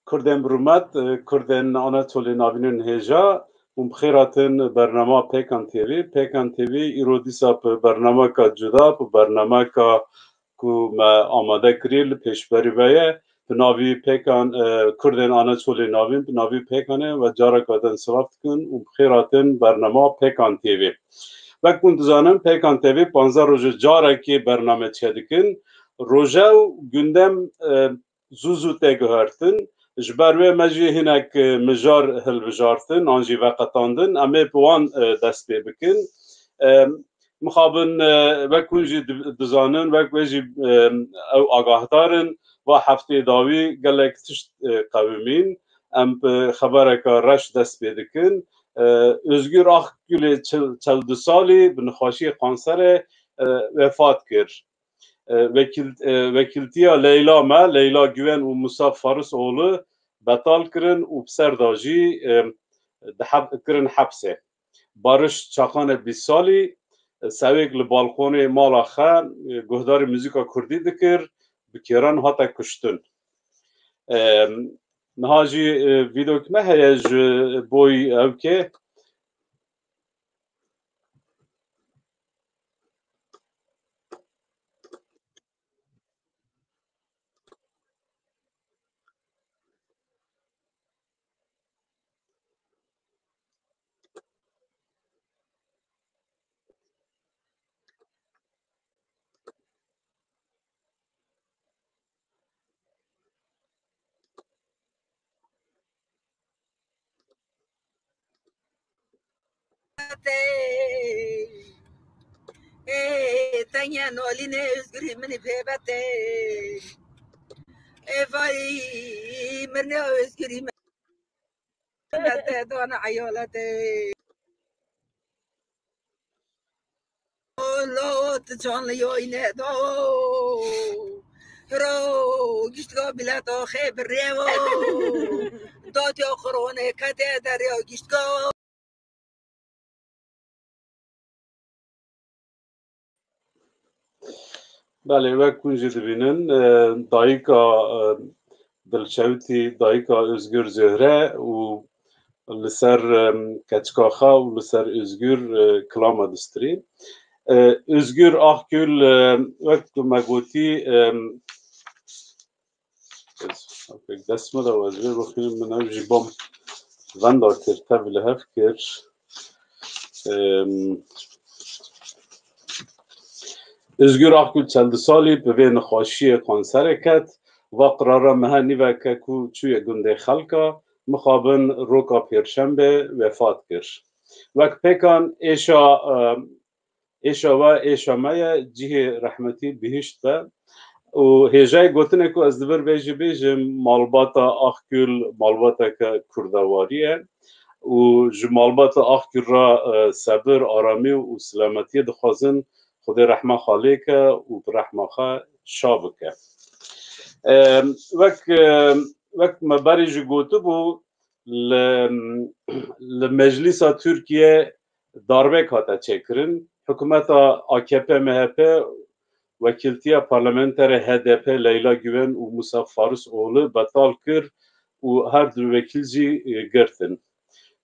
Kurdên Birûmet, Kurdên Anatolî navînin hêja û bixêratin bername Pêkan TV. Pêkan TV îro dîsa bi bernameka cuda, bi bernameka ku me amade kirî li pêşberî ve ye bi navî Pêkan Kurdên Anatolî navîn bi navî Pêkanê ve careka din silav dikin û bixêratin bernama Pêkan TV. Wek hûn dizanin Pêkan TV 15 rojê carekê bername çêdikin. Rojew gündem zû zû tê guhertin. Ji ber wê me jî hinek mijar hilbijartin an jî veqetandin em ê bi wan dest pê bikin. Mixabin wek hûn jî dizanin wek wê jî ew agahdar in va heftê dawî gelek tişt qewimîn em bi xebereka reş dest pê dikin. Özgür Akgülê çel du salî bi nixweşiyê kanserê vefat kir. Vekîltiya Leyla me, Leyla Güven û Musa Faris-oğlu betal kirin û bi ser da jî kirin hepsê. Barış Çakanê 20 salî sewêk li balkonê mala xwe guhdarî muzîka Kurdî dikir, bi kêran hate kuştin. Niha jî vîdeok me heye ji boî evkê. Tanya noline özgürü mini pebete. Vay mene özgürü mini dona ayolate. Lo tçanlı yoyne do. Ro giştgo bilato xebremo. Dot yo korone kate daryo giştgo. Belê wek hûn jî dibînin dayîka Dilşewitî, dayîka Özgür Zöhre û li ser keçika xwe û li ser Özgür kilama distirî. Özgür Akgül wek tu me gotî dest me da ez vê bixwînim min ew jî bom venda kir tev li hev kir. Özgür Akgül çel du salî bi vê nixweşiyê kanserê ket va qirara mehe nîveke ku çûye gundê xelka mixabin roka pêrşembe vefat kir. Wek pêkan êşa we êşa me ye cihê rehmetî bihîşt be û hêjayê gotinê ku ez li vir vê jî bêjim malbata Akgül malbateke kurdewarî ye û ji malbata Akgül re sebir, aramî û silametiyê dixwazin Xwedê rehma xwe lêke û bi rehma xwe şa bike. Wek me berê jî gotibû li Meclîsa Tirkiye darbek hate çêkirin. Hikûmeta AKP MHP Vekîltiya Parlamenterê HDP Leyla Güven û Musa Faris-oğlu betal kir û her du vekîl jî girtin.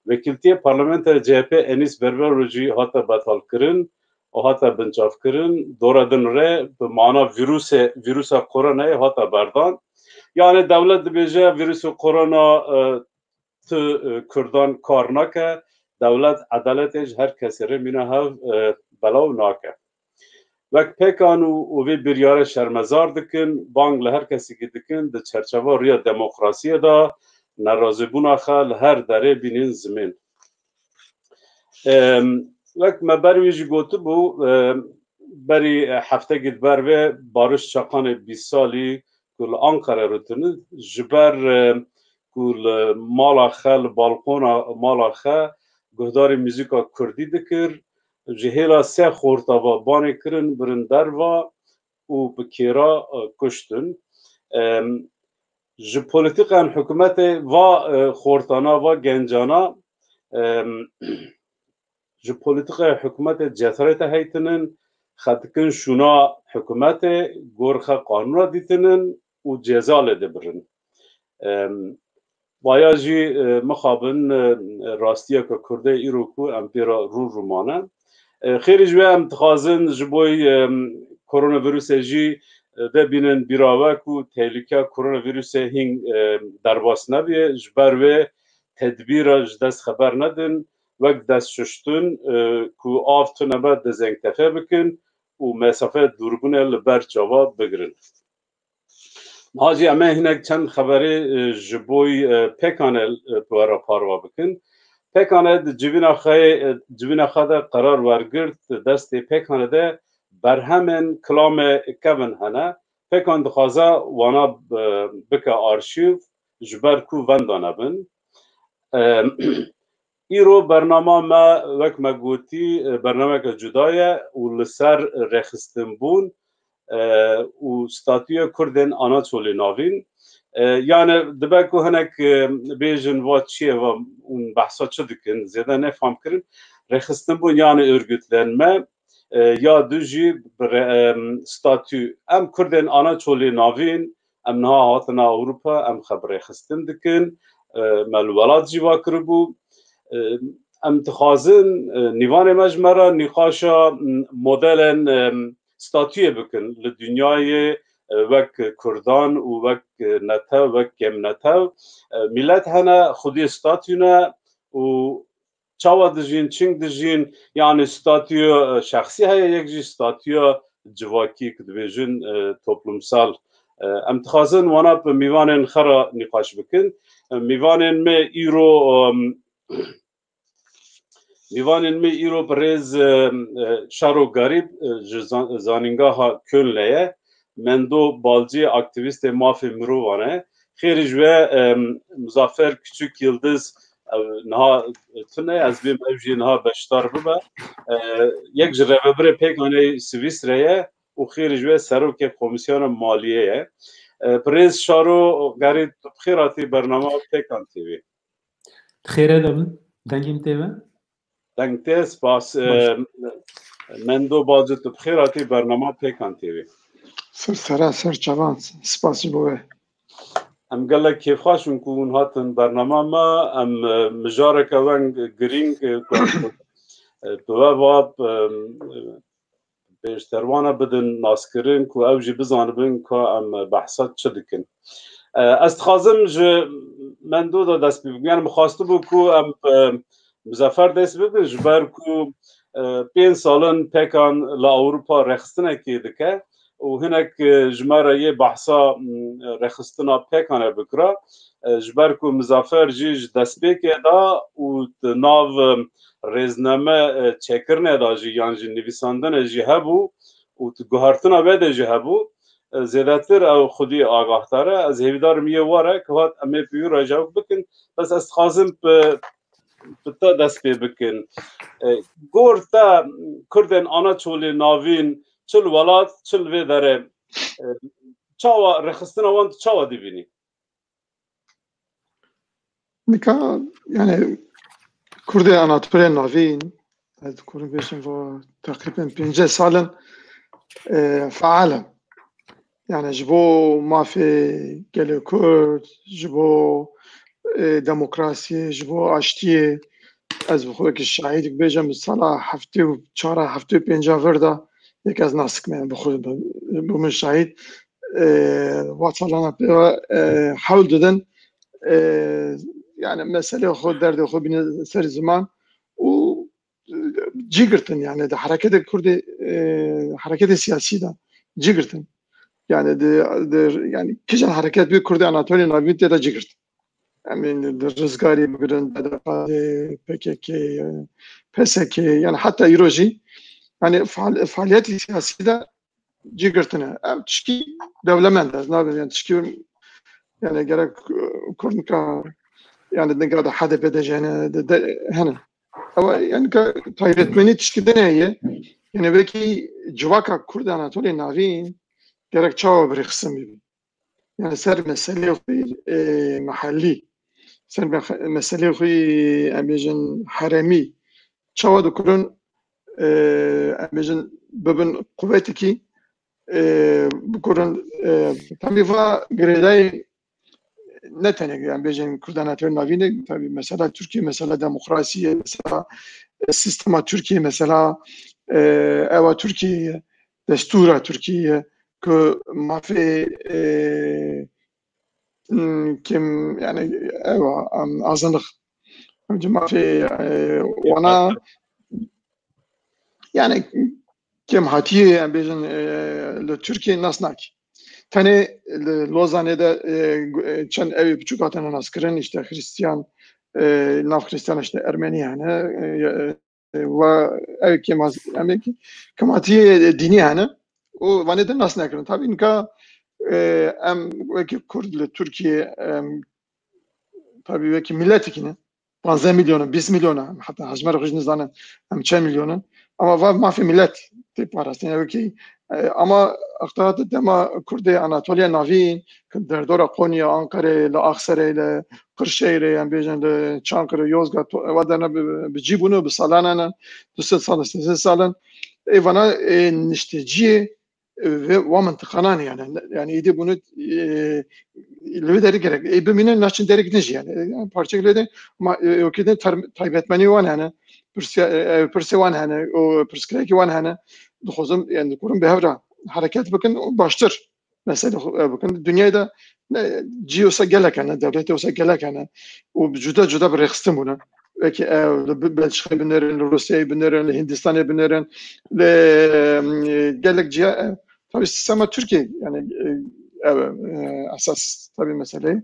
Vekîltiya Parlamenterê CHP Enis Berberoğlu jî hate betal kirin û hate bincavkirin. Dora din re bi mana vîrusa koronayê hate berdan. Yani dewlet dibêje vîrusa korona tu Kurdan kar nake, dewlet edaletê ji her kesê re mîna hev belav nake. Wek pêkan û vê biryare şermezar dikin, bang li her kesekî dikin di çerçeva rêya demokrasiyê de nerazîbûna xwe li her derê bînin zimên. Wek me ber wî jî gotibû berî heftekê di ber vê Barış Çakanê 20 salî ku li Ankara rûtini ji ber ku li mala xwe li balkona mala xwe guhdarî muzîka Kurdî dikir ji hêla sê xortava banê kirin birin derva û bi kêra kuştin. Ji polîtîqan hikûmetê va xortana va gencana ji polîtîqa hikûmetê cesaret heytinin xetikin şûna hikûmetê gor xwe qanûna dîtinin û ceza lê dibirin. بایا جی مخابن راستیه که کرده ایرو کو امپیرا رو رومانه خیلی جوه ام تخازن جبوی کرونا ویروس جی ببینن بیراوه کو تهلیکه کرونا ویروس هنگ درباس نبیه جبر و تدبیر دست خبر ندن وقت دست ششتون کو آفتون نباد دزنگ تفه بکن و مسافه دوربونه لبر جواب بگرن هاجی اما هنگ چند خبری جبوی پیکانل بارا پاروا بکن پیکانه جوینا خدا قرار ورگرد دست پیکانه ده بر همین کلام کون هنه پیکان دخوازه وانا بکه آرشیو جبر کو وندانه بن ایرو برنامه ما وک مگوتی برنامه که جدایه و لسر رخستن بون و ستاتوی کردن آناتولی ناوین yani dibe ku hinek bêjin va çiye ve û behsa çi dikin zêde nefam kirin rêxistin bûn yani örgütlenme ya du jî statû em Kurdên Anaçolê navîn em niha hatin Ewropa em xwe bi rêxistin dikin me li welat jî va kiribû em dixwazin nîvanê me ji me re nîqaşa modelên statûyê bikin li dünyayê وک کردان و وک نتو وک کم نتو ملت هنه خودی ستاتیونه و چاوا دجین چنگ دجین yani statü şahsi heye yek jî statü civakî ki dibêjin toplumsal em dixwazin wana bi mîvanên xwe re nîqaş bikin mîvanên me îro bi rêz şaro garîb ji zanîngeha Köln'e ye mendo balcı aktivist mafya mirovane xêrî ji we Muzaffer Küçük Yıldız niha tune ez bêm ev jî niha beşdar bibe yek ji revebirê pêkanê Swîsreyê û xêrî ji we serokê Komisyona Maliyê ye Pirêz Şaro gerî tu bi xêr hatî bername Pêkan TV Xêre dibin dengên tê ve deng tê spas mendo balcı tu bi xêr hatî bername Pêkan TV سر چوان سپاسی بوه ام gelek kêfxweşin ku hûn hatin bername me em mijareke weng girîng bi ve va pêşterwana bidin naskirin ku ew jî bizanibin ka em behsa çi dikin ez dixwazim ji mendo da dest pê bikim yani mixwastibû ku em Muzaffer dest bibin ji ber ku 5 salin pêkan li Ewropa rexistinekê dike û hinek ji me re yê behsa rexistina pêkan e bikira ji ber ku Muzaffer jî ji destpêkê da û di nav rêzname çêkirinê da jî yan jî nivîsandinê jî hebû û di guhertina wê de jî hebû zêdetir ew xwedî agahdar e ez hêvîdarim yê were ku hat em ê pîwî re cewab bikin bes ez dixwazim bi te dest pê bikin gor te Kurdên Anaçolê navîn çil welat çil vê derê çawa rexistina wan çawa dibînî Nika yani Kurdê Anatolê navîn ez dikurim bêjim va teqrîben 5 salin feal im yani ji bo mafê gelê Kurd ji bo demokrasiyê ji bo aştiyê ez bi xwe wekî şahîdek bêjim bi sala heftê û çara heftê û pênca vir da yek ez naskime bi xwe bi min şahîd va salana pêva hewl didin yani meselê xwe derdê xwe bîne ser ziman û cî girtin yani di hereketê Kurdê hereketê siyasî de cî girtin yani yani kîjan hereket bê Kurdê Anatolê navîn tê de cî girtin yani rizgarî bigirin PKK PSK yani hatta îro jî yani faaliyetê siyasî de cî girtine ev tişkî dewlemend ez nabin yani tişkî yani gerek Kurdika yani dinga da HDP'de jene hene ama yani ka tayyretmenî tişkî deneye yani belki civaka Kurd Anatolê navîn gerek çawa bi rêxistin bibin yani ser meselê mahallî ser meselê xwe em bêjin heremî çawa dikurin em bêjin bibin quvvetekî bikurin temî va girêdayê ne tane yani bejin Kurdanatör navine tabii mesela Türkiye mesela demokrasiye mesela sistema Türkiye mesela eva Türkiye destura Türkiye ki mafi kim yani eva azınlık mafi ona yani kim hatiye yani bejin Türkiye nasnak tane Lozan'da çen evi küçük atan naskırın işte Hristiyan nav Hristiyan işte Ermeni yani ve ev kemaz Amerika kematiye dini yani o vaneden nasıl nakırın tabii inka em veki Kurdlu Türkiye tabii veki milletikini 15 milyonu 20 milyonu hatta hacmer rejinizden hem 2 milyonu ama var mafi millet tip arasında yani veki ama aktardı dema Kurde Anatolia Navin derdora Konya Ankara la Aksaray la Kırşehir yani bejende Çankırı Yozgat vadana bicibunu bisalana salan evana nişteci ve mantıkanan yani idi bunu ilvederi gerek biminin naçın derek neci yani parçalarda ama okeyden taybetmeni var yani persevan yani o perskreki var yani duhuzum yani kurun behevra hareket bakın baştır mesela bakın dünyada ciyosa gelek yani devlete olsa gelek yani o juda bir rekstim bunu belki Belçika binerin, Rusya binerin, Hindistan binerin gelek ciya tabii sistema Türkiye yani asas tabii mesele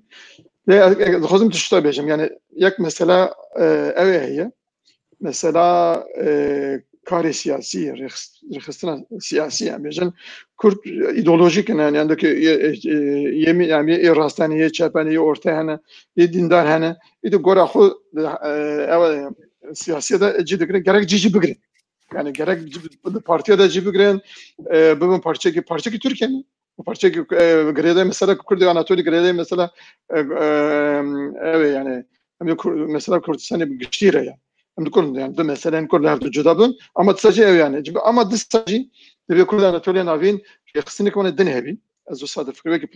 duhuzum düştü bejim yani yak mesela ev mesela kari siyasi, rexistina siyasi yani bejin Kürt ideolojik yani yandaki yemi yani rastaniye çapaniye orta hani dindar hani idi gora xu siyasiyede ciddi gerek cici bigre yani gerek partiye de cici bigren bu parça ki Türkiye mi? Bu parça ki grede mesela Kürt Anatoli grede mesela evet yani mesela Kürdistan'ı bir güçlüyle ya. Hem yani de mesela Kürtler de cudabın ama sadece ev yani ama sadece de Kürtler Anatolian avin şahsını konu denhebi az o sadece fikri ki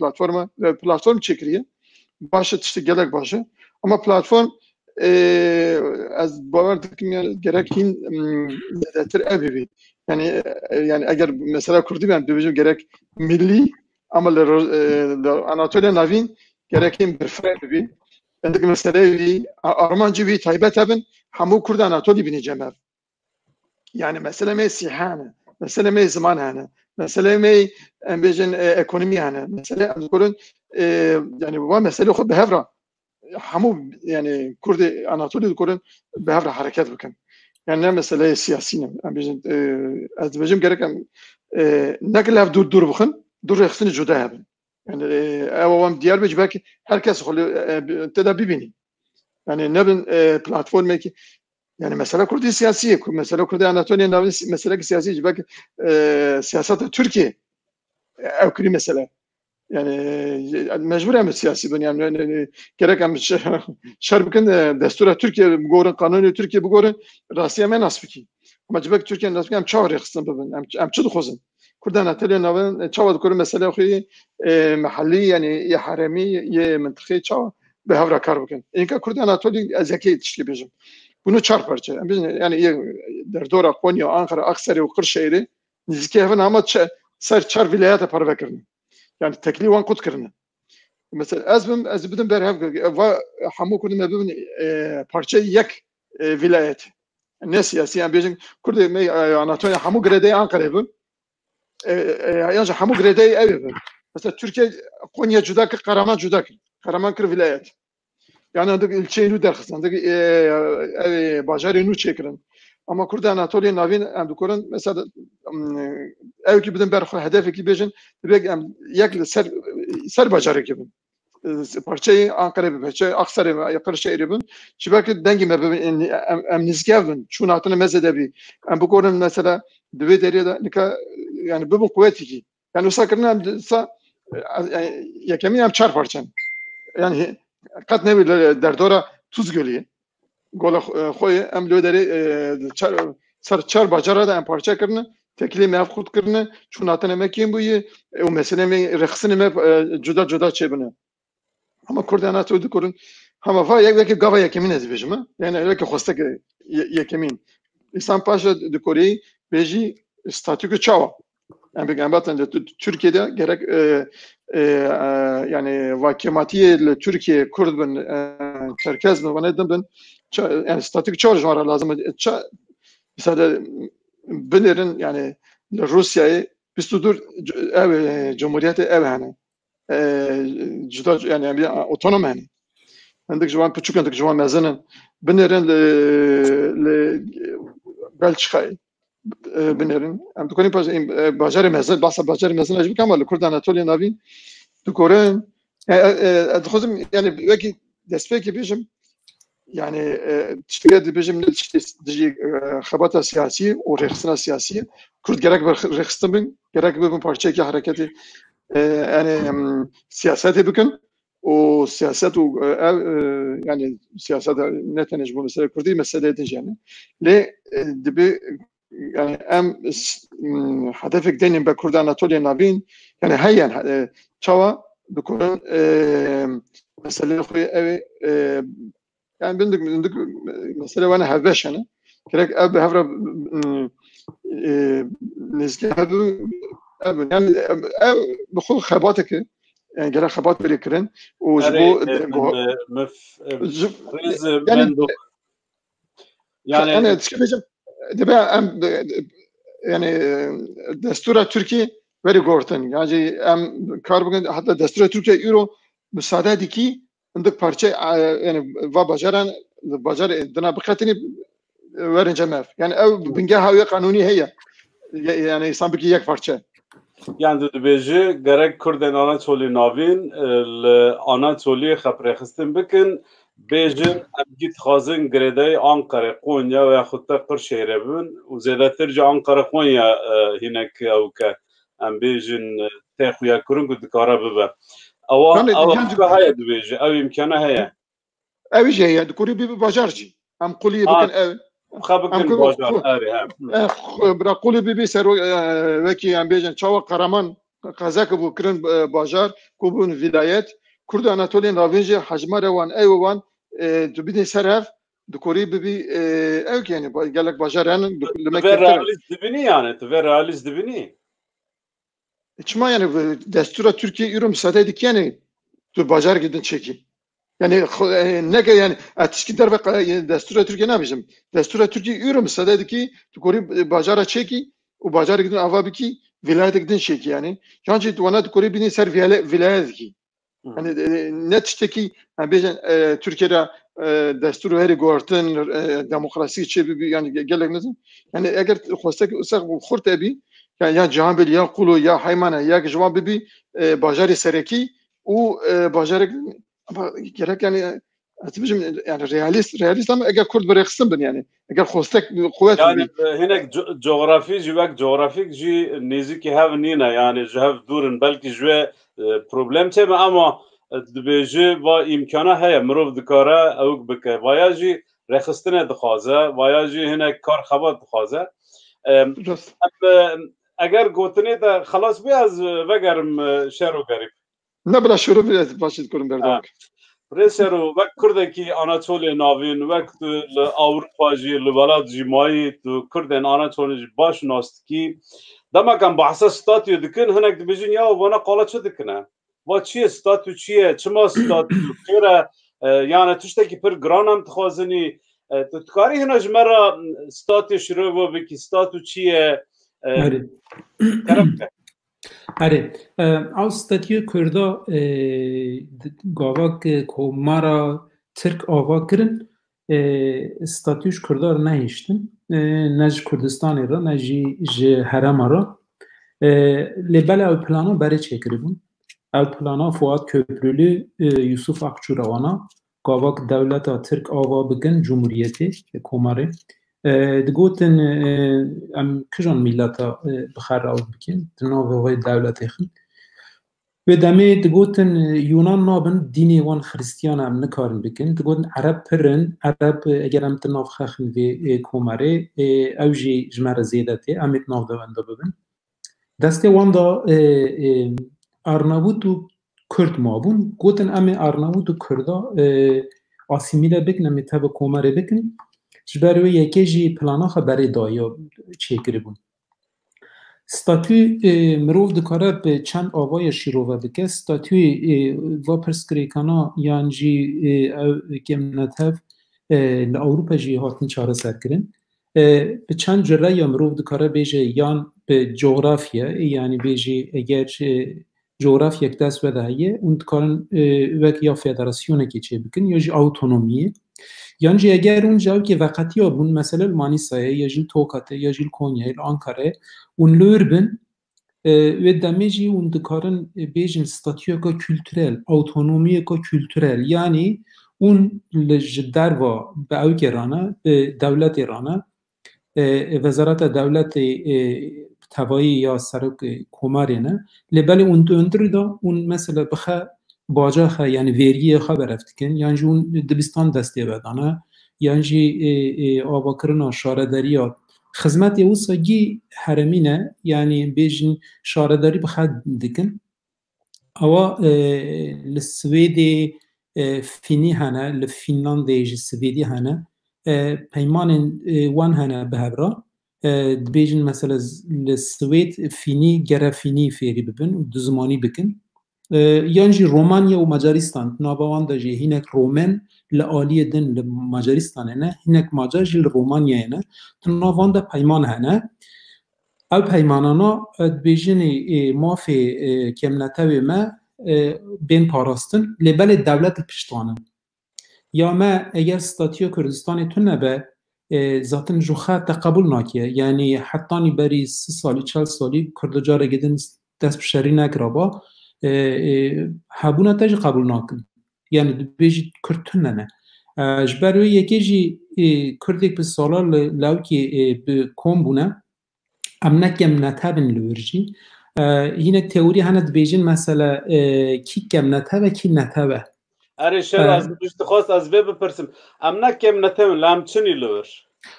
platform çekiriyor başı işte gerek başı ama platform az bavar dikim yani gerekin nedir evi yani eğer mesela Kürt'ü ben döveceğim gerek milli ama Anatolian avin gerekin bir frebi عندك مسألة أرمانجي في تايبات ابن حمو كرد أناتولي بني جمال يعني مسألة ما سيحانة مسألة ما زمان هنا مسألة ما بيجن إيكونومي هنا مسألة أذكرن يعني ومسألة خد بهفرة حمو يعني كرد أناتولي ذكرن بهفرة حركات بكن يعني مسألة سياسية بيجن أذبجم كرك نقل هف دور بخن دور يخصني جدا هبن yani evam diğer bir belki herkes tedavi bini yani ne bin platform ki yani mesela Kürdi siyasi mesela Kürdi Anatolian mesela siyasi belki siyaset Türkiye evkili mesela yani mecbur hem siyasi ben yani gerek hem şerbkin destura Türkiye bu gorun kanunu Türkiye bu gorun rasiyemen asfiki ama belki Türkiye'nin asfiki hem çağır yakısın ben hem çıdı kozun كردان أتلي نوان تشاود كل مسألة أخي محلي يعني يا حرمي يا منطقي تشاو بهفرة كاربكن إنك كردان أتلي أزكي تشتي بيجم bunu çarparça yani derdora Konya Ankara Aksaray ve Kırşehir'i nizki hemen ama çar vilayete para vekirini yani tekli wan kut kirini mesela az bidim berhev ve hamu kurdum ebin parça yek vilayet ne siyasi yani bejin kurdu Anatolia hamu grede Ankara ebin yani hamu grede ev mesela Türkiye Konya cuda ki Karaman cuda ki Karaman kır vilayet yani adık ilçeyi derxsan adık bajarı nu çekirin ama kurda Anatolia navin amdukurun mesela ev ki bizim berxu hedefi ki bejin bek yak ser bajarı gibi parçayı Ankara bir parça Aksaray Kırşehir bin şibaki dengi mebin amnizgavın şunu atını mezede bir bu konunun mesela dve deriyada nika yani bu kuvveti ki yani usakırın sa yakemi am çar parçan yani kat ne bilir derdora tuz gölü gola xoy em löderi çar bacara da em parça kırını tekli mevkut kırını şunu atını mekin bu o mesele me reksini me cuda çebine اما کردان تو دکورن همه فا یکی گاوا یکمین از بیشم یعنی یکی خواسته که یکمین İnsan Paşa dekori beji statükü çava. Yani bir gambatın Türkiye'de gerek yani vakimatiye Türkiye Kurdun Çerkez mi bana dedim yani statükü çava jara lazım. Mesela bilirin yani Rusya'yı bistudur ev Cumhuriyeti ev hani cüda yani bir otonom hani. عندك جوان بتشوف عندك جوان مازنن بنرن ل بلجيكا بنرن ام تكوني باجار مازن بس باجار مازن اجي كمان لكرد اناتوليا نافين تكورن ادخلهم يعني وكي دسبيكي بيجم يعني تشتغل بيجم تجي خبطه سياسيه ورخصنا سياسيه كرد جرك برخصتم جرك بكم بارتشيكي حركتي يعني سياسات بكن وسياسات يعني سياسات نتنج بمسألة كردي مسألة يعني ليه دبي يعني ام هدفك دينين بكرد أناتوليا نافين يعني هيا تشوا بكون مسألة خوي يعني بندق مسألة وانا هبش انا كذا اب هفرا نزكي هذا يعني بخو خباتك يعني جرا خبات بريكرن وجبو يعني انا تشكيجم دبا يعني دستور تركي very important يعني ام كاربون حتى دستور تركيا يورو مساعده ديكي عندك parça يعني وباجران باجر دنا بخاتني ورن جماف يعني او بنجاها قانوني هي يعني سامبكي يك parça يعني دبيجي gerek Kurdên Anatolî navîn li Anatolî xeprexistin bikin bêjin em gî dixwazin girêdayê Anqerê Konya ya xwe pir şêre bibin û zêdetir ji Anqere Konya hinek ew ke em bêjin tê xuya kirin ku dikare bibe ew heye dibêje ew imkana heye ew jî heye dikurî bî bajar jî em quliyê bikin ew خبكن باجار اري براقولي بيبي سر وكي ام بيجن چاوا قرمان قزاك بو كرن باجار كوبون ولايات كرد اناتوليا نافينجي حجمه وان ايوان دبي سرف دكوري بيبي او يعني قال لك باجار يعني لما رياليست دبني يعني تفر رياليست دبني اچما يعني دستور تركيا يورو مساعده يعني تو باجار gidin çeki yani ne yani atışkidar ve destur Türkiye ne bizim destur Türkiye euro müsaade ki tukori bajara çeki o bajara gidin avabiki vilayete gidin çeki yani yani tuana tukori bini ser vilayet ki yani ne tişteki bizim Türkiye'de destur veri gortun demokrasi çebi yani gelek ne yani eğer xwastek usak bu xurt abi yani cihan bil ya kulu ya haymana ya jwan bibi bajari sereki o bajara ama gerek yani atmışım yani realist ama eğer Kurd bıraksın ben yani eğer xwastek kuvvet yani hinek coğrafi jivak coğrafik ji neziki hev nina yani hev durun belki jwe problem çeme ama dibêje va imkana heye mirov dikare ew bike vaya jî rexistine dixwaze vaya jî hinek kar xebat dixwaze eğer gotinê de xelas bê ez vegerim şer û gerîb ne bila şuru biraz başit kurum berdak Resero vek Kurdekî Anatolya navîn vek li Awropa jî li welat jî mayî tu Kurdên Anatolya jî baş nastikî demekan behsa statû dikin hinek dibêjin ya wana qala çi dikine va çi ye statû çi ye çima statû xêre yani tiştekî pir giran em dixwazinî tu dikarî hina ji me re statê şirova bikî statû çi ye آره او ستاتیو کردا گاواک کومارا ترک آوا کرن ستاتیوش کردار نهیشتن نج کردستانی را نجی هرما را لبل او پلانا بره چکری بون او پلانا فواد köprülü Yusuf Akçuravan'a gavak devleta Türk ava bigin cumhuriyeti komari دگوتن ام کجان میلتا بخراو بکن دناوی دولتی خن و دمی دگوتن یونان نابن دینی وان خریستیان ام نکارن بکن دگوتن عرب پرن عرب اگر ام تناف خخن و کوماره اوجی جمر زیدتی امیت ناف دوانده ببن دسته وان دا ارناووت و کرد مابون گوتن ام ارناوت و کردا آسیمیله بکن ام تب کومره بکن جبروی یکی جی پلانا خبری دایا چیکره بون ستاتوی مروف دکاره به چند آوای شیروه بکه ستاتوی و پرسکریکانا یانجی کم نتف لأوروپا جی هاتن چاره سر کرن به چند جره یا مروف دکاره بیجه یان به جغرافیا یعنی بیجه اگر جغرافیا یک دست وده هیه اون دکارن وک یا فدراسیونه که چه بکن یا جی اوتونومیه یعنی اگر اون جاو که وقتی ها بون مثلا مانیسایه یا جیل توکاته یا جیل کونیه یا آنکاره اون لور بن و دمیجی اون دکارن بیجن ستاتیو که کلتورل اوتونومیه که کلتورل یعنی اون لجدر و به او گرانه به دولت ایرانه وزارت دولت توایی یا سرک کمارینه لبالی اون دوندر دا اون مثلا بخه باجا خه یعنی ویریه خه برفت کن یعنی اون دبستان دستی بدانه یعنی آبا کرنا شارداریات خدمت او ساگی حرمینه یعنی بیجن شارداری بخه دکن اوا لسوید فینی هنه لفینلاندی سویدی هنه پیمان وان هنه بهبرا بیجن مثلا لسوید فینی گره فینی فیری ببن و دو زمانی بکن یعنی رومانیا و مجارستان نابوان داجی هینک رومن لآلی دن لمجارستان نه هینک مجاج لرومانیا نه تنابوان دا پیمان هنه او پیمانانا بیجن مافی کمنتوی ما بین پاراستن لبل دولت پشتوانه یا ما اگر ستاتیو کردستان تو نبه ذاتن جوخه تقبل ناکیه یعنی حتی بری 30 سالی 40 سالی کردجاره گدن دست بشری نگرابا هبونه تاج قبول ناکن یعنی بیجی کردتون نه جبروی یکی جی کردک به سالا لو که به کم بونه امنکم نتابن لورجی هینه تئوری هند بیجن مثلا کی کم نتابه کی نتابه اره شر از دوست خواست از وی بپرسم امنکم نتابن لام چنی لور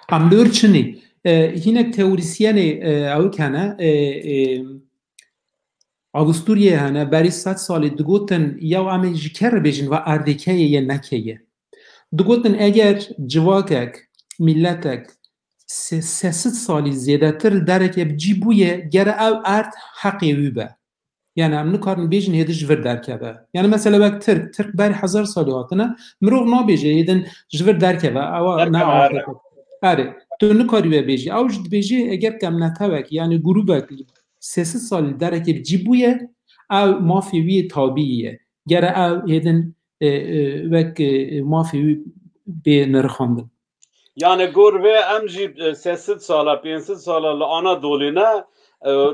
ام لور چنی هینه تئوریسین او کنه آگوستوریه هنه بری 100 سال دگوتن یا امی جکر بیجن و اردکه یه نکیه دگوتن اگر جواکک ملتک 300 سالی زیاده تر درک بجی بویه گره او ارد حقی وی به یعنی امنو کارن بیجن هیده جور درکه به یعنی مثلا بک ترک بری 1000 سالی هاتنه مروغ نا بیجه هیدن جور درکه به او نه آفرکه اره تو نکاری به بیجی او جد بیجی اگر کم نتوک یعنی گروبک 300 سال درک بجی بویه او مافی وی طابیعیه گره او هیدن وک مافی وی به نرخاندن yani gurbe emji 300 sala 500 sala la ana dolina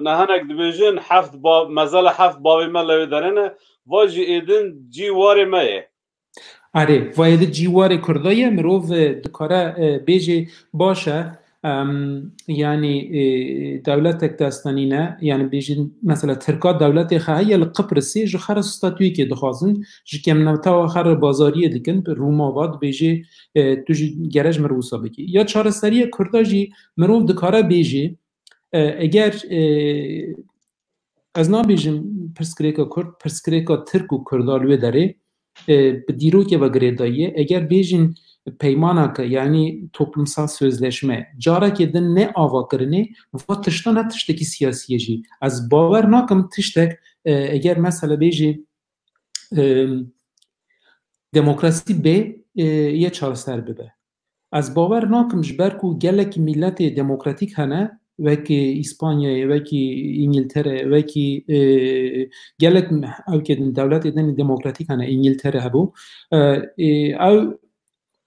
nahanek dibijin heft ba mazal heft bavi mele derene vaji edin ciwari me اره واید جیوار کردای مروف دکاره بیجی باشه یعنی دولت دستانی نه یعنی بیجی مثلا ترکات دولت خواهی لقبرسی جو خر استاتوی که دخوازن جو کم نوتا خر بازاری دیکن روم آباد بیجی تو گرج مروسا بکی یا چارستری کرداجی مروف دکاره بیجی اگر از نا بیجیم پرسکریکا کرد پرسکریکا ترک و کردالوی داره به دیرو که و گریداییه اگر بیجین پیمانا که یعنی toplumsal sözleşme جارا که دن نه آوا کرنه و تشتا نه تشتکی سیاسیه جی از باور ناکم تشتک اگر مثلا بیجی دموکراسی به یه چارستر ببه از باور ناکم جبر کو گلک ملت دموکراتیک هنه وکی اسپانیا وکی انگلتره وکی گلک او که دولت دن دموکراتیک هنه انگلتره هبو او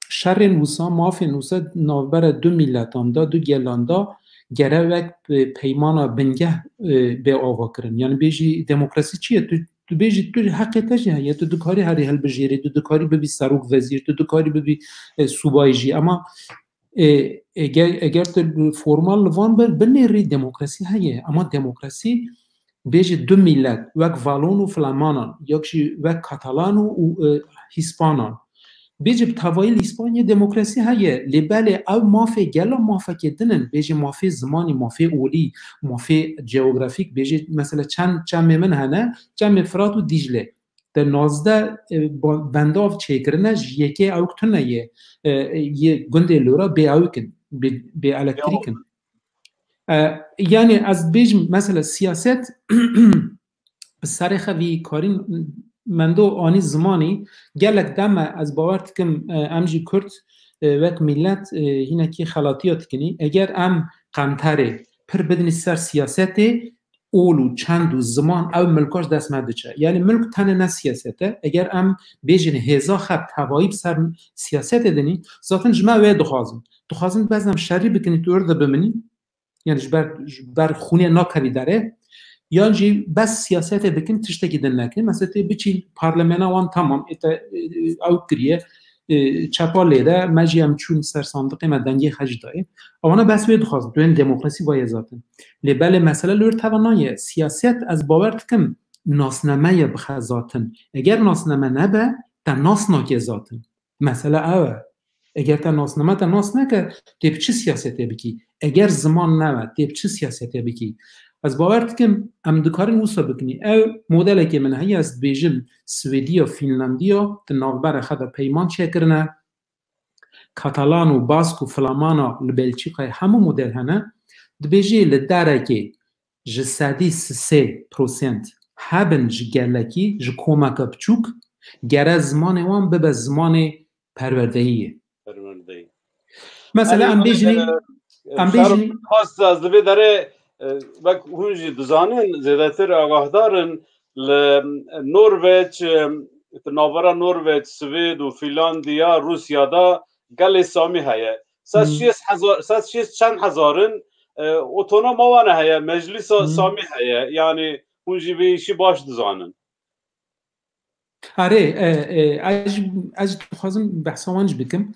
شر نوسا مافی نوسا نوبر دو ملتان دا دو گلان دا گره وک پیمانا بنگه به آوا کرن یعنی بیجی دموکراسی چیه تو بیجی تو حقیقتا جه تو دکاری هری هل بجیری تو دکاری ببی سروک وزیر تو دکاری ببی صوبای جی اما اگر تو فرمال وان بنیری دموکراسی هیه اما دموکراسی بیجی دو ملت وک والون و فلامانان یکشی وک کاتالان و هیسپانان بیجی بتوایل اسپانیا دموکراسی هیه لیباله او مافی گلا مافی که دنن بیجی مافی زمانی مافی اولی مافی جیوگرافیک بیجی مثلا چند ممن هنه چند فرات و دیجله در 19 بنداف چیکرنش یکی اوکتونه یه گنده لورا به اوکن به الکتریکن. یعنی از بیج مثلا سیاست سر خوی کارین من دو آنی زمانی گلک دم از باورت کم امجی کرد وقت ملت هینه که خلاطیات کنی اگر ام قمتره پر بدنی سر سیاسته اولو چند و زمان او ملکاش دست مده چه یعنی ملک تنه نه سیاسته اگر ام بیجن هزا خب توایی سر سیاست دنی ذاتن جمع وی دخوازم بزنم شری بکنی تو ارده بمنی یعنی بر خونه ناکری داره یا جی بس سیاست بکن تشتکی دن نکن مثلا بچی پارلمانا وان تمام او کریه چپا لیده مجی هم چون سر صندوق مدنگی خج داره اوانا بس وید خواست دوین دموکراسی باید ذاتن لیبل مسئله لور توانایه سیاست از باورت کم ناسنمه بخزاتن اگر ناسنمه نبه تا ناس ناکه ذاتن مسئله اوه اگر تا ناسنمه تا ناس نکه تیب چه سیاسته بکی اگر زمان نبه تیب چه سیاسته بکی از باورت کم ام دکارن وصا بکنی او مدل که من هی از بیجم سویدیا فینلندیا تناغبر خدا پیمان چه کرنه کاتالان و باسک و فلامانا لبلچیقای همه مدل هنه دبیجی لداره که جسدی 3% هبن جگرلکی جکومک بچوک گره زمان وان ببه زمان پروردهیه مثلا ام بیجنی خواست از دبی داره وقت هنجی دزانن زیادتر آگاه دارن نروژ ناورا نروژ سوئد و فنلاندیا روسیا دا گل سامی هیا 160 چند هزارن اتونا موانه هیا مجلس سامی هیا یعنی هنجی بیشی باش دزانن آره از خواستم بحث وانج بکم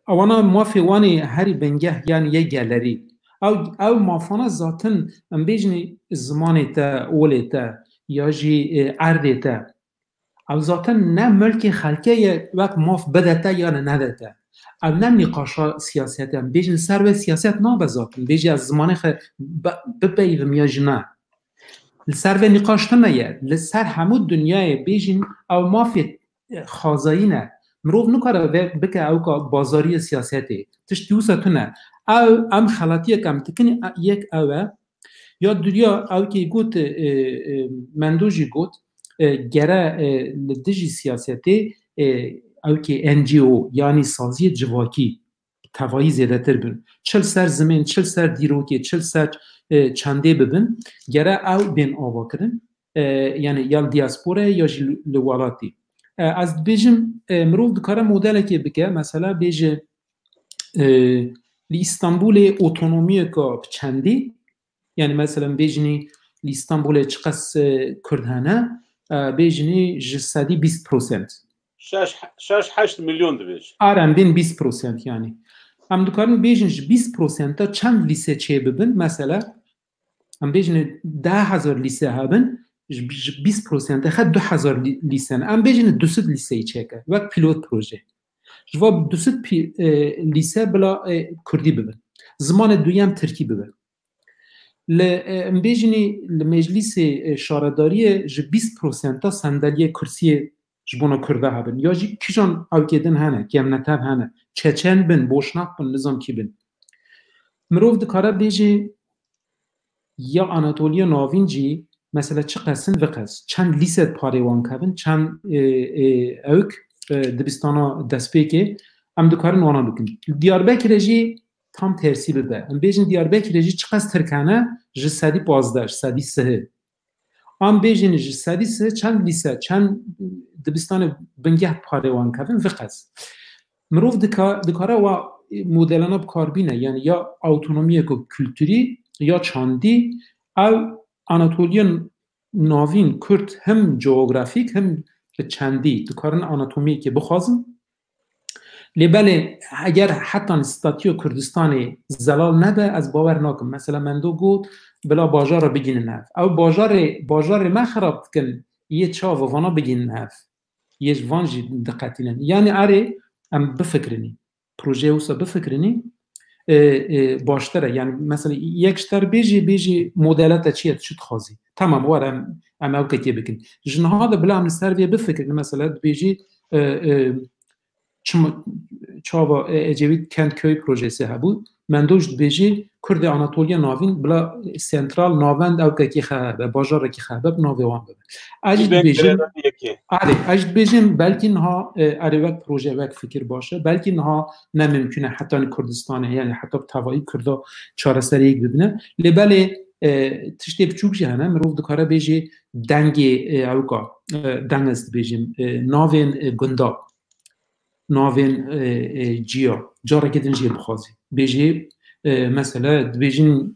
اوانا موافق وانی هری بنگه یعنی یه گالری او مافانا ذاتن ام بیجنی زمانی تا اولی تا یا جی عرضی تا او ذاتن نه ملک خلکه وقت ماف بده تا یا نده تا او نه نقاشا سیاست ام بیجن سر و سیاست نا بذاتن بیجی از زمانی خ ببیغم یا جنا سر و نقاشت نمیه لسر همون دنیای بیجن او مافی خازایی نه مروف نکاره بکه او که بازاری سیاستی تشتیوسه تو نه او ام خلاطیه کم تکنی یک اوه یا دریا او که گوت مندوجی گوت گره لدجی سیاستی او که NGO یعنی سازی جواکی توایی زیاده تر بین 40 سر زمین 40 سر دیروکی 40 سر چنده ببین گره او بین آوا کرن یعنی یا دیاسپوره یا لوالاتی از بیجم مروف دکاره مدل که بکه مثلا بیجه لی اتونومی که چندی یعنی مثلا بیجنی لی استانبول چقدر کردهانه بیجنی جسدی 20% 6-8 میلیون دویش آرام بین 20% یعنی هم دکارن بیجنش 20% تا چند لیسه چه ببین مثلا هم بیجنی 10,000 لیسه هبن 20% خد 2,000 لیسه هم بیجنی 200 لیسه چه که وقت پیلوت پروژه جواب 200 لیسه بلا کردی ببین زمان دویم ترکی ببین بیجنی لمجلس شارداری 20% تا صندلی کرسی جبونا کرده هبن یا جی کیشان اوکیدن هنه کیم نتب هنه چچن بن بوشناق بن نظام کی بن مروف دکاره بیجی یا آناتولیا ناوین جی مثلا چه قسن وقس چند لیست پاریوان کبن چند اوک دبستانا دسپیکه ام دکارن وانا بکن دیاربکر جی tam tersi bide. Em bêjin Diyarbekirê jî çiqas Tirkane ji sedî 15 sedî sihê. Em bêjin ji sedî sihê çend lîse çend dibistanê bingeh parê wan kevin viqes. Mirov dikare wa modelana bikarbîne yani ya awtonomiyek kültürî ya çandî ev Anatoliya navîn Kurd hem coğrafîk hem çandî dikarin anatomiyekê bixwazin. لبله اگر حتی استاتیو کردستانی زلال نده از باور نکن مثلا من دو گفت بلا باجار را بگین نف او باجار ما خراب کن یه چا و وانا بگین نف یه وانجی دقتینن یعنی اره ام بفکرنی پروژه اوسا بفکرنی باشتره. یعنی مثلا یک شتر بیجی مدلات چیه چی تخوازی تمام وارم اما وقتی بکن جنها ده بلا من سر بفکر مثلا بیجی چاوا اجوید کند کوی پروژه هبود من دوش بیجی کرد آناتولیا ناوین بلا سنترال ناوند او که خبر بازار که خبر ناویوان بده اجد بیجی اجد بیجی بلکه نها وقت پروژه وقت فکر باشه بلکه نها نممکنه حتی کردستانه یعنی حتی توایی کردا چهار سر یک ببینه لبله تشتی بچوک جهنه مروف دکاره بیجی دنگ اوکا دنگ است بیجیم ناوین گندا ناوین جیا جاره که دنجی بخوازی بیجی مثلا بیجین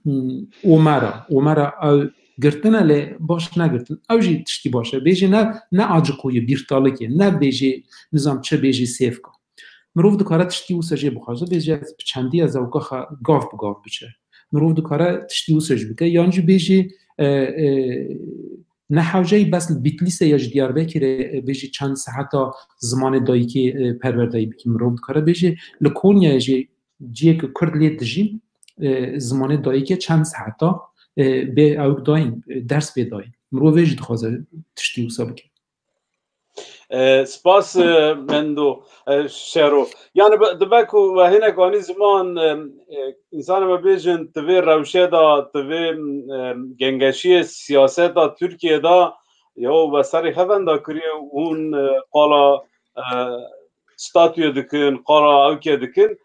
اومرا او گرتنه لی باش نگرتن او جی تشتی باشه بیجی نه آجقوی بیرتاله که نه بیجی نظام چه بیجی سیف کن مروف دکاره تشتی او سجی بخوازه بیجی چندی از اوکا گاف بگاف بچه مروف دکاره تشتی او سج بکه یانجی بیجی نه حوجه بس بیتلیس یا دیار بکره بیجی چند ساعتا زمان دایی که پروردایی بکی مروف دکاره بیجی لکونیا جیه که کرد لید دجیم زمان دایی که چند ساعتا به او دایم درس بدایم مروفیج دخوازه تشتی او سابکه سپاس مندو شروع يعني دبكو وهنا كوني زمان انسان ما بيجن تبي روشه دا تبي جنگشی سیاست دا ترکیه دا یا بسری خفن دا کری اون قالا ستاتوی دکن قالا اوکی دکن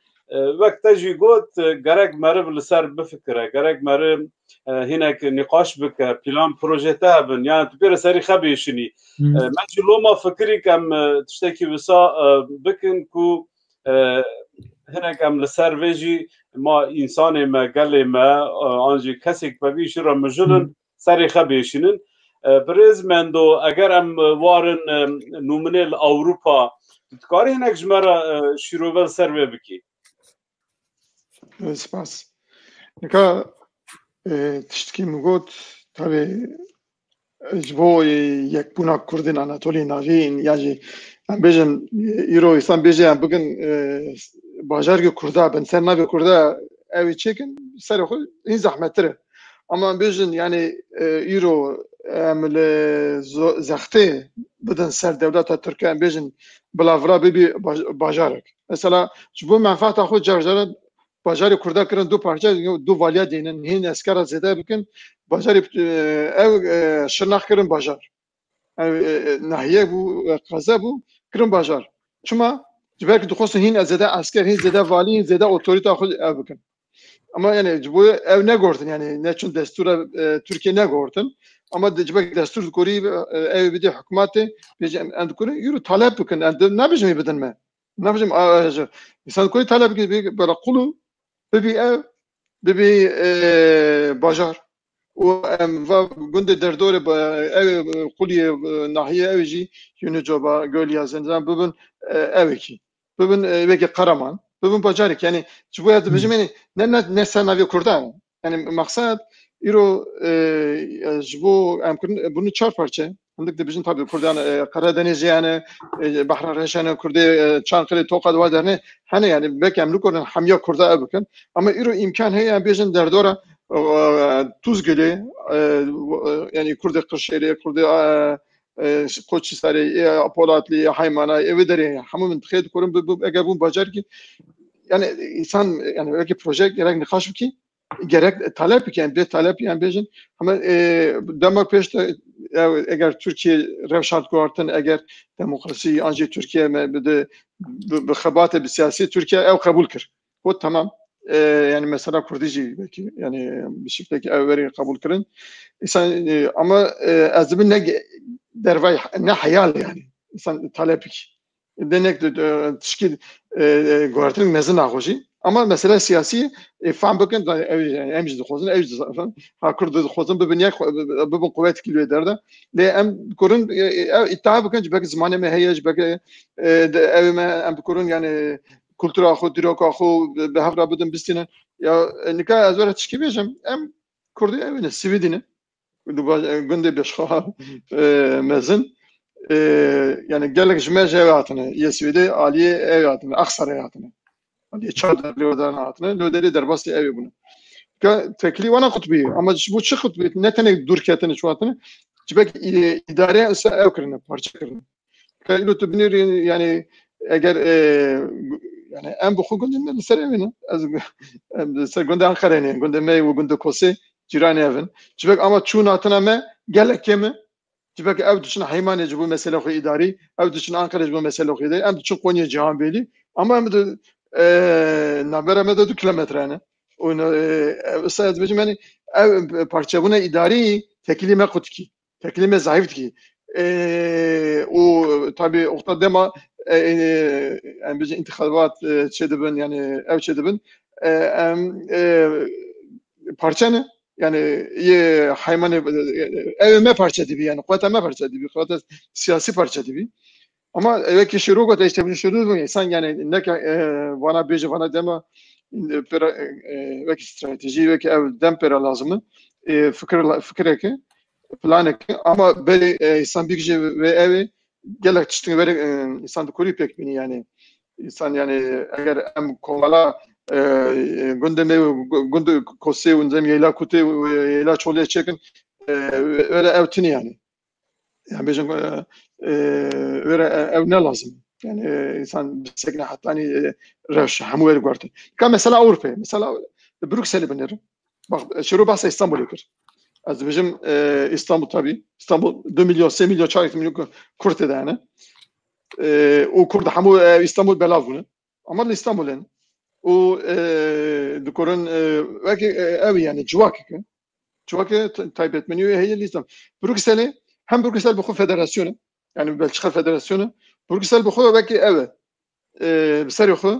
وقت تجي قلت گرگ مرب لسر بفكره گرگ مرب هناك نقاش بك بلان بروجيتا بن يعني تبير سري خبيشني ماجي لو ما فكري كم تشتكي وسا بكن كو هناك ام لسر فيجي ما انسان ما قال ما انجي كسك ببيش را مجلن سري خبيشنن برز مندو اگر ام وارن نومنل اوروبا تكاري هناك جمرا شروع سر بكي سپاس نکا تشتکی مگوت تابه جبو یک بنا کردن آناتولی ناوین یا جی ام بیجم ایرو ایسان بیجم بگن باجارگ کرده بن سر ناوی کرده اوی چیکن سر خود این زحمت تره اما ام بیجن یعنی ایرو ام زخته بدن سر دولت ترکیه ام بیجن بلاورا ببی باجارگ مثلا جبو منفعت خود جرجره باجاری کرده کردن دو پارچه دو والیا دینن هین اسکار زده بکن باجاری او شرناخ کردن باجار ناحیه بو قضا بو کردن باجار چما جبر که دخواست هین زده اسکر هین زده والی هین زده اتوریته خود او بکن اما یعنی جبو او نگوردن یعنی نه چون دستور ترکیه نگوردن اما جبر دستور کوری او بده حکومت بیج اند کوری یورو طلب بکن اند نبیجمی بدن ما نبیجم انسان کوری طلب بگه برا قلو ببي باجار و گند دردور قولي ناحية اوجي يونجوبا قولي زنزان ببن اوكي ببن وكي قرمان ببن باجارك يعني شو هذا بجمعني نسا نافي كردان يعني مقصد يرو جبو امكن بنو چهار parça عندك دبجن tabii Kurdistan Karadeniz yani Bahra Reşane Kurde Çankırı Tokat vaderne hani yani belki emlik olan hamya Kurda abıkan ama iro imkan he yani bejin derdora Tuzgölü yani Kurde Kırşehir'e Kurde Koçhisar'ı Polatlı Haymana evdere hamamın tıkaydı korun bu eğer bu bacar ki yani insan yani belki proje gerek nikaş ki gerek talep yani bir talep yani bejin ama demek peşte eğer Türkiye revşat kuartın eğer demokrasi anca Türkiye bده بخباته بالسياسي Türkiye ev kabul kır. O tamam yani mesela Kurdici belki yani bir şekilde evveri kabul kırın. İnsan ama azmin ne dervay ne hayal yani. İnsan talepik. Denek teşkil kuartın mezun ağoji. Ama mesela siyasi fam bakın emjid xozun emjid falan ha kurd xozun bibniyak bibin kuvvet kilo derdi le em kurun ittihab bakın belki zamanı me heyej belki evime em kurun yani kültüra xo dirok xo be havra budun bistine ya nikah azora tşkibejim em kurdu evine sividine günde beş xo mezun yani gelek jme jevatine yesvide aliye evatine aksar evatine hani çadır diyorlar hatına löderi derbası evi bunu ka tekli wana kutbi ama bu çı kutbi ne tane dur ketene şu hatını cibek idare ise ev kırını parça kırını ka ilotu binir yani eğer yani en bu hukukun serevine az günde Ankara'nın günde mey ve günde Kose ciran evin cibek ama çun hatına me gelek mi cibek ev için haymaneci bu mesele o idari ev için Ankara bu mesele o idari em çok Konya Cihan Beyli ama em de nabere me de 2 kilometre ne onu sayed bacım yani ev parça buna idari teklime kutki teklime zayıf ki o tabi orta dema yani bizim intikabat çedibin yani ev çedibin parça ne yani ye haymanı evime parça gibi yani kuvvetime parça gibi kuvvet siyasi parça gibi ama evet ki şuru got işte bir şuru sen yani ne ki bana bir bana dema ve strateji ve ki ev dempera lazım fikir ki plan ki ama böyle insan bir şey ve evi gelek çıktı böyle insan da kuri pek beni yani insan yani eğer em kovala günde kose unzem yela kute yela çolya çekin öyle evtini yani bizim öyle ev ne lazım yani insan sekne hatta hani revş hamu el guardi ka mesela Avrupa mesela Brüksel'e binerim bak şuru bahse İstanbul'a gir az bizim İstanbul tabii İstanbul 2 milyon 3 milyon 4 milyon kurt yani o kurt hamu İstanbul belav bunu ama İstanbul'un o dukurun belki ev yani civak taybet menüye heye listem Brüksel'e hem Brüksel bu federasyonu yani Belçika federasyonu Brüksel bu belki ev بسرخه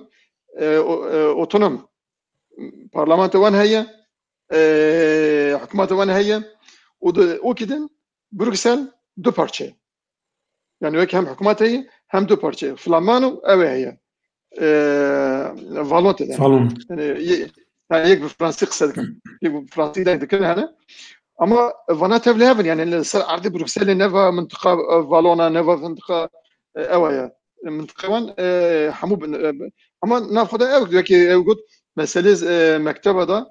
اوتونوم parlamento وان هي حكومات وان هي وكده بروكسل دو parça yani hem hükümet هي hem دو parça فلامانو ev هي فالونت yani yek bir Fransız kısadıkım yek Fransız dedik hani ama vana tevlehavın yani ardı Brüksel'e neva منطقة فالونا neva منطقة evaya منطقة حموب ama nafada ev ki ev gut mesele mektebe da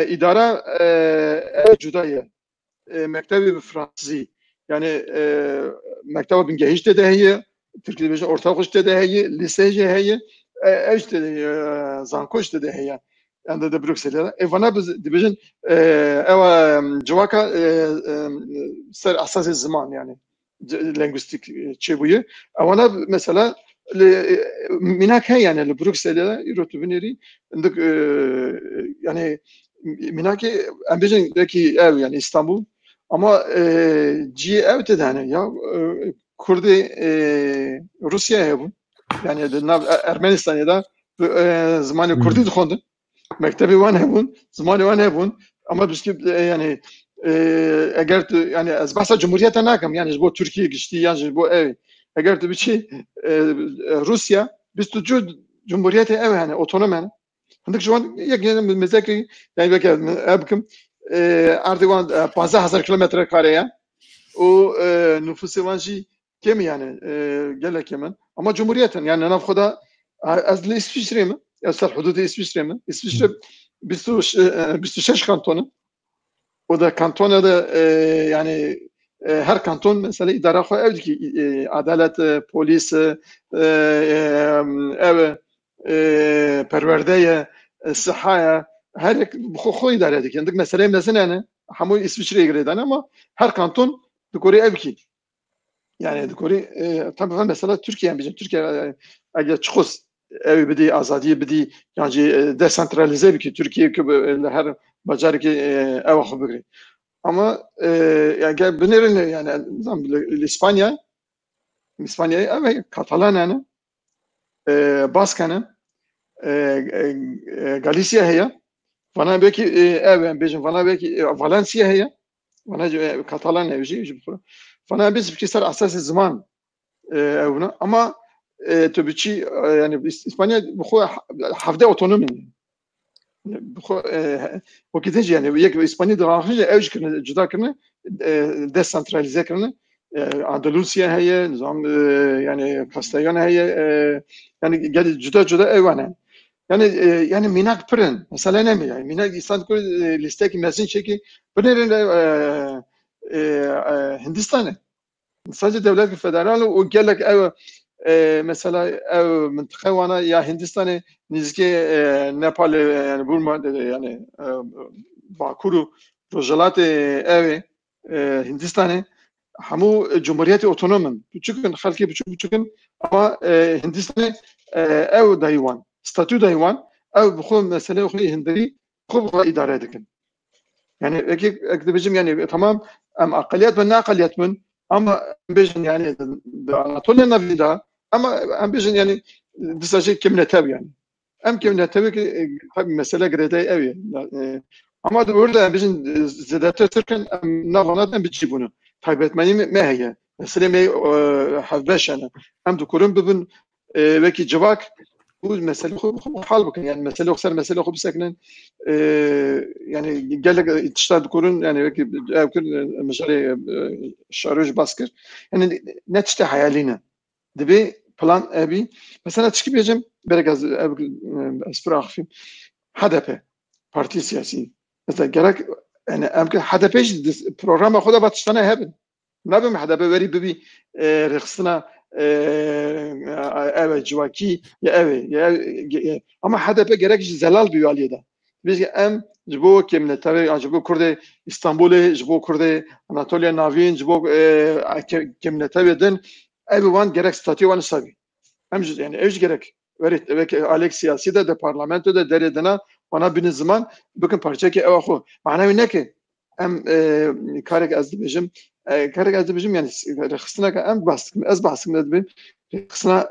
idare cudaya mektebi Fransızı yani mektebe bin gehişte de heye Türkiye'de bir orta kuşta da heye lisece heye işte zankoşta da heye yani de Brüksel'de evana biz division eva civaka ser asas zaman yani linguistik çebuyu evana mesela minak hay yani Brüksel'de irotubineri indik yani minaki ambijindeki ev yani İstanbul ama G ev de yani ya Kurdi Rusya'ya bu yani Ermenistan'da da zamanı Kurdi dixondu mektebi wan hebun zamanı wan hebun ama biz yani eğer yani az bahsa Cumhuriyet'e nakam yani bu Türkiye geçti yani bu ev eğer de bir şey Rusya biz tutucu Cumhuriyet'e ev yani otonom yani عندك شو يعني مزاكي يعني بك ابكم اردوان 15000 كيلومتر كاريه و نفوس وانجي كم يعني قال لك يمن اما جمهوريه يعني انا بخدها از الاسويسري اصل حدود الاسويسري بس 6 كانتون وده كانتون ده يعني her kanton mesela idare koy evdeki adalet polis ev perverdeye sıhhaya her bu idare edik yani mesela ne hamu İsviçre'ye gireden ama her kanton dikori ev ki yani dikori tabii mesela Türkiye bizim Türkiye eğer çıkos ev bidi azadiye bidi yani desentralize bir ki Türkiye her bacarı ki ev xubri ama yani bunların yani İspanya ev Katalan yani Baskan'ın Galicia هي فانا بكي بيجن فانا بكي فالنسيا هي وانا كاتالان يجي فانا بس بكي صار اساس الزمان هنا اما تبكي يعني اسبانيا بخو حفده اوتونومي بخو وكده يعني يك اسبانيا دراجه اوج كنا جدا كنا ديسنتراليزه كنا اندلسيا هي نظام يعني كاستيون هي يعني قاعد جدا ايوانا yani minak pırın. Mesela ne mi yani? Minak insan kur listeki mesin çeki. Pırın Hindistan'ı. Sadece devlet federal o gelek ev mesela ev mıntıka wana ya Hindistan'ı nizki Nepal yani Burma yani Bakuru rojalat ev Hindistan'ı hamu cumhuriyeti otonomun. Küçükün halkı küçükün ama Hindistan'ı ev dayıvan. Statü dayıvan. Ev bu mesele o Hindiri bu idare edikin. Yani bizim yani tamam am akaliyat ve ne akaliyat mın ama bizim yani Anatolia'nın avida ama bizim yani dışarı kimle tabi yani. Hem kimle tabi ki tabi mesele grede ev ama da orada bizim zedatı Türk'ün navanadan bir şey bunu. Taybetmeni mi heye? Mesela mi havbeş yani. Hem de kurun bugün belki cevak bu mesele hal bakın yani mesele yoksa mesele خوب سکنن yani gelek işler kurun yani belki mesela şarj baskır yani ne işte hayaline dibi plan abi mesela çıkıp biraz اسبراخ HDP parti siyasi mesela gerek yani HDP program خود batıştana hebben نبیم HDP veri bibi rıksına evet civaki ya evet ama HDP gerek zelal bir aliyede biz em jibo kimle tabi jibo Kurde İstanbul'e jibo Kurde Anatolia Navin jibo kimle tabi den everyone gerek statü var sabi em yani ev gerek verit ve Alex siyasi de parlamento da deredena bana bir zaman bakın parça ki evahu mana ne ki em karek azdibijim karek azdibijim yani rıksına em bastım az bastım dedim rıksına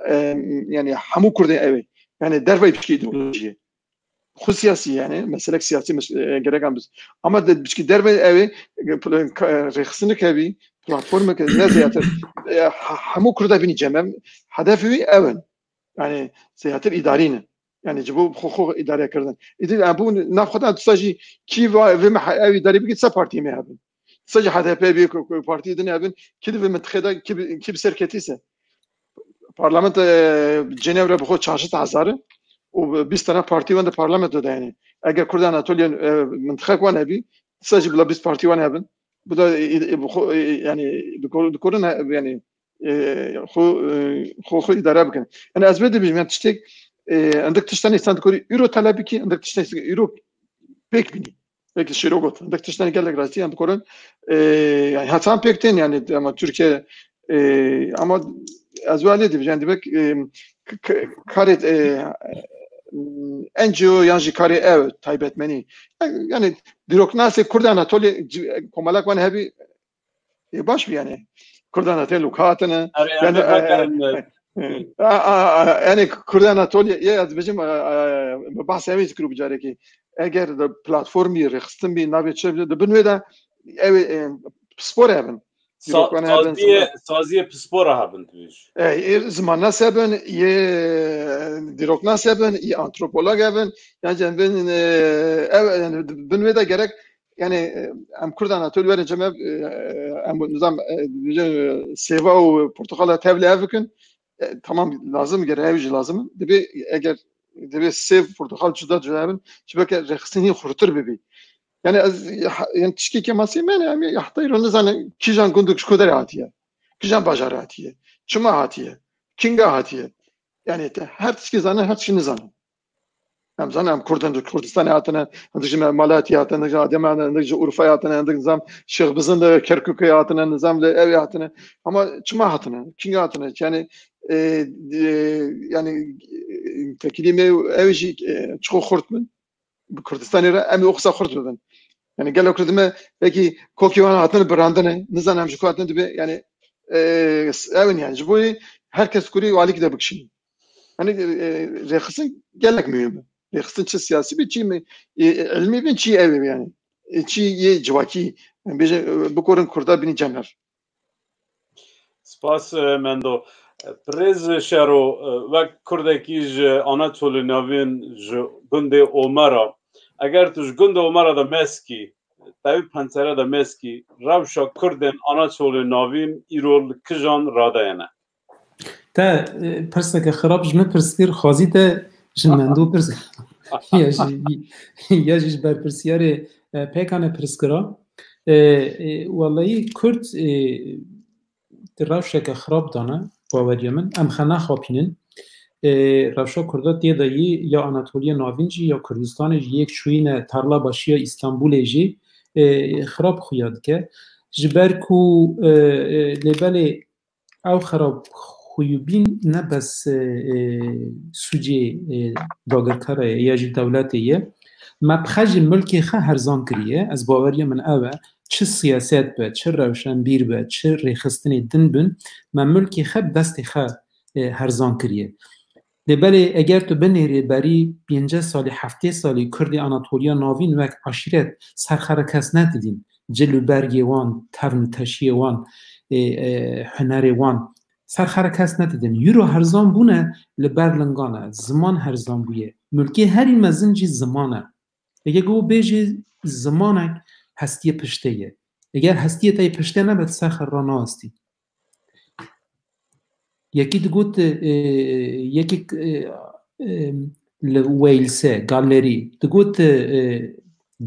yani hamu Kurde ev yani derve bir ideoloji siyasi yani meselek siyasi gerek amız ama de bir derve evi rıksını kebi platformu ke ne ziyatır hamu Kurde bini cemem hedefi evin yani ziyatır idarine yani bu hukuk idare kırdın idil bu nafkadan tusaji ki ve evi idare bir gitse parti mi hebben sadece HDP bir parti idine hebben ki ve mentıkada ki bir serketiyse parlamento Cenevre bu çarşı hazarı و 20 tane parti var da parlamentoda yani. Eğer Kurdan Anatolia mıntıka var abi, sadece bula 20 parti var abi. Bu da yani Kurdan yani خو idare bakın. Yani azbede bir yani işte عندك تشتني استند كوري يورو طلبي كي عندك تشتني يورو بيك بني belki şirogot عندك تشتني قال لك راسي عند كورن yani hatan pekten yani ama Türkiye ama azvali de yani demek karet NGO yani kare ev taybetmeni yani bürokrasi Kurdan Anatolia komalak van hebi baş yani Kurdan Anatolia katına yani yani Kurdan Anatolia ya bizim bahsedemeyiz grubu cari ki eğer de platformu rıksın bir navigasyonu da bunu da ev spor evin سازی پسپور haben توش zaman nasıl hebben ye dirok nasıl hebben ye antropolog hebben yani ben yani bunu da gerek yani am Kurdan Anatolia verince am nizam seva o portakala tevle evkin tamam lazım gereği lazım dibi eğer dibi sev portakal cüda hebben çünkü rıksını kurtur bebi yani yani tişki keması yani yahtayır nizam kijan gunduk şkodar hatiye kijan bajar hatiye çuma hatiye kinga hatiye yani her tişki zanı her tişki nizam hem zanı hem Kurdistan hayatına hem Malatya hayatına hem Adem Urfa hayatına hem nizam Şehbiz'in de Kerkük hayatına nizamla ev hayatına ama çuma hayatına kinga hayatına yani yani tekilime evci çok kurtmun Kurdistan'ı hem yoksa kurtulun yani gel okudum belki kokivan hayatını brandını nizam hem şu hayatını gibi yani evin yani bu herkes kuri valik de bakışın hani rıksın gelek mühim rıksın çi siyasi bir çi mi ilmi bir çi ev yani çi ye civaki bu korun kurda bini canlar spas mendo prez şero ve kurdaki Anatoli navin gunde Omara eğer tuş gunde Omara da meski tabi pansera da meski ravşa Kurden Anatoli navin irol kıjan radayana تا پرسه که خراب جمع پرسکر خازی ده جمندو پرس یا جیش برپرسیار پیکانه پرسکرا والله کرد روشه که خراب دانه باوری من ام خنا خاپینن روشا کردات دیده یا آناتولیا ناوینجی یا کردستان یک شوین ترلا باشی یا استانبول جی خراب خویاد که جبر کو لبل او خراب خویبین نه بس سوجی داگرکاره یا جی دولتیه ما بخج ملکی خه هرزان کریه از باوری من اوه چه سیاست به چه روشن بیر به چه ریخستنی دن بن ما ملکی خه دستی خه هرزان کریه لبل اگر تو بنیری بری 50 سالی 7 سالی کردی آناتولیا ناوین وک عشیرت سرخره کس ندیدین جلو برگی وان ترن تشیه وان هنری وان سرخره کس ندیدین یورو هرزان بونه لبر لنگانه زمان هرزان بویه ملکی هری مزنجی زمانه اگه گو بیجی زمانه هستی پشته یه اگر هستی تای پشته نبید سرخر را ناستی یکی دگوت یکی ویلسه گالری دگوت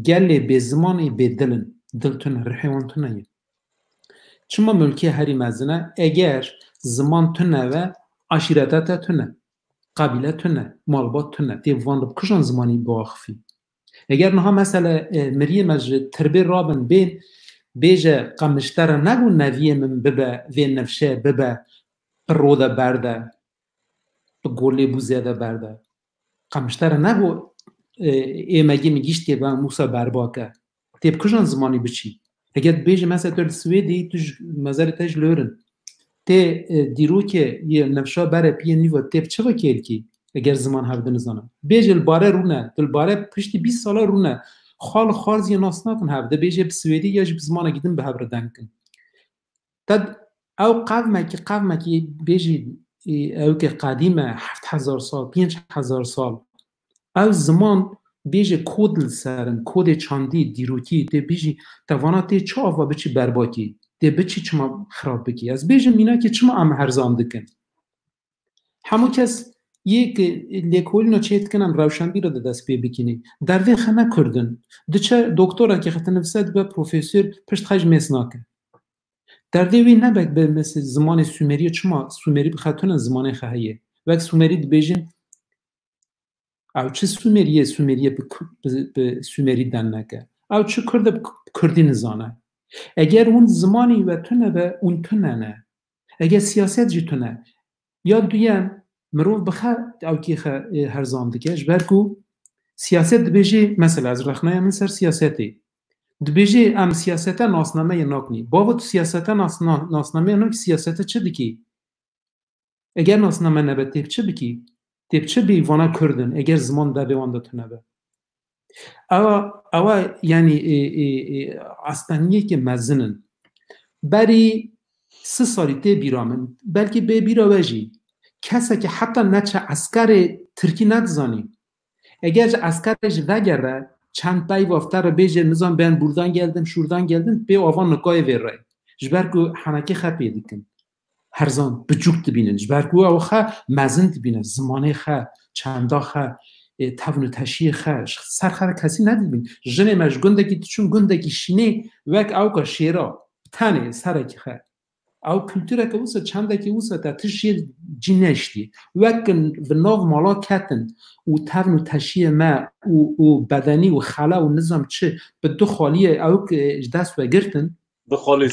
گله به زمانی به دلن دلتون رحیوان تونه چما ملکی هری مزنه اگر زمان تونه و عشیرتت تونه قبیله تونه مالبات تونه دیوان رو کشان زمانی باخفی اگر نها مثلا مریه مجرد تربی رابن بین بیجه قمشتر نگو نویه من ببه وی نفشه ببه روده برده گوله بوزیده برده قمشتر نگو ایمگی میگیشتی با موسا برباکه تیب کجان زمانی بچی اگر بیجه مثلا تر سویدی توش مزار تاج لورن تی دیرو که یه نفشا بره پیه نیو تیب چه وکیل کی اگر زمان هفته نزانم بیجه الباره رونه الباره پشتی 20 ساله رونه خال خارزی ناس نکن هفته بیجه بسویدی یا جب زمان گیدن به هفته دنکن تد او قومه که بیجی او که قدیمه 7000 سال 5000 سال او زمان بیجی کود سرن کود چاندی دیروکی ده بیجی توانا تی چه آوا بچی برباکی ده بچی چما خراب بکی از بیجی مینا که چما ام هرزان دکن همو کس یک لیکولی نو چیت کنن روشنبی رو ده دست پی بکنی در وی خنه کردن ده چه دکتوره که خط نفسد به پروفیسور پشت خج میسناکه در دوی نبک به مثل زمان سومری چما سومری بخاطر زمان خواهیه وقت سومری بیجن او چه سومریه به سومری دن نکه او چه کرده کردی نزانه اگر اون زمانی و تونه به اون تونه نه اگر سیاست جی تونه یا دویم مروف بخه او که هرزان دکش برگو سیاست بیجی مثلا از رخنه من سر سیاستی دبیجی ام سیاستا ناسنامه ناکنی باید سیاستا ناسنامه ناک سیاستا چه دکی اگر ناسنامه نبه تیب چه بکی تیب چه بی وانا کردن اگر زمان در بیوان داتو نبه اوا یعنی اصلانیه که مزنن بری 3 سالی تی بیرامن بلکه به بیراوجی کسی که حتی نچه اسکر ترکی ندزانی اگر اسکرش وگره چند پای وافتر بیجه نظام بین بردان گلدن شوردان گلدن به آوان نکای ویرای جبرگو حنکی خط پیدکن هرزان بجوک تبینن جبرگو او خا مزن تبینن زمانه خا چندا خا تون تشیه خا سرخر کسی ندیدین جن مش گندگی چون گندگی شینه وک او کا شیرا تنه سرکی خا او کلتوره که وسه چنده که وسه تا تشیر جینشتی وکن و ناو مالا کتن و تون و تشیه ما و بدنی و خلا و نظام چه به دو خالی او که دست و گرتن دو خالی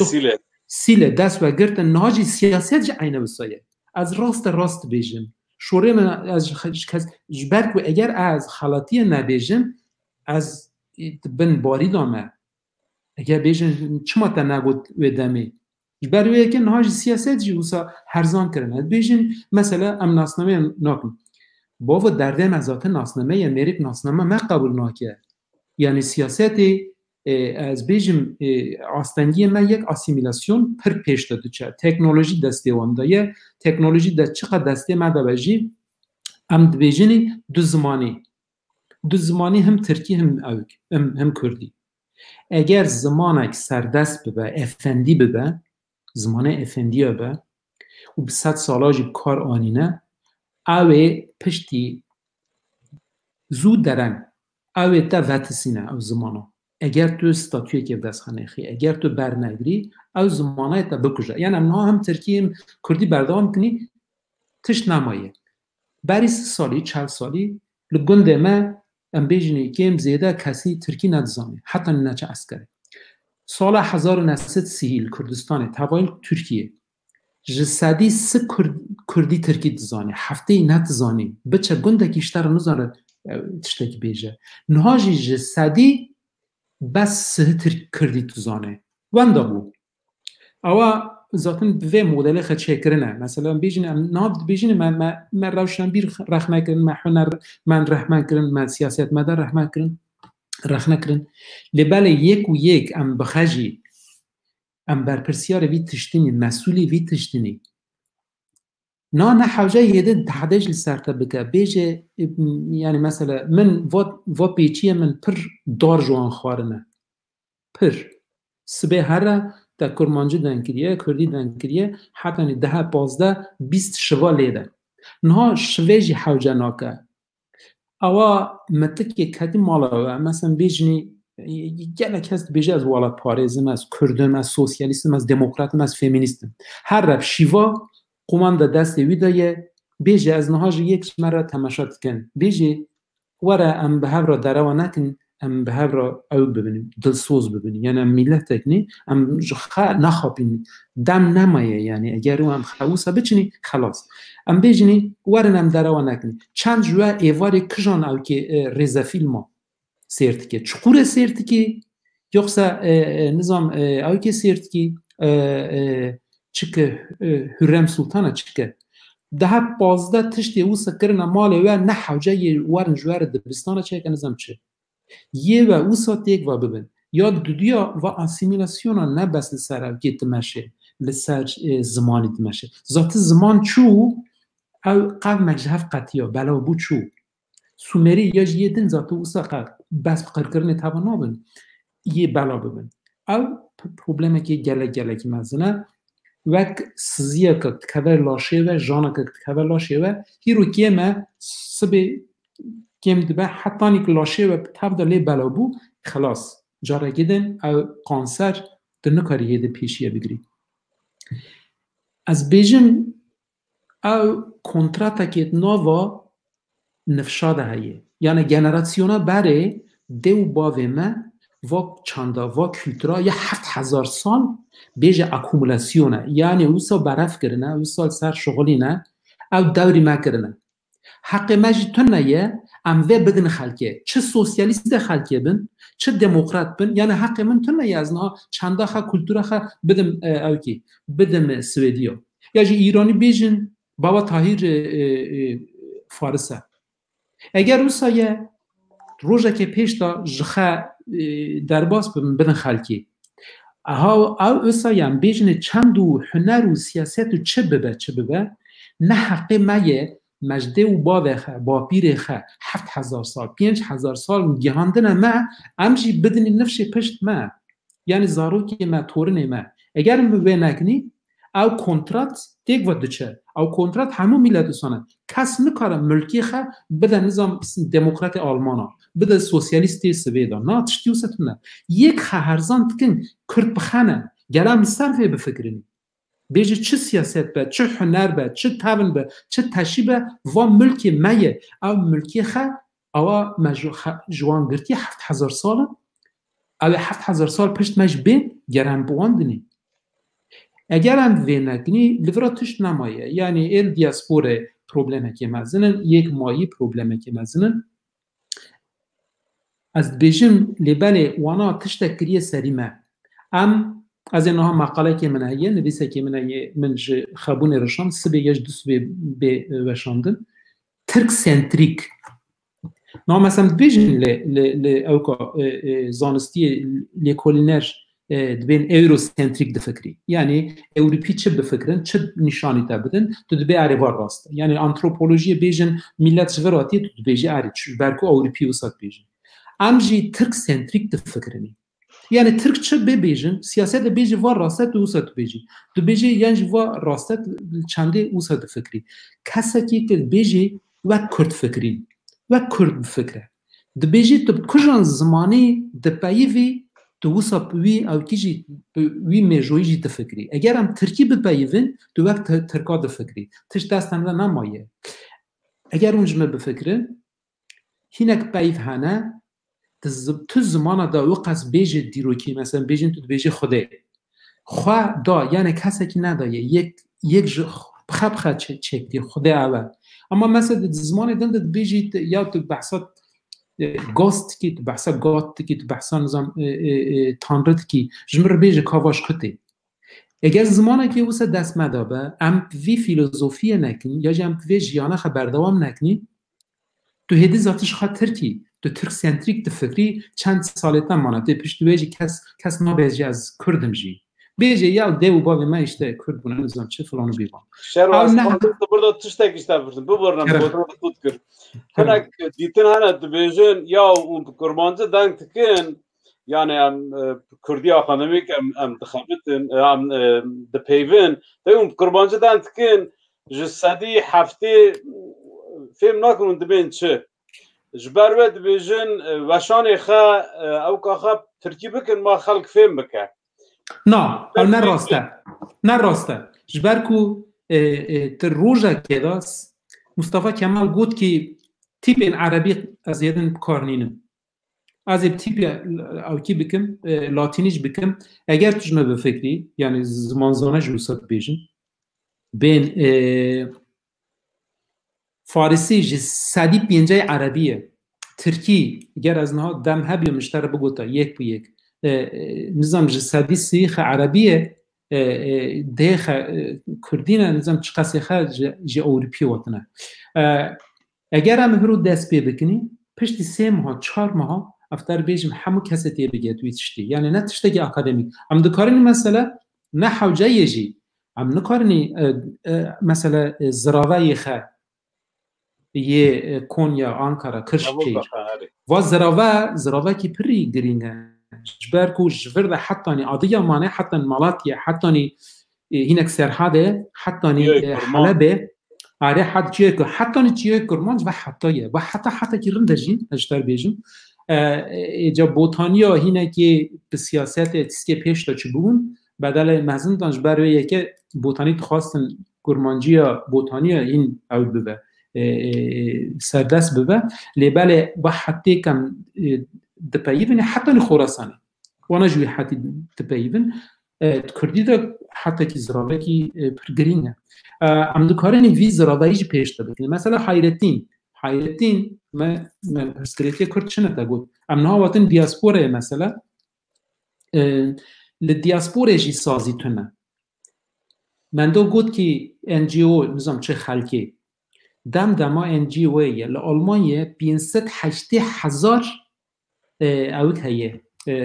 سیله دست و گرتن نهاجی سیاست جا عینه بسایه از راست بیجن شوره من از کس جبرک و اگر از خلاطی نبیجن از بن باری دامه اگر بیجن چما تا نگود و دمی برای که نهاج سیاست جوسا هرزان کردن بیشین مثلا ام ناسنامه ناکن باو درده مزات ناسنامه امریک ناسنامه ما قبول ناکه یعنی سیاست از بیشم آستانگی ما یک اسیمیلاسیون پر پیش داده چه تکنولوژی دسته وندایه تکنولوژی دست چقدر دسته ما دبجی ام بیشینی دو زمانی هم ترکی هم کردی اگر زمانک سردست ببه افندی ببه زمانه افندیه به و به 100 سالاجی کار آنینه اوه پشتی زود درن او تا واتسینه او زمانا اگر تو ستاتوی که دست خانخی اگر تو برنگری او زمانه تا بکشه یعنی امنا هم ترکیه هم کردی بردام کنی تش نمایه بری 30 سالی 40 سالی لگنده ما ام بیجنی که ام زیده کسی ترکی ندزانه حتی نچه عسکره سال 1930 کردستان توایل ترکیه جسدی 3 کردی ترکی دزانه هفته نتزانه بچه گنده کشتر نزانه تشتکی بیجه نهاجی جسدی بس 3 کردی دزانه ونده بو اوا ذاتن به مدل خد شکرنه مثلا بیجن ناب بیجن من روشن بیر رخ نکردن من هنر من رحمان کردن من سیاست مدار رحمان کردن رخ نکردن لبال یک و یک ام بخجی ام برپرسیار وی تشتینی مسئولی وی تشتینی نه حاجه یده تحدیج لسرت بکه بیجه یعنی مثلا من و پیچیه من پر دار جوان خوارنه پر سبه هر تا کرمانجی دن کریه کردی دن کریه حتی 10 15 20 شوا لیده نه شویجی حوجه ناکه اوا متکی کدی مالا مثلا بیجنی گله کس بیجه از والا پارزم از کردم از سوسیالیستم از دموکراتم از فمینیستم هر رب شیوا قومانده دست ویدایه بیجه از نهاج یک مره تماشات کن بیجه وره ام به را دروا نکن ام به را او ببینیم دلسوز ببینیم یعنی ملت تکنی ام نخوابین دم نمایه یعنی اگر او هم خوصه بچنی خلاص ام بیجنی ورن ام دروا نکنی چند جوه ایواری کجان او که ریزه فیلم سیرت که چقور سیرت که یخصا نظام او که سیرت که چکه هرم سلطانه چکه 10 15 تشتی او سکرنا ماله و نه حوجه ورن جوار دبستانه چه که نظام چه یه و او سات یک و ببین یا دودیا و اسیمیلاسیون نه بس لسر که تمشه لسر زمانی تمشه ذات زمان چو او قبل مجهف قطیا بلا بو چو سومری یا یه دن ذات او ساق بس قرقرن توانا بن یه بلا ببین او پروبلمه که گله که مزنه وک سزیه که تکبر لاشه و جانه که تکبر لاشه و هیرو که ما سبه کم دبه حتی نیک لاشه و تبدا لی بلابو خلاص جاره گیدن او قانسر دنو کاریه ده پیشیه بگیری از بیجن او کنتراتا که ناوا نفشاده هایه یعنی جنراسیونا بره دیو باوه ما و چاندا و کلتورا یا 7000 سال بیجه اکومولاسیونه یعنی او سال برف کرنه او سال سر شغلی نه او دوری ما کرنه حق مجید تو نیه ام وی بدن خلکه چه سوسیالیست خلکه بن چه دموکرات بن یعنی حق من تو نیه از نه چنده خا کلتورا خا بدم اوکی بدم سویدیا یا جی ایرانی بیجن بابا طاهر فارسه اگر روسایه روزه که پیش تا جخه درباس بدن خلکی او روسایه بیجن چند و هنر و سیاست و چه ببه نه حق مایه مجده و با پیر خه 7000 سال 5000 سال گهاندن ما امجی بدنی نفش پشت ما یعنی زاروکی ما تورنه ما اگر مبه نکنی او کنترات دیگ و دچه او کنترات همو میلاد سانه کس نکاره ملکی خه بده نظام دموکرات آلمانا بده سوسیالیستی سویدا نه تشتیو ستونه یک خه هرزان تکن کرد بخانه گرام صرفه بفکرینی بیجه چه سیاست به چه هنر به چه تاون به چه تشی به و ملکی مایه او ملکی خه او جوان گرتی 7000 سال او 7000 سال پشت مج بین گرم بواندنی اگر هم وی نکنی لورا تشت نمایه یعنی ایل دیاسپور پروبلمه که مزنن یک مایی پروبلمه که مزنن از بیجم لبل وانا تشت کریه سریمه از اینها مقاله که من هیه نویسه که من خبون رشان سبه یج دو سبه به وشاندن ترک سنتریک نام مثلا بیجن اوکا زانستی لیکولینر دبین ایرو سنتریک دفکری یعنی اوروپی چه بفکرن چه نشانی تبدن تو دبی عریوار راست یعنی آنتروپولوژی بیجن ملت جوراتی تو دبیجی عری برکو اوروپی وسط بیجن امجی ترک سنتریک دفکرنی یعنی ترک چه بیجن سیاست بیجی و راست و وسط بیجی تو بیجی یعنی و راست چنده وسط فکری کسی که بیجی و کرد فکری و کرد بفکره دبیجی تو کجان زمانی دپایوی تو وصل وی او کیجی وی مجوی جی تفکری اگر هم ترکی بپایوین تو وقت ترکا دفکری تش دستن و نمایه اگر اونج ما بفکره هینک پایف هنه تو زمان دا وقت بیجی دیروکی مثلا بیجین تو بیجی خوده خواه دا یعنی کسی که ندایه یک خب چکتی خوده اول اما مثلا زمان دند بیجی یا تو بحثات گاست کی تو بحثا گات کی تو بحثا نظام تانرت کی جمر بیج کاواش کته اگر زمانه که وسه دست مدابه ام وی فیلسوفی نکنی یا جم وی جیانه خبر دوام نکنی تو هدی ذاتش خاطر کی تو ترک سنتریک تفکری چند سالتا مانده پیش تو بیجی کس نابیجی از کردم جی بیجی یا دیو بابی من اشته کرد بونه نظام چه فلانو بیوان شهر واسه burada tuştak iştafırsın bu barnam bodrum tut kır kanak ditin hana division ya kurmancı dank tıkın yani Kurdi akademik am tıkhabitin am the pavin da kurmancı dank tıkın jisadi hafte film nakun dibin çı جبر ود division وشان خا او كخا تركيب كن ما خلق فيلم بك نه راسته جبرکو تر روزا کداس مصطفی کمال گفت که تیپ عربی از یادن کارنینم از تیپ او کی بکم لاتینیش بکم اگر تجمع بفکری یعنی زمان زانه جلسات بیجن بین فارسی جسدی پینجای عربیه ترکی اگر از نها دم هبی مشتر بگوتا یک بو یک نظام جسدی سیخ عربیه دیخ کردینه نظام چقاسیخه جی اوروپی وطنه اگر هم هرو دست بی بکنی پشتی 3 ماه 4 ماه افتر بیجم همو کسی تیه بگه توی تشتی یعنی نه تشتگی اکادمیک هم دکارنی مثلا نه حوجه یجی هم نکارنی مثلا زراوه خه یه کنیا آنکارا کرشکی و زراوه کی پری گرینگه جبركو جفرده حتى قضيه مانه حتى مالاتيا حتى هناك سرحاده حتى حلبه عاري حد جيك حتى جيك كرمانج وحتى كيرندجين اجتر بيجن اجا بوتانيا هناك بسياسات تسكي پیش تا چبون بدل مزن دانش برای یکی بوتانی خواستن کرمانجیا بوتانیا این او ببه سردست ببه لباله وحتى كم دبايبن حتى خراسان وانا جوي حتى دبايبن كردي دا حتى كي زراوكي برغرينه ام دكارن في زراويج پیش داد مثلا حيرتين ما سكريتي كردشنا تقول ام نها وطن دياسبورا مثلا للدياسبورا جي سازي تنا من دو قلت كي ان جي او نظام چه خلقي دما ان جي او لالمانيا 580,000 اوت هیه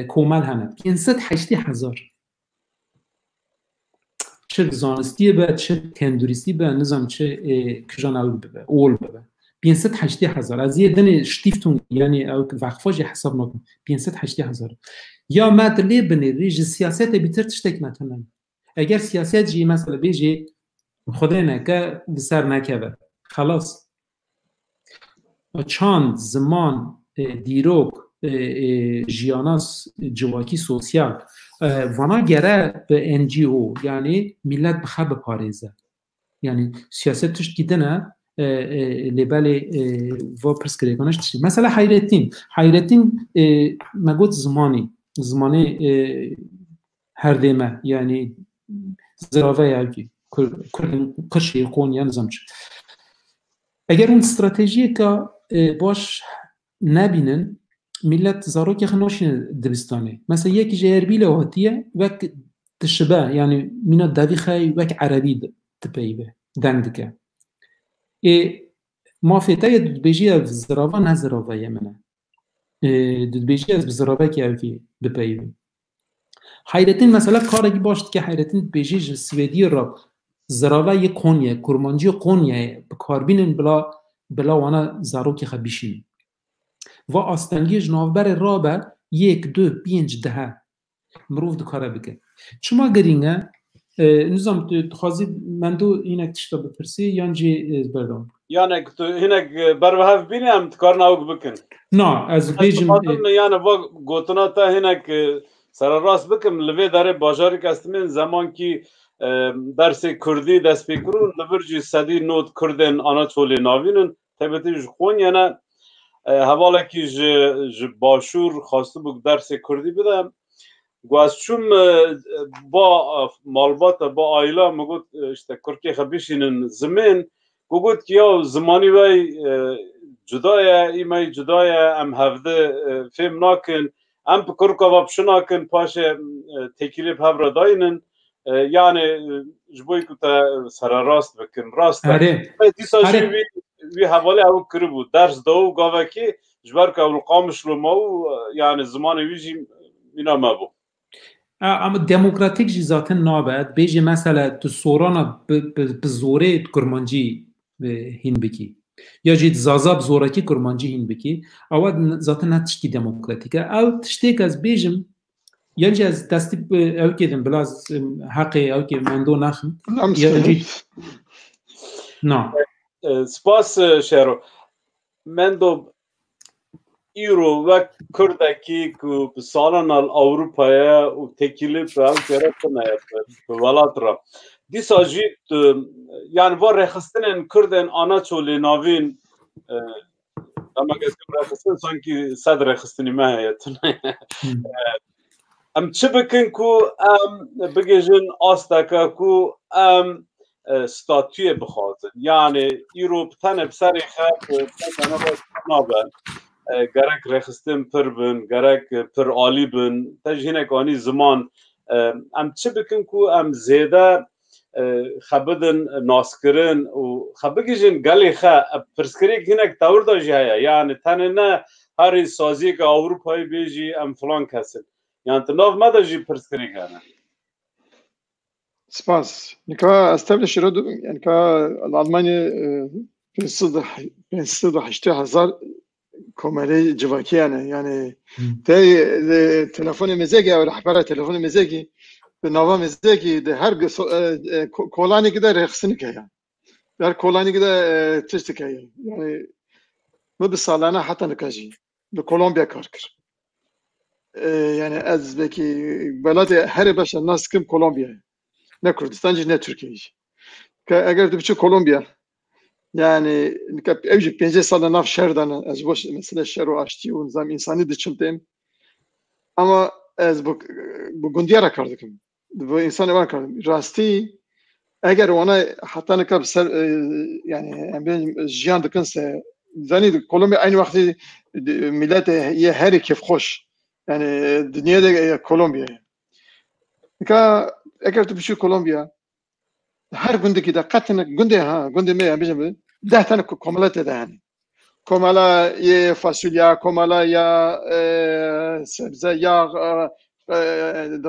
کومل همه 580,000 چه زانستی به چه تندوریستی به نظام چه کجان اوت ببه اول ببه 580,000 از یه دن شتیفتون یعنی اوت وقفاجی حساب نکن 580,000 یا مدلی بنی ریج سیاست بیتر تشتک نتونن اگر سیاست جی مثلا بیجی خدا نکه بسر نکه خلاص چند زمان دیروک جیاناس جواکی سوسیال وانا گره به NGO یعنی ملت بخواه بپاریزه یعنی سیاست توش گیدنه لبال و پرسکریگانش تشتی مثلا حیرتین مگود زمانی هر دیمه یعنی زراوه یکی کشی قونیا نظام چه اگر اون استراتژی که باش نبینن ملت زاروکی خناشین دبستانه مثلا یکی جربیله واتیه وک تشبه یعنی مینا دقیقه وک عربی تپیبه دندکه ما فیتای دودبیجی از زراوه نه زراوه یمنه دودبیجی از زراوه که اوکی بپیبه حیرتین مثلا کارگی باشد که حیرتین بیجی سویدی را زراوه یک قونیه کرمانجی قونیه بکاربینن بلا وانا زاروکی خبیشین و آستانگی جناببر رابه 1 2 5 10 مروف دکاره بکن چما گرینگه نظام تخوازی من دو اینک تشتا بپرسی یانجی بردم Yani hinek bervehev bîne em dikarin ew bikin. نه از بیجم Yani va gotina te hinek serarast bikim li vê derê bajarî kestimên zemankî dersê Kurdî destpêkirûn li vir jî sedî not Kurdên Anatolê navînin tebetî ji Xonyane hevalekî ji başûr xwastibû dersê Kurdî bide ez çûm ba malbata ba aila me got işte Kurkê xwe bişînin zimên got ki ya zimanî we cuda ye îmey cuda ye em hevde fêm nakin em bi Kurka ve pişû nakin paşê tekîlê bi hev re dayînin yani ji bo ku te serarast bikin rast dîsa jî wî hevalê ew kiribû ders dawû gavekî ji ber ku ew li Qamişlo mabû yani zimanê wî jî mîna me bû. اما دموکراتیک جی ذاتن نابد بیجی مثلا تو سورانا به زوره کرمانجی هین بکی یا جید زازاب زورکی کرمانجی هین بکی اول ذاتن نتشتی دموکراتیکه او تشتیک از بیجم یعنی از دستی او کدیم بلاز حقی او که مندو نخم یعنی نه سپاس شهرو مندو ایرو و کردکی که به سالن اروپایی و تکیلی به او کرده به ولات را دیسا جید یعنی وار رخستن کردن آناتولی ناوین اما که رخستن سانکی صد رخستنی ماهیتن ام چه بکن که ام بگیجن آستکا که ام ستاتوی بخواهد یعنی ایرو بتنه بسری خب بتنه نابن gerek rexistin pir bin, gerek pir alî bin, te ji hinekanî ziman em çi bikin ku em zêde xebidin naskirin û xebigîjin gelê xe pirskirêk hinek tewr da jî heye yani tenê ne herî saziyeka Ewropayî bêjî em filan kesin yani ti nav me de jî pirskirêk hene. Spas. Nika establish rodu yani ka Almanya 580,000 كومالي جواكيانه يعني تاي تلفون مزاجي او رحبره تلفون مزاجي بنوام مزاجي ده هر كولاني كده رخصنك يعني هر كولاني كده تشتك يعني مو بالصالانه حتى نكاجي بكولومبيا كاركر يعني از بكي بلاد هر باش الناس كم كولومبيا نه كردستان نه تركيا اگر تبچه كولومبيا yani evci 5 sala nav şerdan az boş mesela şer o açtı o zaman insani de çıldım ama az bu gundiyara kardıkım bu insanı var kardım rasti eğer ona hatta ne kadar yani ben jiyan dıkınsa zani Kolombiya aynı vakti millet ye her kef hoş yani dünyada Kolombiya eğer tu bir şey Kolombiya her gündeki de katına günde mi yani 10 tane komalat yani. Komala ya fasulye, komala ya sebze ya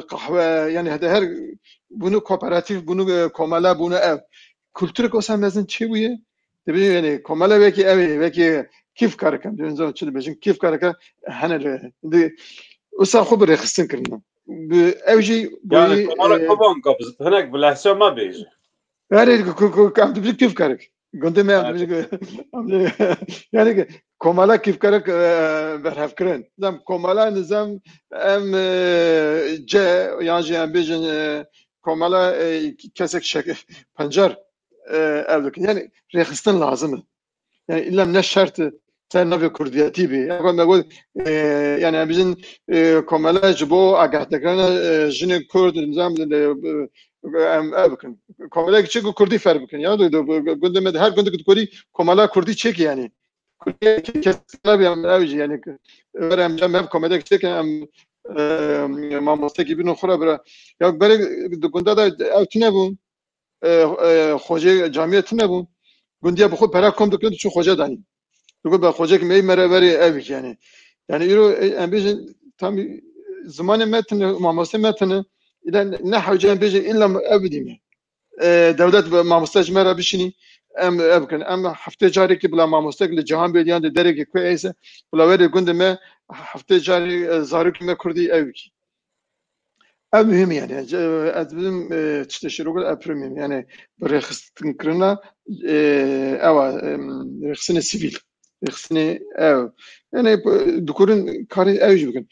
kahve yani her bunu kooperatif bunu komala bunu ev. Kültür kosan mezun çibuye. Tabii yani komala belki ev belki kif karkan diyoruz zaman çiğ bejin kif karaka hanele. Usa خبر خستن كرنا. بأوجي يعني komala koban kapız. Henek bilahsa ma beji. Yani كم كيف كارك. گنده می یعنی که کمالا کیف کرد برهف کردن نم کمالا نظام ام جه یعنی ام بیشن کمالا کسک شک پنجر evlilik yani rexistin lazımı yani illa ne şart sen navi kurdiyati bi yani ben yani bizim komala jibo agatakana jine kurd nizam bakın komala küçük kurdi fer bakın ya gündemde her günde kurdi komala kurdi çek yani kurdi kesler yani öğrenci hem komala küçük hem mamasta gibi nohura bira ya böyle günde de altına bu خوجه جامعه نبود گندیا بخود پرا کم دکند چون خوجه دانی بگو به خوجه که می مربری اوی yani ایرو امبیجن tam zaman متن ماموسه متن اذا نحو جان بيجي الا ابدي devlet ماموسه مره بشني ام ابكن ام هفته جاری که بلا ماموسه که جهان بیان ده درک کویسه بلا ور گند ما هفته جاری زارو که کردی اوی ev mühim yani ez bizim tişteşirogul ev premium yani rexistin kırına ev rexisini sivil rexisini ev yani dukurun karı ev jibkin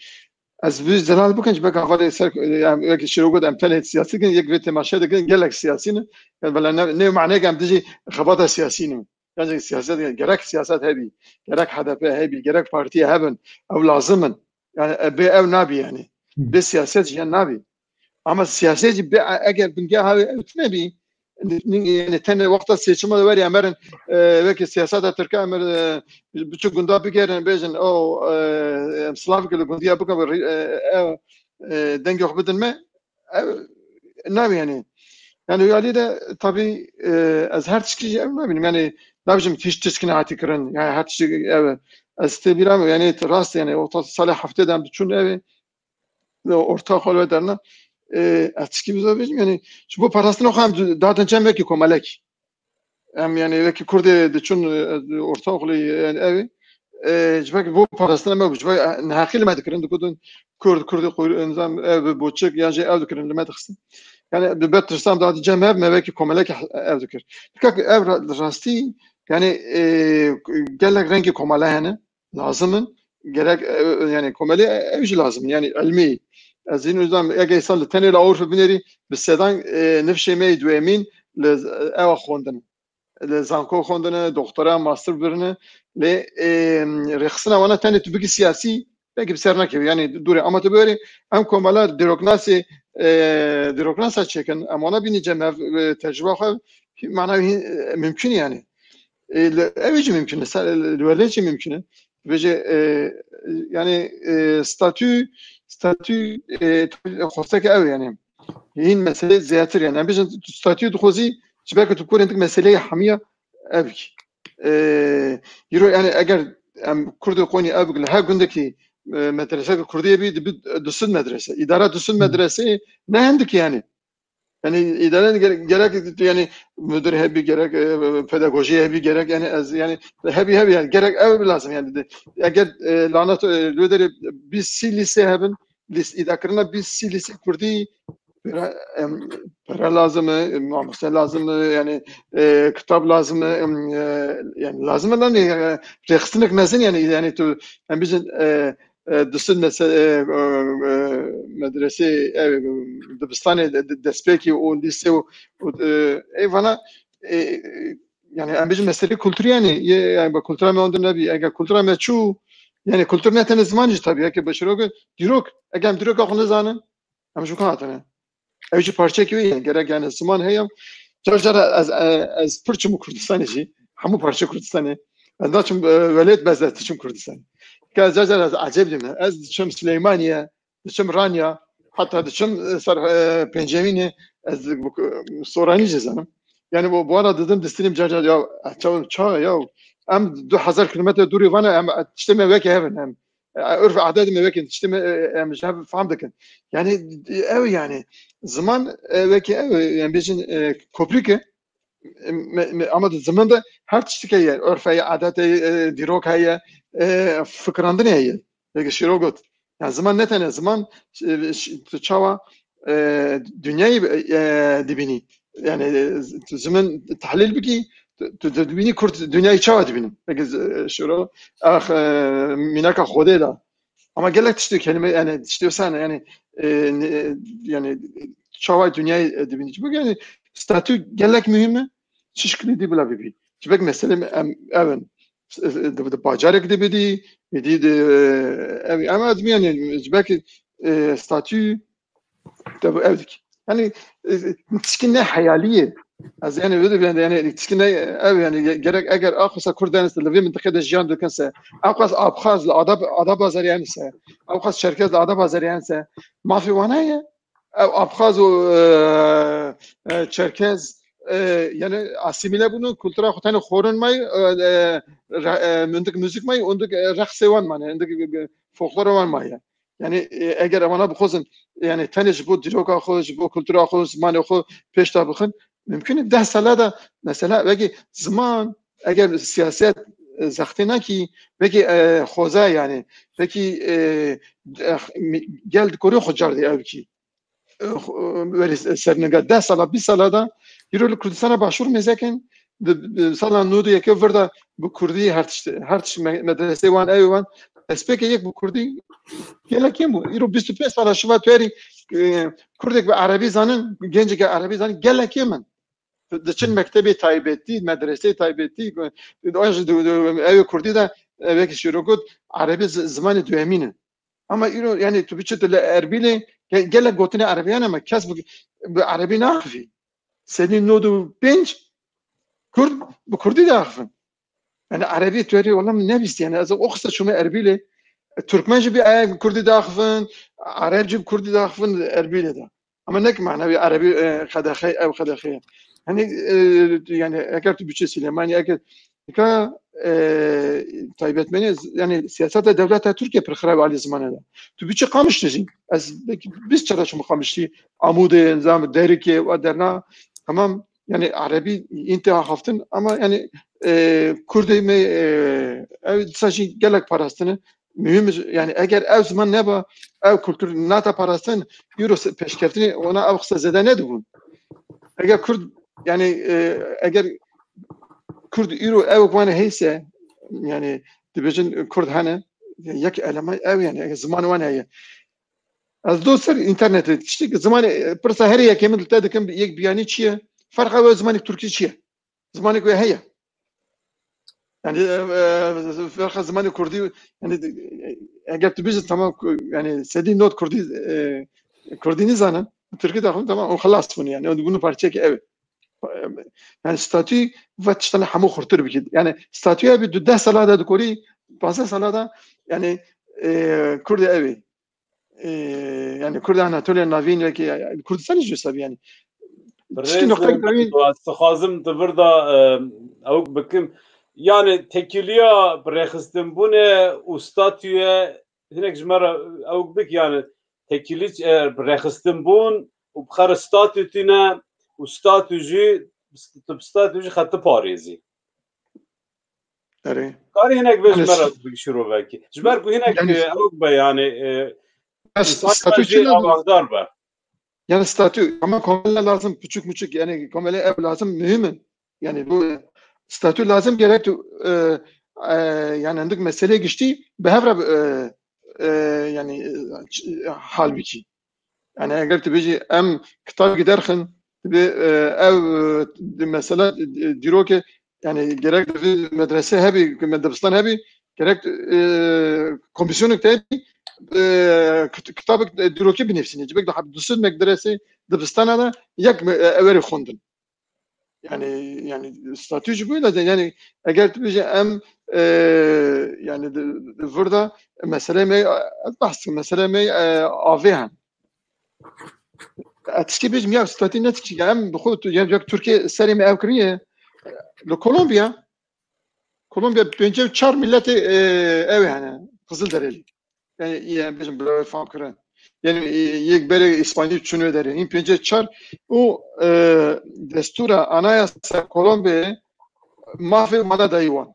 az biz zelal bugün bak havalı ser yani şirogul emtel siyasi gün yek ve temaşa da gelek siyasini yani ne mعناه ki amtici xabata siyasini yani siyaset gerek siyaset hebi gerek HDP hebi gerek parti hebben ev lazımın yani be ev nabi yani be siyaset yani nabi ama siyaseti eğer bingah etnebi yani tane vakta seçimi var ya merin belki siyasete Türkiye mer birçok gunda bigerin bejin o Slavik gündiya bu kadar denge yapmadın mı nabi yani yani de tabii az her şey ne bileyim yani ne bileyim hiç kanaati kırın yani her şey evet استبیرم یعنی راست یعنی o سال hafte dem bütün evi ortak ol ederine etki bize bizim yani şu bu parasını okuyam zaten cem veki komalek hem yani veki Kurde bütün ortak ol yani evi cebek bu parasını mı cebek nahil mi dikrin dikudun Kurde nizam ev boçuk yani ev dikrin lime tıksın yani bir tırstım zaten cem ev mi veki komalek ev dikir dikkat ev rasti yani gelek rengi komale yani lazımın gerek yani komale evci lazım yani ilmi azin yüzden eğer insan tane la orf bineri بالسدان نفس ما يدوامين اوا خوندن لزانكو خوندن دكتورا ماستر برنه ل رخصنا وانا تاني تبقي سياسي belki بسرنا كيف يعني دوري اما تبري ام كمالات ديروكناسا çeken ama ona bineceğim tecrübe معناه mümkün yani evci mümkün الولادي mümkün ve yani statü خاصك قوي يعني هين مسألة زياتر يعني أنا بيجن ستاتيو دخوزي شبكة تكون عندك مسألة حمية أبك يرو يعني أجر كرد قوني أبك لها عندك مدرسة كردية بي دسون مدرسة إدارة دسون مدرسة نه عندك يعني إدارة جرك يعني مدير هبي جرك pedagojik هبي جرك يعني يعني هبي يعني جرك أو لازم يعني أجر لعنة لودر biz lise haben إذا كنا biz lise كردي para lazım mesela lazım yani kitap lazım yani lazım lan rexsnek mezun yani tu bizim dışın medrese dibistane despeki o lise o bana yani bizim mesele kültür yani bu kültür mevzu nebi eğer kültür meçhu yani kültür ne tane zamanı tabii ki başarılı dirok eğer dirok akıllı zanın ama şu kadar evci parça gibi yani gerek yani zaman heyam çarşara az pırçım Kurdistan'ı hamu parça Kurdistan'ı ben daha çok velayet bezlettim Kurdistan كازجر عجب لنا از دشم سليمانية دشم رانيا حتى دشم صار بنجاميني از صوراني جزانم يعني bu arada dedim destinim caca ya çağ ya am 2000 kilometre duri vana am tişteme veki hemen hem örf adedime veki tişteme am jab famdakin yani ev yani zaman veki ev yani bizim koprike ama zamanda her tiştike yer örfe adet dirok heye فكراندن هي هيك شيروغوت يعني زمان نتنا زمان تشاوا دنياي دبيني يعني زمان تحليل بكي تدبيني كرت دنياي تشاوا دبيني هيك شورو اخ منك خوده لا اما قال لك تشتي كلمه يعني تشتي سنه يعني تشاوا دنياي دبيني يعني ستاتو قال لك مهمه شكل دي بلا بيبي جبك مثلا اون de bacarık de bedi de ama admi yani belki statü de bu evdik yani tiskinne hayaliye az yani böyle yani tiskinne ev yani gerek eğer aksa Kürdistan'da ve منطقه جان دکنسه aksa Abxaz adab bazar yani ise aksa Çerkez adab bazar yani ise mafi vanaya Abxaz o Çerkez yani asimile bunu kültüre xutane xorun may müzik may ondak raqsevan man ondak folklor van may yani eğer bana bu xozun yani tanış bu diroka xoz bu kültüre xoz zaman xo peşta baxın mümkün 10 sala da mesela belki zaman eğer siyaset zaxtina ki belki xoza yani belki geldi koru xocar diye ki ولی سرنگا 10 سالا 20 سالا دا یرو کردستان باشور مزکن سالا نودو یکی وردا bu Kurdی هرچ مدرسه وان ایوان اسپیک یک bu Kurdی گله کیم bu یرو 25 سالا شما توری Kurdek به عربی زنن genci که عربی زنن گله کیمن دچن مکتبی تایبتی مدرسه تایبتی آج ایو Kurdی دا belki şirokut عربی زمان دوامینه ama yani tu biçet Erbil'e gele gotine Arabiyana ama kes bu Arabi nafi senin nodu bench Kurd bu Kurdi de afın yani Arabi töri olam ne bist yani az o kısa şunu Erbil'e Türkmenci bir ay Kurdi de afın Arapçı bir Kurdi de afın Erbil'e de ama ne ki mana bir Arabi khadakhey ev khadakhey hani yani eğer tu biçet Süleymani eğer ka taybetmeni yani siyasete devlete Türkiye perxrab ali zamanında. Tu biçi qamıştı. Az biz çalışım qamıştı. Amude nizam derike ve derna tamam yani Arabi intiha haftın ama yani Kürdi mi ev sadece gelek parasını mühim yani eğer ev zaman ne ba ev kültür nata parasını euro peşkeftini ona ev kısa zede ne dubun. Eğer Kürt yani eğer Kurd euro ev kwana heyse yani dibecin Kurd hane yak elema ev yani zaman wana ya az dostlar internette işte zaman persa her ya kemin dedim yek biyani çiye farkı ve zamanı Türkçe çiye zamanı ve heya yani farkı zamanı Kurdi yani eğer dibecin tamam yani sedi not Kurdi nizanın Türkiye de tamam o خلاص bunu yani bunu parça ki ev yani statü ve tiştana hamu khurtur bikid yani statüye bir 10 salada dikori 15 salada yani Kurdi evi yani Kurdi Anatolia navin ve ki Kurdistan jüsab yani Tişki nokta gibi istixazım tıvırda avuk bikim yani tekiliya bırakıstım bu ne statüye hinek jmara avuk bik yani tekiliç bırakıstım bun u bkhar statütine ستاتوجی خط پاریزی. آره. کاری هنگ بهش مرد بگشرو بکی. جبر کو هنگ اوک به yani statü avakdar be. Yani statü ama komele lazım küçük yani komele ev lazım mühim. Yani bu statü lazım gerek yani andık mesele geçti behevra yani halbuki. Yani eğer tebeci em kitap giderken ev mesela diyor ki yani gerek medrese hebi medrestan hebi gerek komisyonu tabi kitap diyor ki benefsini cibek daha dusun medrese dibistana da yak everi khondun yani statücü böyle yani eğer tebeci em yani burada mesele mi bahs mesele mi avihan اتشكي بيج مياه ستاتين اتشكي عم بخوت يعني تركيا سري ما اوكريه لكولومبيا بينجو 4 ملت اوي هنا قزل دريلي yani bizim böyle fakire yani yek böyle İspanyol çünü der in pince 4 o destura anayasa Kolombiya mahve mada dayıvan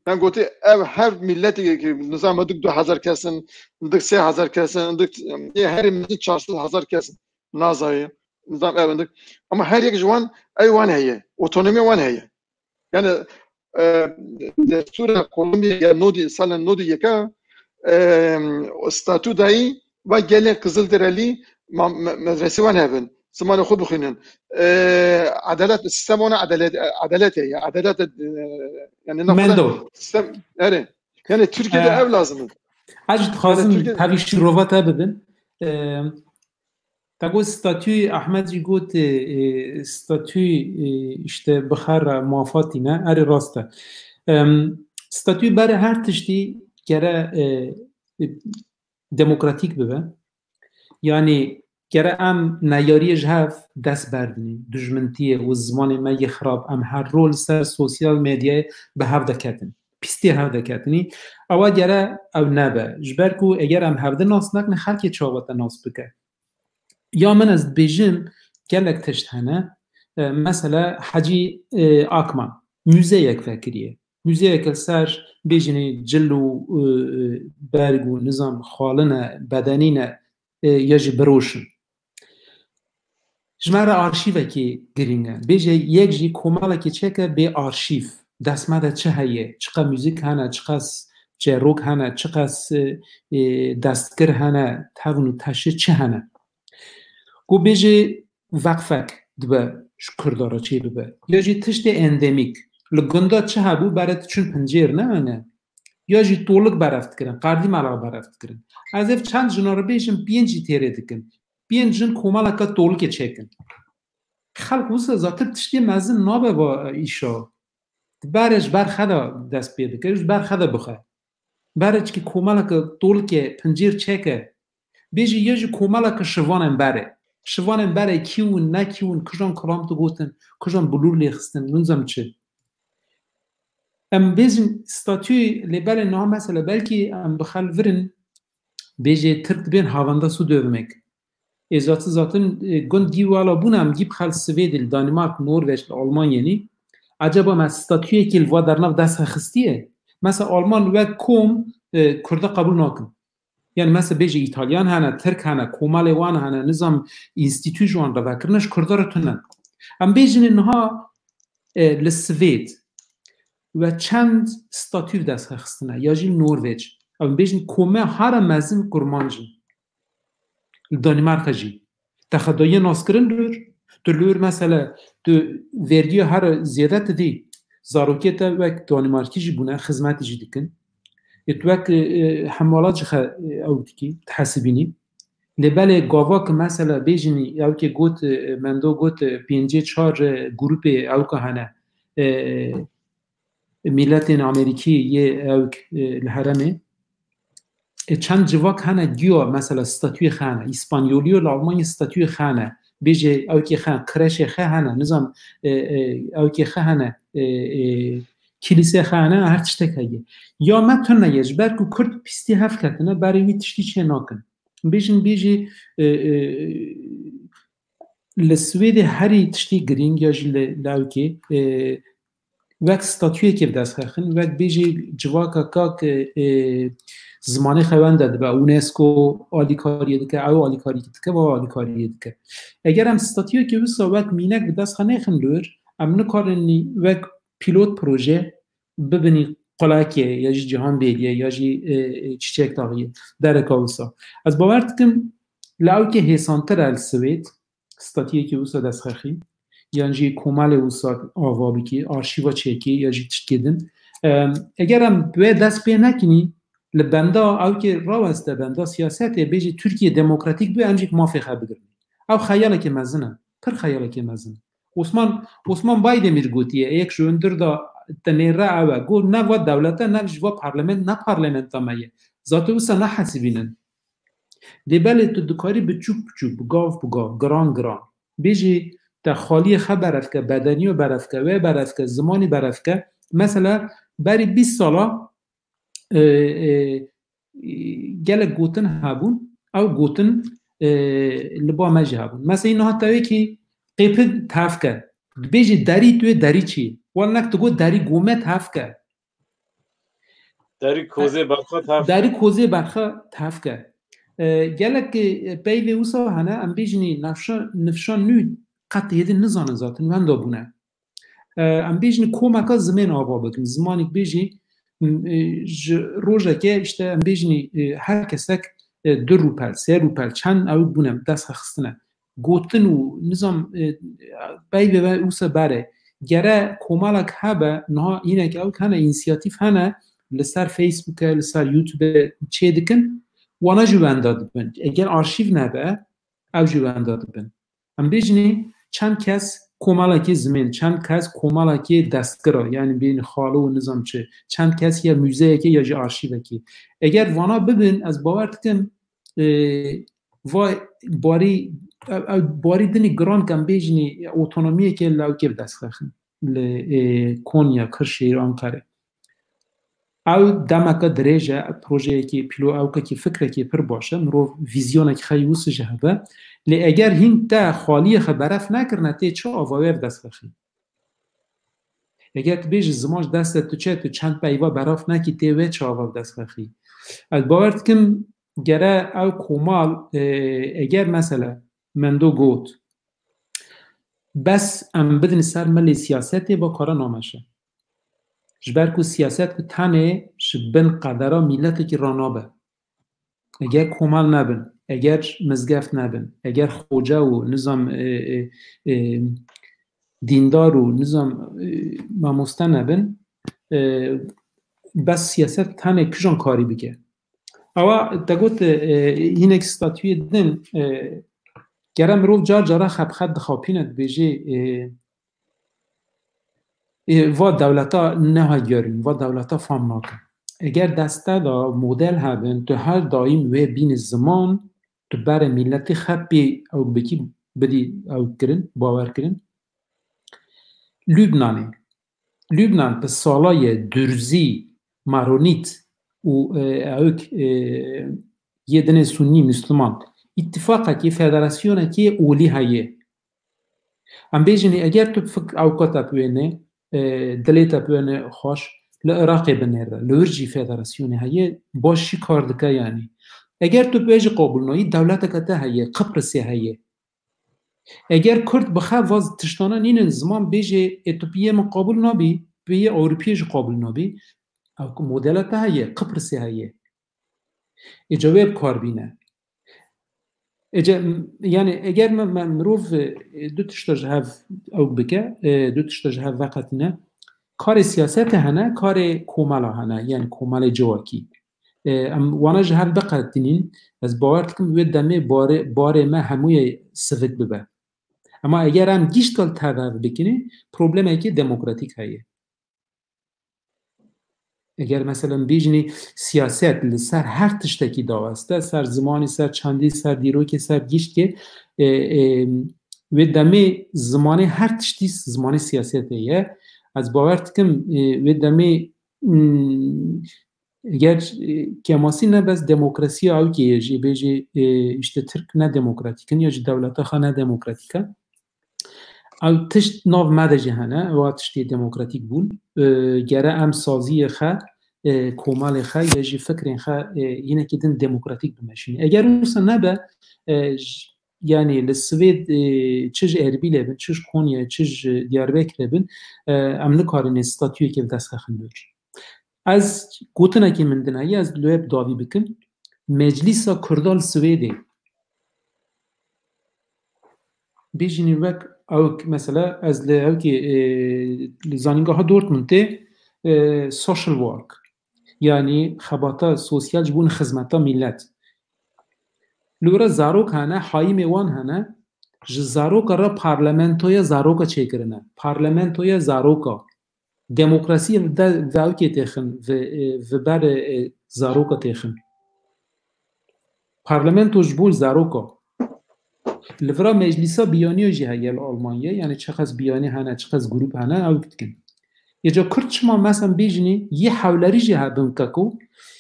ben gote ev her milleti nizam dik 2000 kesin dik 3000 kesin dik her millet 4000 kesin nazayı nizam evindik ama her yek jwan ayvan heye otonomi wan heye yani destura Kolombiya ya nodi salan nodi yeka statü dayı ve gelen Kızılderili medrese wan hebben zamanı xu bixinin adalet sistem ona adalet ya adalet yani mendo sistem yani Türkiye'de ev lazım. Acı xazım tabii şirovat abidin تقول ستاتوی احمدی گفت ستاتوی işte بخار موافقتینه اری راسته ستاتوی برای هر تشتی گره دموکراتیک ببه یعنی گره ام نیاری جهف دست بردنی دجمنتیه و زمان ما خراب ام هر رول سر سوسیال میدیای به هفته کتن پیستی هفته کتنی اول گره او نبه جبر کو اگر ام هفته ناس نکنه خلکی چاوات ناس بکه یا من از بیجم گلک تشت هنه مثلا حجی آکمان موزه یک فکریه موزه یک سر بیجنی جلو برگ و نظام خالنه بدنینه یجی بروشن جمعه آرشیو که گرینگن بیجه یک جی کمالا که چه که به آرشیو دستمده چه هیه چقدر موزیک هنه چقدر چه روک هنه چقدر دستگر هنه تاونو تشه چه هنه گو بیجه وقفک دبه کردارا چه دبه یا جی تشت اندمیک لگنده چه هبو برات چون پنجیر نه یا جی طولک برفت کرن قردی مالا برفت کرن از اف چند جناره بیشم پینجی تیره دکن پینجن کمالا که طولک چکن خلق واسه ذات تشتی مزن نابه با ایشا برش بر خدا دست پیدا کرد بر خدا بخواه برش که کمالا که طولک پنجیر چکه بیجی یا جی کمالا که شوانم بره کیون نکیون کجان کلام تو گوتن کجان بلور لیخستن نونزم چه ام بیزن ستاتوی لبال نام مثلا بلکی ام بخال ورن بیجه ترک بین هاوندا سو دövmek zaten گند دیوالا بونم گیب خال سوید دانمارک نروژ آلمانیانی عجبا ما ستاتوی که الوا در نو دست خستیه مثلا آلمان و کوم کرده قبول نکن یعنی مثلا بیجه ایتالیان هنه ترک هنه کومال وان هنه نظام اینستیتوشون را وکرنش کرده را تونن ام بیجن اینها لسوید و چند ستاتیو دست خستنه یا جی نروژ ام بیجن کومه هر مزن کرمانجن دانمارک جی تخدایی ناسکرن لور مثلا تو وردیو هر زیادت دی زاروکیت و دانمارکی جی بونه خدمتی جی دکن اتوک حمالات جخ اوتکی تحسبینی لبل گاوا که مثلا بیجنی یا که گوت مندو گوت پینجه چهار گروپ او که هنه ملت امریکی یه اوک الهرمه چند جواک هنه گیو مثلا ستاتوی خانه اسپانیولی و آلمانی ستاتوی خانه بیجه او که خان کرش خانه نظام او که خانه کلیسه خانه هر تشتکیه یا متن نیج برکو کرد پیستی هفت کتنه برای وی تشتی چه ناکن بیجن بیجی لسوید هری تشتی گرینگ یا جل لاوکی وقت ستاتوی که دست خن وقت بیجی جواکا کاک زمانی خوان داده با اونسکو آلیکاریه دکه او آلیکاریه دکه و آلیکاریه دکه اگر هم ستاتوی که وسا وقت مینک به دست خنه خندور امنو کارنی وقت پیلوت پروژه ببینی قلاکیه یا جی جهان بیلیه یا جی چیچک تاقیه در کاوسا از باورد کم لاو که حسانتر السوید ستاتیه که وسا دست خخی یا جی کومال وسا آوابی که آرشیوا چکی یا جی تشکیدن اگر هم به دست پی نکنی لبندا او که راوسته بندا سیاسته بیجی ترکیه دموکراتیک به امجیک موافقه بگیرن او خیاله که مزنه پر خیاله که مزنه عثمان بایدمیر گوتیه یک جوندر دا تنیره اوه گو نه و دولته نه جوا پارلمنت نه پارلمنتا مایه ذاته وسا نه حسیبینن دیباله تو دکاری بچوب بگاو گران بیجی تا خالی خبرت که بدنی و برفت که و برفت که زمانی برفت که مثلا بری 20 سالا گل گوتن هبون او گوتن لبا مجی هبون مثلا این حتی که قیپه تاف کرد بیجی داری توی داری چی؟ والنک تو گو داری گومه تاف کرد داری کوزه برخه تاف کرد گلک پیوی اوسا هنه ام بیجنی نفشان نوی قطع یدی نزانه ذاتن وندا بونه ام بیجنی کومکا زمین آبا بکن زمانی بیجی روژه که اشته ام بیجنی هر کسک 2 روپل 3 روپل چند او بونه دست خستنه گوتن و نظام بیوی و اوسا بره گره کومالک هبه نه اینه که او کنه اینسیاتیف هنه لسر فیسبوک لسر یوتیوب چه دکن وانا جوان داده بند اگر آرشیو نبه او جوان داده بند ام بیجنی چند کس کومالکی زمین چند کس کومالکی دستگرا یعنی بین خاله و نظام چه چند کس یا موزه که یا جی آرشیو که اگر وانا ببین از باور کن وای باری دنی گران کم بیجنی اوتونومیه که لاوکی دست خخن کنیا کرشیر آنکاره او دمکا دریجه پروژه که پیلو او که فکره که پر باشه مرو ویزیونه که خیلی وسه جهبه لی اگر هین تا خالی خبرف نکرنه تی چه آواویر دست خخی اگر تو بیج زمانش دست تو چه تو چند پیوا براف نکی تی وی چه آواو دست خخی از باورد کم گره او کومال اگر مثلا مندو گوت بس ام بدن سر ملی سیاست با کارا نامشه جبر کو سیاست کو تنه شبن قدرا ملت کی رانابه اگر کومال نبن اگر مزگفت نبن اگر خوجه و نظام دیندار و نظام ماموسته نبن بس سیاست تنه کجان کاری بگه اوا تگوت این اکستاتوی دن گرم رو جار جارا خب خاپینت بیجی و دولتا نه گرین و دولتا فهم نکن اگر دسته دا مدل هبن تو هر دایم و بین زمان تو بر ملت خبی او بکی بدی او کرن باور کرن لبنان به سالای درزی مارونیت و اوک یه دنه سنی مسلمان اتفاقا که فدراسیونه که اولی هایه ام بیجنی اگر تو فکر اوقاتا بوینه دلیتا بوینه خوش لعراقی بنیره لورجی فدراسیونه هایه باشی کار دکه یعنی اگر تو بیجی قابل نایی دولتا کتا هایه قبرسی هایه اگر کرد بخواه واز تشتانه نین زمان بیجی اتوپیه مقابل نابی بیه اوروپیه قابل نابی او مدلتا هایه قبرسی هایه اجابه کار بینه یعنی اگر من مروف دو تشتاج هف او بکه دو تشتاج هف وقت نه کار سیاست هنه کار کومالا هنه یعنی کومال جواکی وانا جهر بقدتنین از باور تکم وید دمه باره ما هموی سفت ببه اما اگر هم گیشت کل تغییر بکنی پروبلمه که دموکراتیک هایه اگر مثلا بیجنی سیاست لسر هر تشتکی داوسته سر زمانی سر چندی سر دیروکی سر گیشت که و دمه زمانی هر تشتی زمانی سیاسته یه از باور تکم و دمه اگر کماسی نه بس دموکراسی او که یه بیجی اشته ترک نه دموکراتیکن یا جی دولتا خواه نه دموکراتیکن او تشت ناو مده جهنه و تشتی دموکراتیک بون گره ام سازی خواه کومال خواه یا جی فکرین خواه اینه که دن دموکراتیک بمشینی اگر روسا نبه yani li Swêd çi ji Erbilê bin, çi ji Konya'ya, çi ji Diyarbekirê bin, em nikarin statûyekê bi dest xexin bir. Ez gotinekê min din heye, ez li wê dawî bikim. Meclîsa Kurda li Swêdê bêjînî wek ew mesela ez li hewkê li zanîngeha Dortmundê social work yani xebata sosyal ji bo xizmeta millet. لورا زاروک هنه حایم وان هنه ج زاروک را پارلمنتویا زاروکا چیکرنه پارلمنتویا زاروکا دموکراسی داو کی تخن و بر زاروکا تخن پارلمنتو جبول زاروکا لورا مجلسا بیانیو جهیل آلمانیا یعنی چقدر بیانی هنه چقدر گروپ هنه او بتکن یجا کرد شما مثلا بیجنی یه حولری جهبن ککو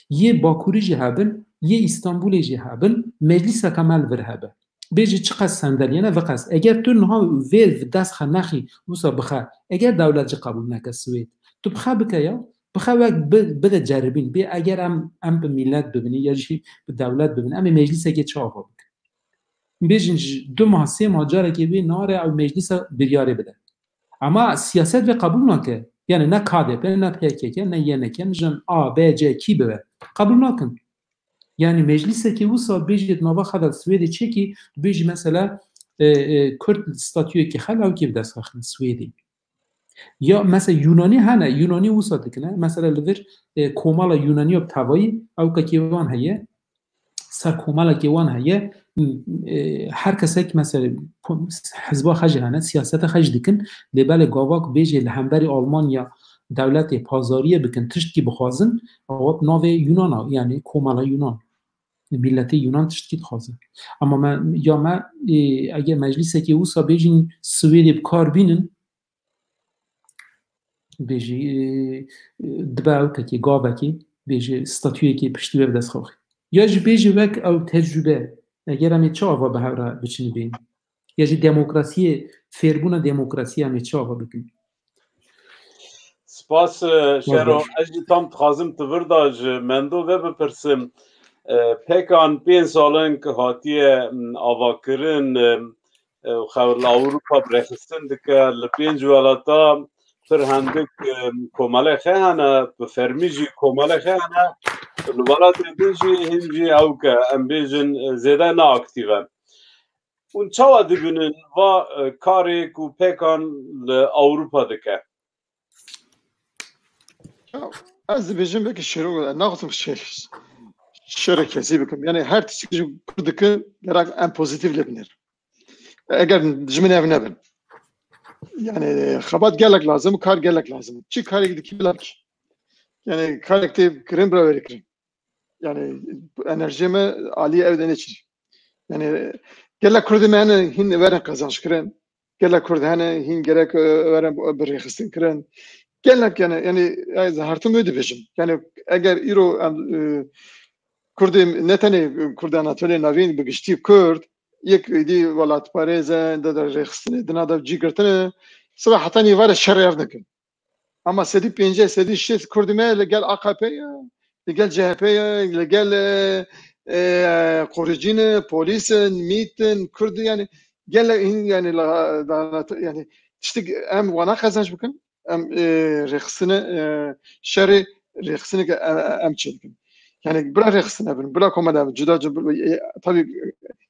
یه باکوری جهبن یه استانبول جهابن مجلس کامل ورهبه بیجی چقدر صندلیانه وقاس اگر تو نها وید دست خنخی وسا بخا اگر دولت جا قبول نکه سوید تو بخا بکیا بخا وقت بده جربین بی اگر ام به ملت ببینی یا جی به دولت ببینی ام مجلس که چه آقا بک بیجی 2 ماه 3 ماه جاره که بی ناره او مجلس بریاره بده اما سیاست به قبول نکه یعنی نه KDP نه PKK نه YNK جن A B C کی به قبول نکن yani meclise ki usa bejit nava xadal Swêdê çeki bej mesela Kürt statüye ki xalav ki dest xaxin Swêdê ya mesela Yunani hene Yunani usa dikine mesela livir komala Yunani ob tavayı ew kevan heye ser komala kevan heye her kesek mesela hizba xaj hene siyasete xaj dikin lebel gavak bej li hemberi Almanya devleti pazariye bikin tişt ki bixwazin awab nave Yunana yani komala Yunan ملت یونان تشتی خوازه اما ما یا ما اگه مجلسه که اوسا بیجین سوید بکار بینن بیجی دباو که گابه که بیجی ستاتویه که پشتی به دست خواهی یا جی بیجی وک او تجربه اگر همی چه آوا به هورا بچینی بین یا جی دموکراسی فیربون دموکراسی همی چه آوا بکن سپاس شهرو اجی تام تخازم تورداج مندو و بپرسم پکان 5 سالن که هاتیه آواکرین خاور Avrupa برخستن دکه لپینج ولاتا پر هندک کوماله خانه بفرمیجی کوماله خانه الولات دنجی هنجی او که امبیجن زیاده نا اکتیون اون چاوا دبینن و کاری کو پیکان Avrupa دکه از بیشتر بکی شروع نقطم شرکتی بکن یعنی هر چیزی کردکه گرگ ام پوزیتیو لبنر اگر جمعه نبن yani xabat gelek lazım, kar gelek lazım. Çi kar gidiyorlar ki? Yani kolektif kırım bırak verir. Yani enerjime Ali evden içir. Yani gelek Kürt'ü mene hin veren kazanç kırın. Gelek Kürt'ü hani hin gerek veren bir rekistin kırın. Gelek yani zahartım ödü beşim. Yani eğer iro Kürt'ü netene Kürt'ü Anatolia navin bugüştü Kürt یک ایدی ولات پاریزه در رخصتنی دنا در جیگرتنه صراحة يفار الشر يفنكن اما سدي بينجا سدي شيت كردمه لقال AKP لقال CHP لقال خارجين بوليس ميتن كرد يعني قال يعني تشتق ام وانا خزنش بكن ام رخصتنه شر رخصتنه ام تشلكن yani bırak reksine bırak komada juda tabii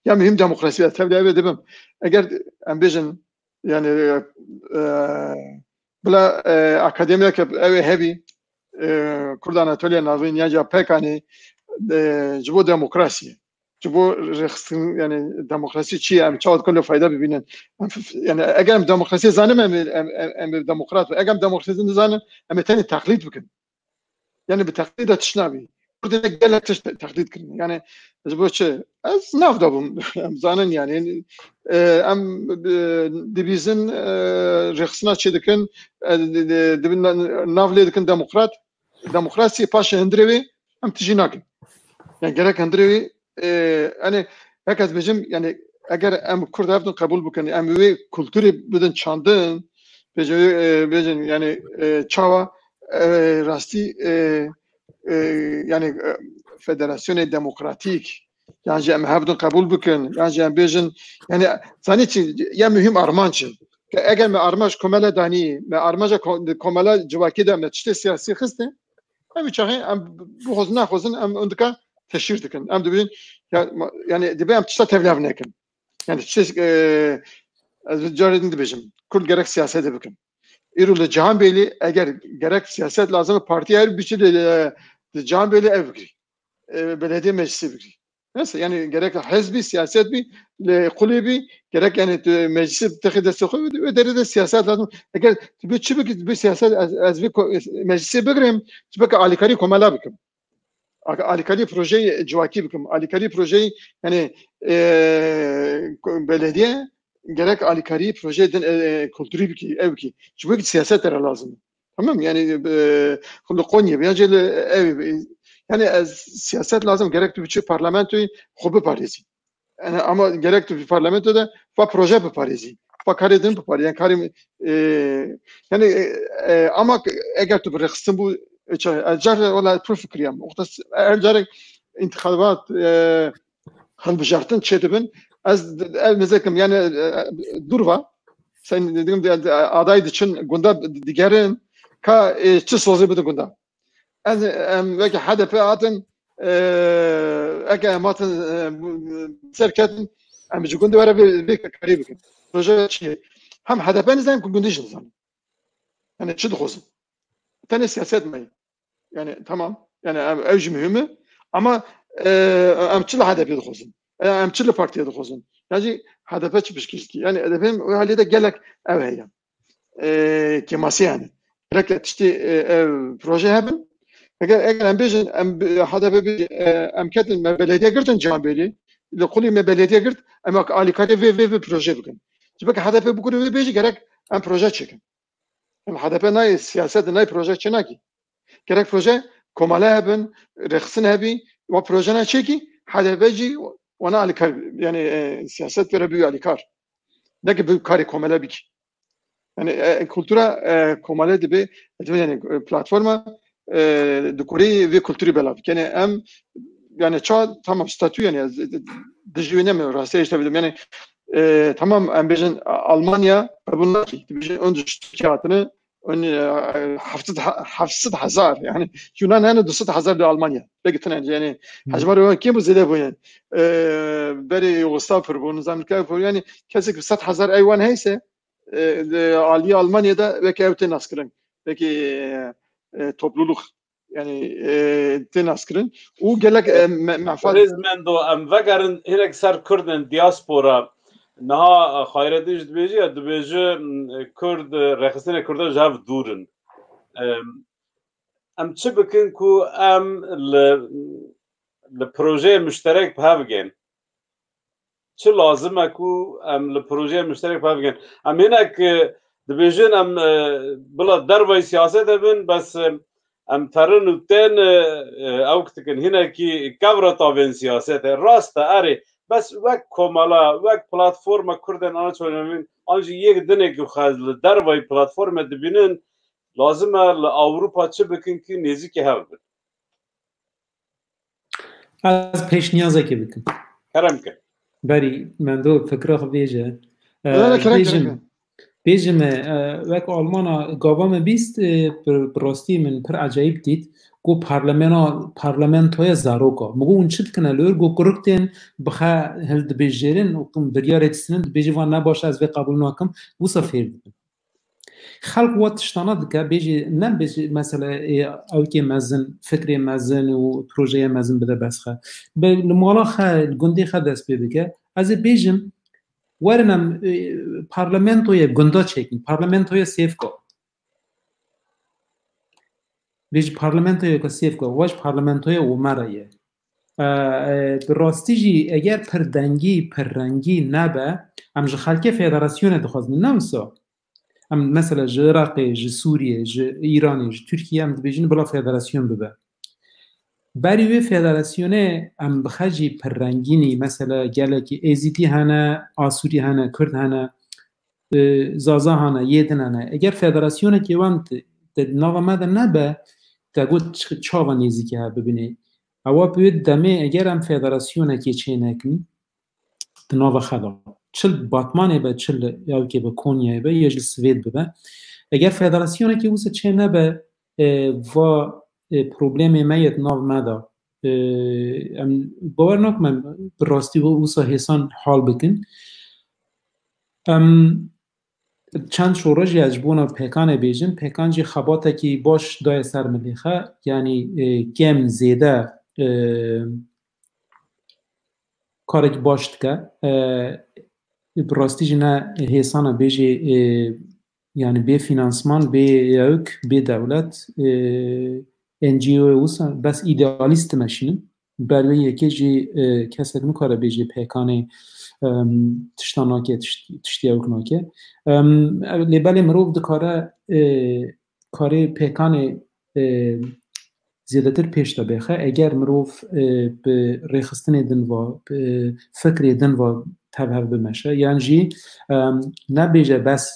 ya mühim demokrasi tabii evet dedim eğer ambition yani bla akademiye ki ev heavy Kurdan Anatolia navin ya pekani jubo demokrasi jubo reksin yani demokrasi çi am çağat kullu fayda bibinin yani eğer demokrasi zanım em demokrat eğer demokrasi zanım em tane taklit bikin yani bir taklit atışnabi Burada gelek taklit kırın. Yani bu şey az nafda bu zanen yani am dibizin reksina çedikin dibin navledikin demokrasi paşa hendrevi am tijinakin. Yani gerek hendrevi hani herkes bizim yani eğer am Kürt haftan kabul bukun am ve kültürü budun çandın bejin yani çava rasti yani Federasyonu Demokratik yani jem habdun kabul bükün yani jem bejin yani zaneti ya mühim armançı eğer me armaj komela dani me armaja komela civaki de me çte siyasi xiste hem çağı bu hozna hozun am undika teşhir dikin am dibin yani dibe am çta tevlavnekin yani çte az jaredin dibejim kul gerek siyasete bükün İruli Cihan Beyli eğer gerek siyaset lazım parti her biçimde Cihan Beyli ev bükri belediye meclisi bükri neyse yani gerek hezbi siyaset bir kulübi gerek yani meclisi tehide sokuyor ve derede siyaset lazım eğer bir çubuk bir siyaset az bir meclisi bükrim çubuk alikari komala büküm alikari projeyi civaki büküm alikari projeyi yani belediye gerek alikari projeden kültürü bir ev ki çünkü siyaset lazım tamam yani Konya bir ev yani siyaset lazım gerek bir parlamentoyu hobi parisi yani ama gerek bir parlamentoda fa proje bir parisi fa karedin bir parisi yani karim yani ama eğer tu bıraksın bu acar valla tu fikriyam oktas acar intikhabat hal bijartın çedibin az mezekim yani durva sen dedim aday için gunda digerin ka çi sözü bu gunda az belki HDP atın eke matın serketin am gunda var bir karib proje çi hem HDP nizam kundişin zaman yani çi dokuzun tane siyaset mi yani tamam yani evci mühimi ama am çi HDP dokuzun am çi partiye dokuzun yani HDP çıkmış ki yani HDP'nin o halde gelek ev heye keması yani gerek işte proje hebben eğer am bejin HDP bir amketin belediye girdin Cambeli ile kulüme belediye gird ama alikari ve proje bugün çünkü HDP bu kulübe beji gerek am proje çekin ama HDP nay siyaset nay proje çenaki gerek proje komala haben reksin hebi ve projene çeki HDP'ci ona alikar yani siyaset vere büyü alikar ne ki büyük kari komala bik yani kültüre komala dibe yani platforma dekori ve kültürü belabik yani yani çağ tamam statü yani dijivine mi rastaya işte yani tamam ام بیشن آلمانیا قبول نکی بیشن اون شرکتونه اون 700,000 yani Yunan hani 200,000 de Almanya begitin yani hacmarı kim bu zede bu yani beri Yugoslav bunu zamika bu yani kesik 100,000 eyvan heyse Ali Almanya'da belki evten askırın belki topluluk yani ten askırın o gelek menfaat Resmen do em vegerin hinek ser Kurdin diaspora naha xayretiş dibêje ya dibêje Kurd rexistinê Kurda ji hev dûrin. Em çi bikin ku em li projeyê müşterek bi hev bigên? Çi lazim e ku em li projeyê müşterek bi hev bigên? Em hinek dibêjin em bila derveyê siyasetê bin bes em terin û tên ew dikin hinekî kevra tavên siyasetê rast e erê bes wek komala wek platforma Kurdên Anatolian an jî yek dinekî xwe li derveyê platformê dibînin lazim e li Awropa çi bikin ki nêzîkî hev bin. Ez pêşniyazekê bikim. Kerem kir. Berî mendo fikra xwe bêje. Bêjim wek Almana gava me bîst bi rastî min pir ecayîb dît got parlamentoya zaroka. Migo hûn çi dikin li got kuruk tên bixe hildibêjêrin û biryarê dîsinin dibêjî van ne baş ez vê qebûl nakim wisa fêr dikin. Xelk wat tiştana dike bêjî ne bêjî mesela ewkê mezin, fikrê mezin û projeyê mezin bide besxe. Li mala xwe, li gundê xwe dest pê bike. Ez ê bêjim werin em parlamentoya gunda çekin, parlamentoya sêvka. Bêjî parlamentoya ka sêvka, weş parlamentoya Umera ye. Bi rastî jî eger pir dengî, pir rengî nebe, em ji xelkê federasyonê dixwazin, ne wisa? Em mesela ji Iraqê, ji Sûriyê, ji Îranê, ji Tirkiye em dibêjin bila federasyon bibe. Berî wê federasyonê em bixe jî pirrengînî mesela gelekî êzîdî hene, Asûrî hene, Kurd hene, Zaza hene, Yêdin hene. Eger federasyonekî wan di nava me de nebe, te got çawa nêzîkî he bibînê. Ewa bi demê eger em federasyonekî çê nekin di nava xwe de. Çil Batmanê be, çil ewkê be, Konyayê be, ya ji Swêd bibe. Eger federasyonekî wisa çê nebe va problemê me yê nav me de em bawer nakim em bi rastî wisa hêsan hal bikin. Çend şora jî ez ji bona pêkanê bêjim. Pêkan jî xebatekî baş daye ser milê xwe yanî kêm zêde karekî baş dike. Bi rastî jî ne hêsana bêjê yani bê finansman, bê yek, bê dewlet NGO wisa bes idealîst dimeşînin. Bervê yekê jî kesek nikare bêjê pêkanê tiştan nake, tiştiya wek nake. Lêbelê mirov dikare karê pêkanê zêdetir pêş de bêxe eger mirov bi rêxistinê din va bi fikrê din va tevhev bimeşe yan jî nebêje bes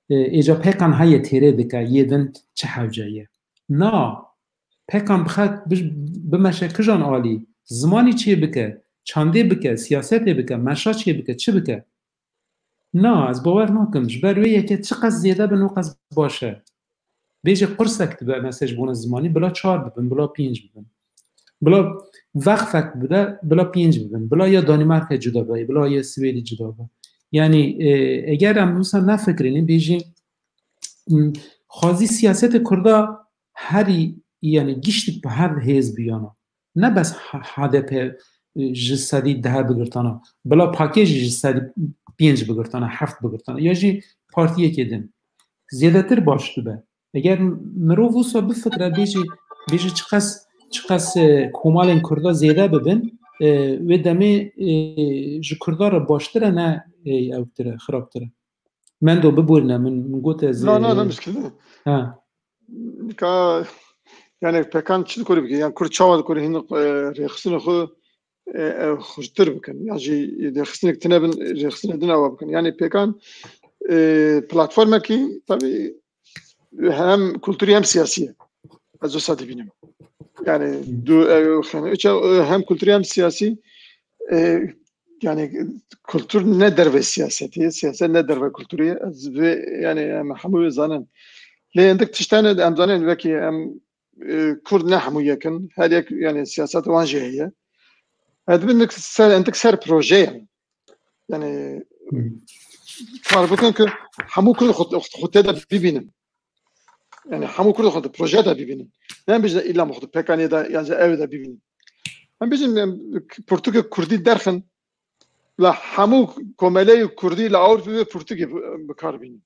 êca pêkan heye têrê dike yê din çi hewce ye. Na pêkan bixe bimeşe kijan alî zimanî çê bike, çandê bike, siyasetê bike, meşa çê bike, çi bike? Na ez bawer nakim ji ber wê yekê çi qas zêde bin û qas baş e. Bêje qirsek dibe mesela ji bona zimanî bila 4 bibin, bila 5 bibin. Bila vexfek bide, bila 5 bibin. Bila ya Danimarka cuda be, bila ya Swêdî cuda be. Yani eger em wisa nefikrînin bêjî xwazî siyasetê Kurda herî yani giştik bi her hêz biyana. Ne bes HDP ji sedî 10 bigirtana. Bila pakê jî ji sedî 5 bigirtana, 7 bigirtana. Ya jî partiyekê din. Zêdetir baş dibe. Eger mirov wisa bifikre bêjî çi qas komalên Kurda zêde bibin wê demê ji Kurda re baştir e ne ewtir e, xirabtir e. Mendo biborîne min got ez ne miskil ha ka yani pekan çi dikore bike yani Kurd çawa dikore hin rêxistinê xwe xuştir bikin ya jî rêxistinê tune bin rêxistinê din awa bikin yani pekan platformekî tabii hem kültürî hem siyasî ez wisa dibînim. Yani hem kültürî hem siyasî yani kültür ne der ve siyaseti, siyaset ne der ve kültürü ve yani hamu zanen. ليندك تشتانه ام زانين وكي ام كرد نحمو يكن هذيك يعني سياسات وانجهيه هذا بدك عندك سر بروجي يعني كاربكن ك حمو كل خط هذا بيبينن يعني حمو كل خط بروجي هذا بيبينن يعني بيجي الا مخد بكاني دا يعني اي دا بيبينن ام بيجي برتغال كردي درخن لا حمو كومالي كردي لا اور في برتغال بكاربين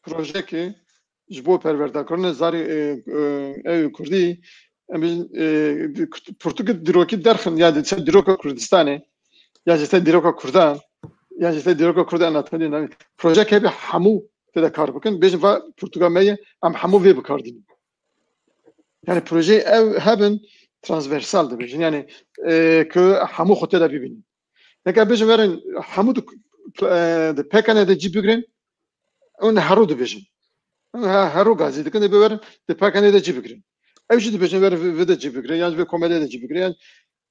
بروجي كي جبو پرورده کردن زاری کردی امیز پرتغال دیروکی درخن یا دیت دیروکا کردستانه یا جست دیروکا کردان یا جست دیروکا کردان ناتونی نمی پروژه که به همو تدا کار بکن بیشتر و پرتغال میه ام همو وی بکاردیم یعنی پروژه او هبن ترانسورسال ده بیشتر یعنی که همو خود تدا ببینیم نکه بیشتر ورن همو ده پکنه ده جی بگیرن اون هرو ده بیشتر هرو گازی دکن ببرن دپاکنه ده جی بگیرن. اوجی دپیشن بر وده جی بگیرن یا به کماله ده جی بگیرن.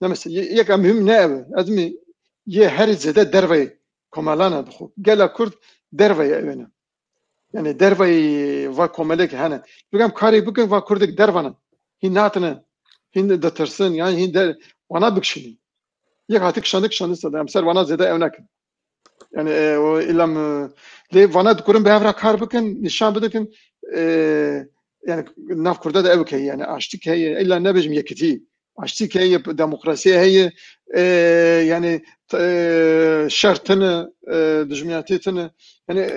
نمیشه یک مهم نه ادمی یه هر زده دروی کمالانه بخو. گلا کرد دروی اینا. یعنی دروی و کماله که هنه. بگم کاری بکن و کردک دروانه. هی ناتنه. هی دترسن یعنی هی در وانا بکشینی. یک هاتیک شاندک ساده. امسر وانا زده اینا کن. Yani ilam le vana dukurun behevra kar bikin nişan bidikin yani nav kurda da ev ki yani açtık heye illa ne bejim yekiti açtık heye demokrasi heye yani şartını dijmiyatını yani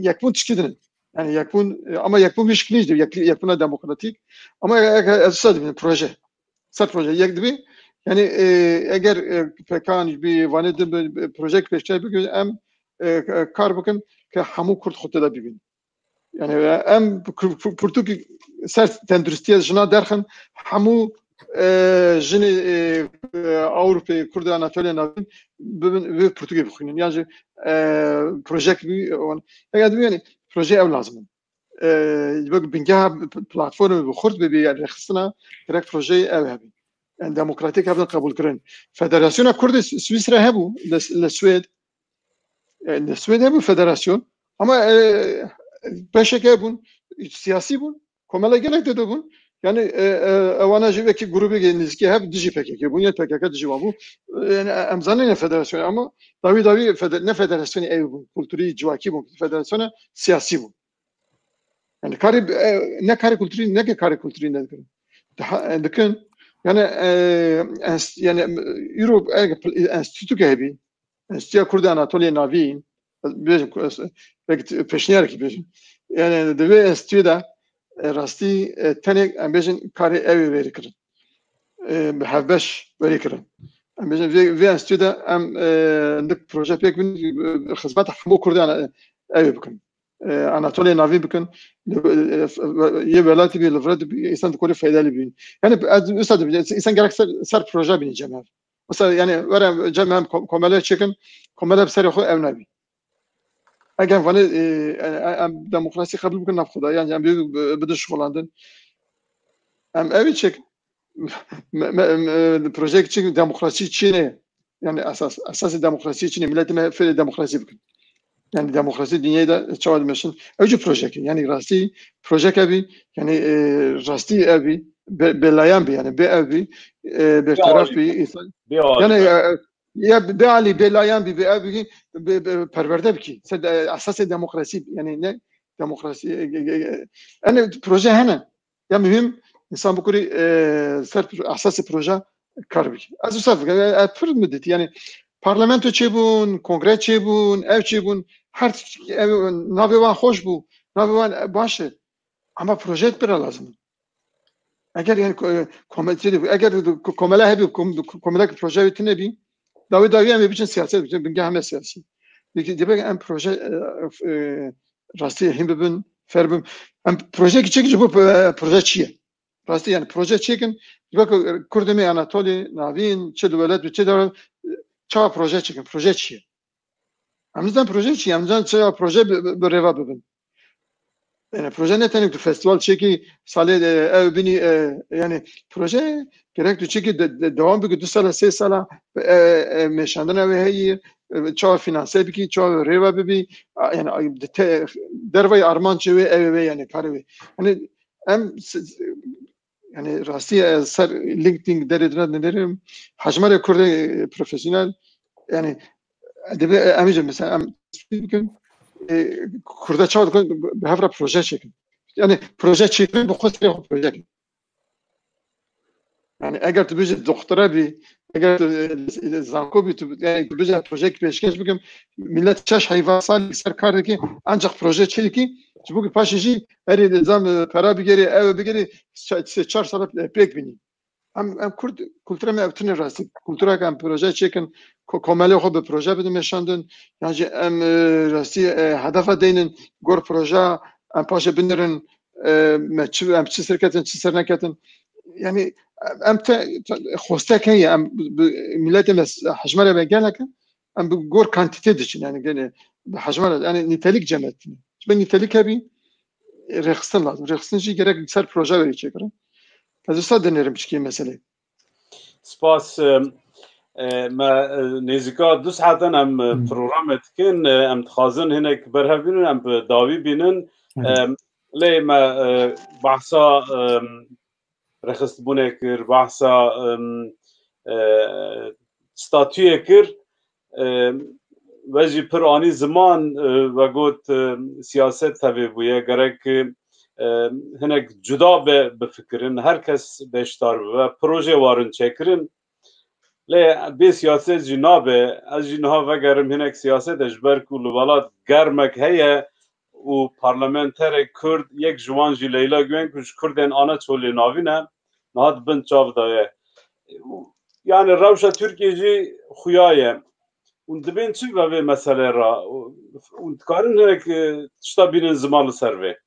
yakbun tişkidin yani yakbun ama yakbun müşkiliydi yakbuna demokratik ama esas bir proje sert proje yakdibi yani eğer pekan bir vanedim proje peşte bir em kar bakın ki hamu kurt xoda da bibin yani em Portugal sert tenduristiye jina derken hamu jini Avrupa Kurd Anatolia nabin ve Portugal bixinin yani proje bir yani proje ev lazım bak binga platform bu xurt bir yani xısına direkt proje ev abi yani demokratik habdan kabul kırın Federasyona Kurd Svisra hebu la Suède السويد هبون فدراسيون اما بشكل هبون سياسي بون كمالا جلك تدبون يعني وانا جيبك جروبي نزكي هب ديجي بكك بون يت بكك ديجي وابو يعني امزانين فدراسيون اما داوي نه فدراسيون اي بون كولتوري جواكي بون فدراسيون سياسي بون يعني كاري نه كاري كولتوري نه كاري كولتوري نه لكن يعني يوروب انستيتو كهبي استیا کرد آناتولی ناوین بیشتر پیشنهاد کی بیشتر یعنی دوی استیا دا راستی تنیک بیشتر کاری اوی وری کرد به هفبش وری کرد بیشتر وی استیا دا ندک پروژه پیک بین خدمت همو کرد اوی بکن آناتولی ناوین بکن یه ولاتی بی لفرد انسان دکوری فایده بین یعنی استاد انسان گرک سر پروژه بینی جماعت مثلا yani var cemem komele çekin komele bseri xo ev nabi اگر vani demokrasi kabul bukun nafxuda yani bidin şolandın em evi çek proje için demokrasi Çin'e yani asası demokrasi Çin'e milletime fele demokrasi bukun yani demokrasi dünyada çağırmışın öcü proje yani rasti proje abi yani rasti abi belayan bir yani be abi bir taraf bir yani ya be ali belayan bir abi perverde bir ki asası demokrasi yani ne demokrasi yani proje hene ya mühim insan bu kuri sert asası proje karbi az usaf per müddet yani parlamento çebun kongre çebun ev çebun her navevan hoş bu navevan başı ama proje bir lazım eğer yani eğer komela hebi komela proje bitine bi davi yani bütün siyaset bütün gahme siyasi diye en proje rasti himbin ferbim en proje çekici bu proje çiye rasti yani proje çekin bak Kurdemi Anatoli Navin çedovelet bir çedovelet çava proje çekin proje çiye amcan proje çiye amcan çava proje bir reva bibin Yani proje ne tane festival çeki sale ev bini yani proje gerek tu çeki devam bir 2 sala 3 sala meşandana ve hey çoğu finanse biki çoğu reva bibi yani dervay arman çevi ev yani karı hani hem yani rasti ser LinkedIn deredine ne derim hacmare kurde profesyonel yani edebi emice mesela bugün kurda çağ bir hafta proje çekin. Yani proje çekin bu kadar proje. Yani eğer tu bize doktora bir eğer zanko bir tu yani bize proje peşkeş bugün millet çaş hayvansal ser kardaki ancak proje çeki bugün paşıcı her nizam para bir geri ev bir geri çar salat pek bini. Hem Kurd kültüre mi bütün rasti kültüre kan proje çekin komele xo be proje bedin meşandın yani em rasti hedefe deynin gor proje em paşa binirin em çi serketin yani em te xostek heye em milletin hacmere be gelek em bu gor kantite için yani gene hacmere yani nitelik cemetini ben nitelik abi rexsin lazım rexsin için gerek ser proje verecek az usta denerim çıkıyor mesele سپاس ما نزیکا 2 ساعتن ام پروگرام اتکن ام تخازن هنک برهبینن ام داوی بینن لی ما بحثا رخصت بونه کر بحثا ستاتوی کر وجی پر آنی زمان و گوت سیاست تبی بویه گرک هنک جدا بفکرن هر کس بیشتر و پروژه وارن چکرن لی بی سیاست جنابه از جنها وگرم هنک سیاست اجبر کل ولاد گرمک هیه و پارلمانتر کرد یک جوان جی لیلا گوین کش کردن آنا چولی ناوینه نهاد بند چاو دایه yani Ravşa Türkiye'ci huyayı. Und dibin çi ve mesele ra. Und karın hek tişta binin zımalı serve.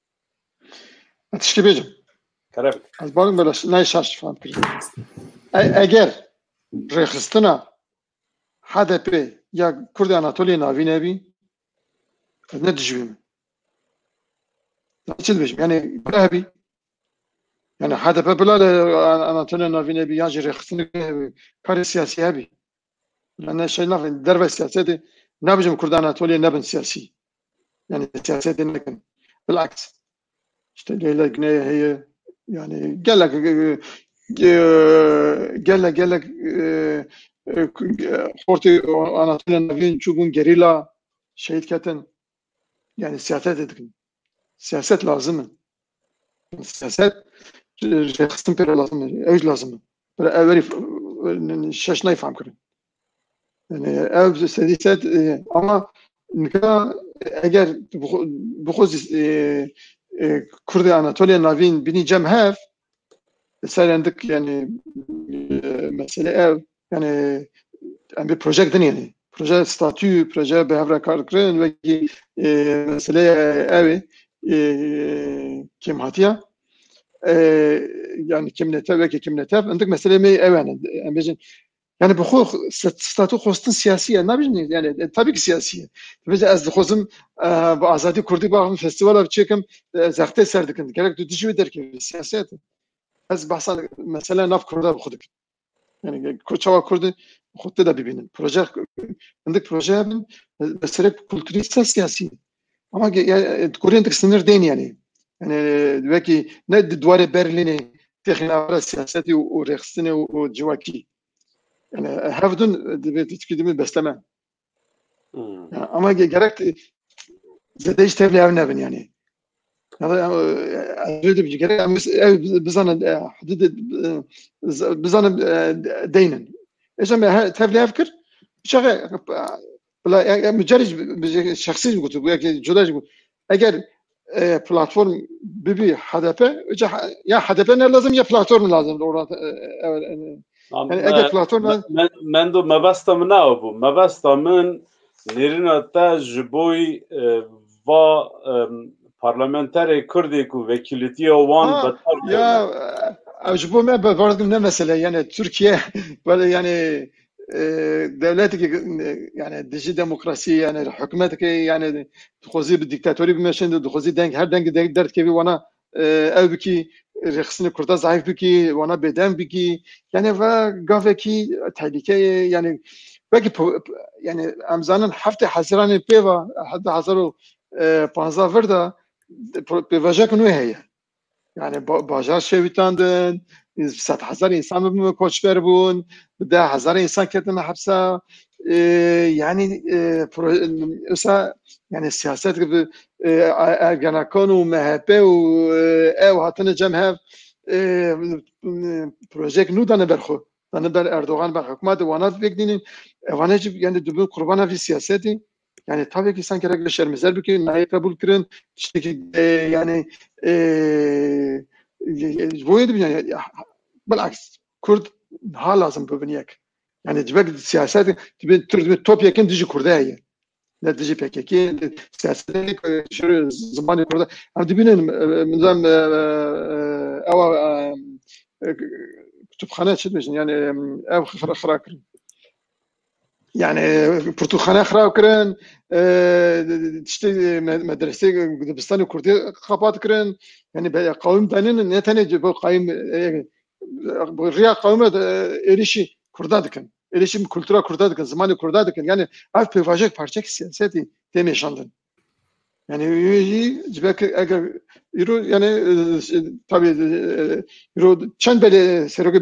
Tişki bejim. Karabik. Az balım böyle ne şarj falan kırdım. Eğer rexistina HDP ya Kurdi Anatoliya navine bi ne dijibim. Nasıl bejim yani abi yani HDP bela Anatoliya navine bi ya rexistina kari siyasi abi. Yani şey lafın derbe siyaseti ne bejim Kurdi Anatoliya ne ben siyasi. Yani siyaseti ne kan. Bilaks. İşte Leyla Güney heye yani gelek Horti Anatolia'nın navin çubuğun gerilla şehit keten yani siyaset edin. Siyaset lazım. Siyaset rexistin pere lazım. Ev lazım. Böyle evveli şaş neyfam kırın. Yani ev siyaset ama eğer bu koz Kurdi Anatolia navin bini cemhev serendik yani mesele ev yani bir proje gidin yani proje statü proje behevra karkırın ve mesele evi kim hatiya yani kimnete ve kimnete andık mesele mi ev yani yani bu statü kostun siyasiye ne bileyim yani tabii ki siyasiye. Bize az dixozum bu azadi Kurdi bağım festival çekim zakte serdikin. Gerek düdücü eder ki siyaset. Az bahsan mesela naf Kurda buxudik. Yani Çava Kurdi xudda da bibinin. Proje andık proje yapın mesela kültürel siyasi. Ama Kurdi'nin sınır değil yani. Yani belki ne duvarı Berlin'e tekrar siyaseti o rexsine o civaki. Yani hafdun tüketimi besleme. Ama gerek zede işte evlen evin yani. Yani gerek bizana bizana deynin. Eşem tevle fikir şaka bla mücerric şahsi قلت bu ya جدا bu. Eğer platform bibi HDP ya HDP ne lazım ya platform lazım orada yani eğer platform من دو مبستا من نابو مبستا من نيرنا تا جبوي و parlamenter Kürdi ku vekiliyeti olan ya acaba ben vardım ne mesele yani Türkiye böyle yani دولتی که یعنی دیجی دموکراسی یعنی حکومت که یعنی خوزی به دیکتاتوری بمشند خوزی دنگ هر دنگ درد که وانا او بکی رخصن کرده ضعیف بکی وانا بدن بکی یعنی و گاوه کی تحلیکه یعنی بکی یعنی امزانن هفته حزران پیوا حد 1015 ورده پیواجه کنوی هیه یعنی باجار شویتاندن 100,000 انسان کوچبر بون 10,000 انسان کردن حبسه یعنی یعنی سیاست که ارگانکان و مهپه و او هاتن جمع پروژه نو دانه برخو دانه بر اردوغان بر حکومت وانات بگدینین وانه یعنی دوباره قربان فی سیاستی yani tabii ki sanki regl şermizer bükün, nayı kabul kırın, işte ki yani bu yedim yani, بالعكس Kürt daha lazım bu biniyek. Yani cibek siyaset, cibek top yakın dici Kürt'e ne dici PKK, siyaset şöyle zamanı Kürt'e. Ama dibinin mizam ava kütüphane çizmişsin yani ev xıra kırın. Yani Portugal'a xarab kirin, işte medrese Gürcistan'ı Kürt'e kapat kirin. Yani kavim tanının ne tane bu kavim bu riya kavime erişi Kürt'e dikin. Erişim kültüre Kürt'e dikin, zamanı Kürt'e dikin. Yani af pevajek parçak siyaseti demeşandın. Yani belki eğer yani tabii çend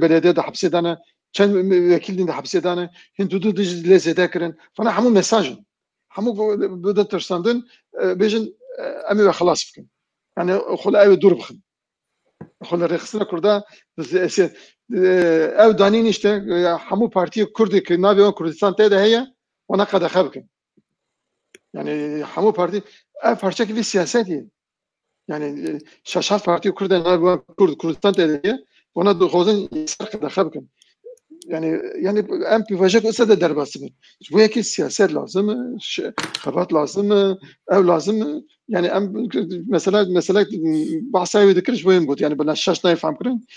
belediye de hapsedene چند وکیل دین حبسیدانه هندو دیج لزده کردن فنا همون مساجن همون بدن ترساندن بیشن امی و خلاص بکن یعنی خلا او دور بخن خلا رخصنا کرده او دانین işte همون parti Kürdi که ناوی کردستان تیده هیا و نقد خبکن yani همون parti او parça gibi siyaseti yani şaşal parti Kürdi ناوی Kurdistan تیده هیا ona da خوزن سرقد خبکن yani en pivajek olsa da derbası mı? Bu yeki siyaset lazım, xabat lazım, ev lazım. Yani mesela bahsayı dikiriş boyun bu. Yani bana şaş nayı fam kırın.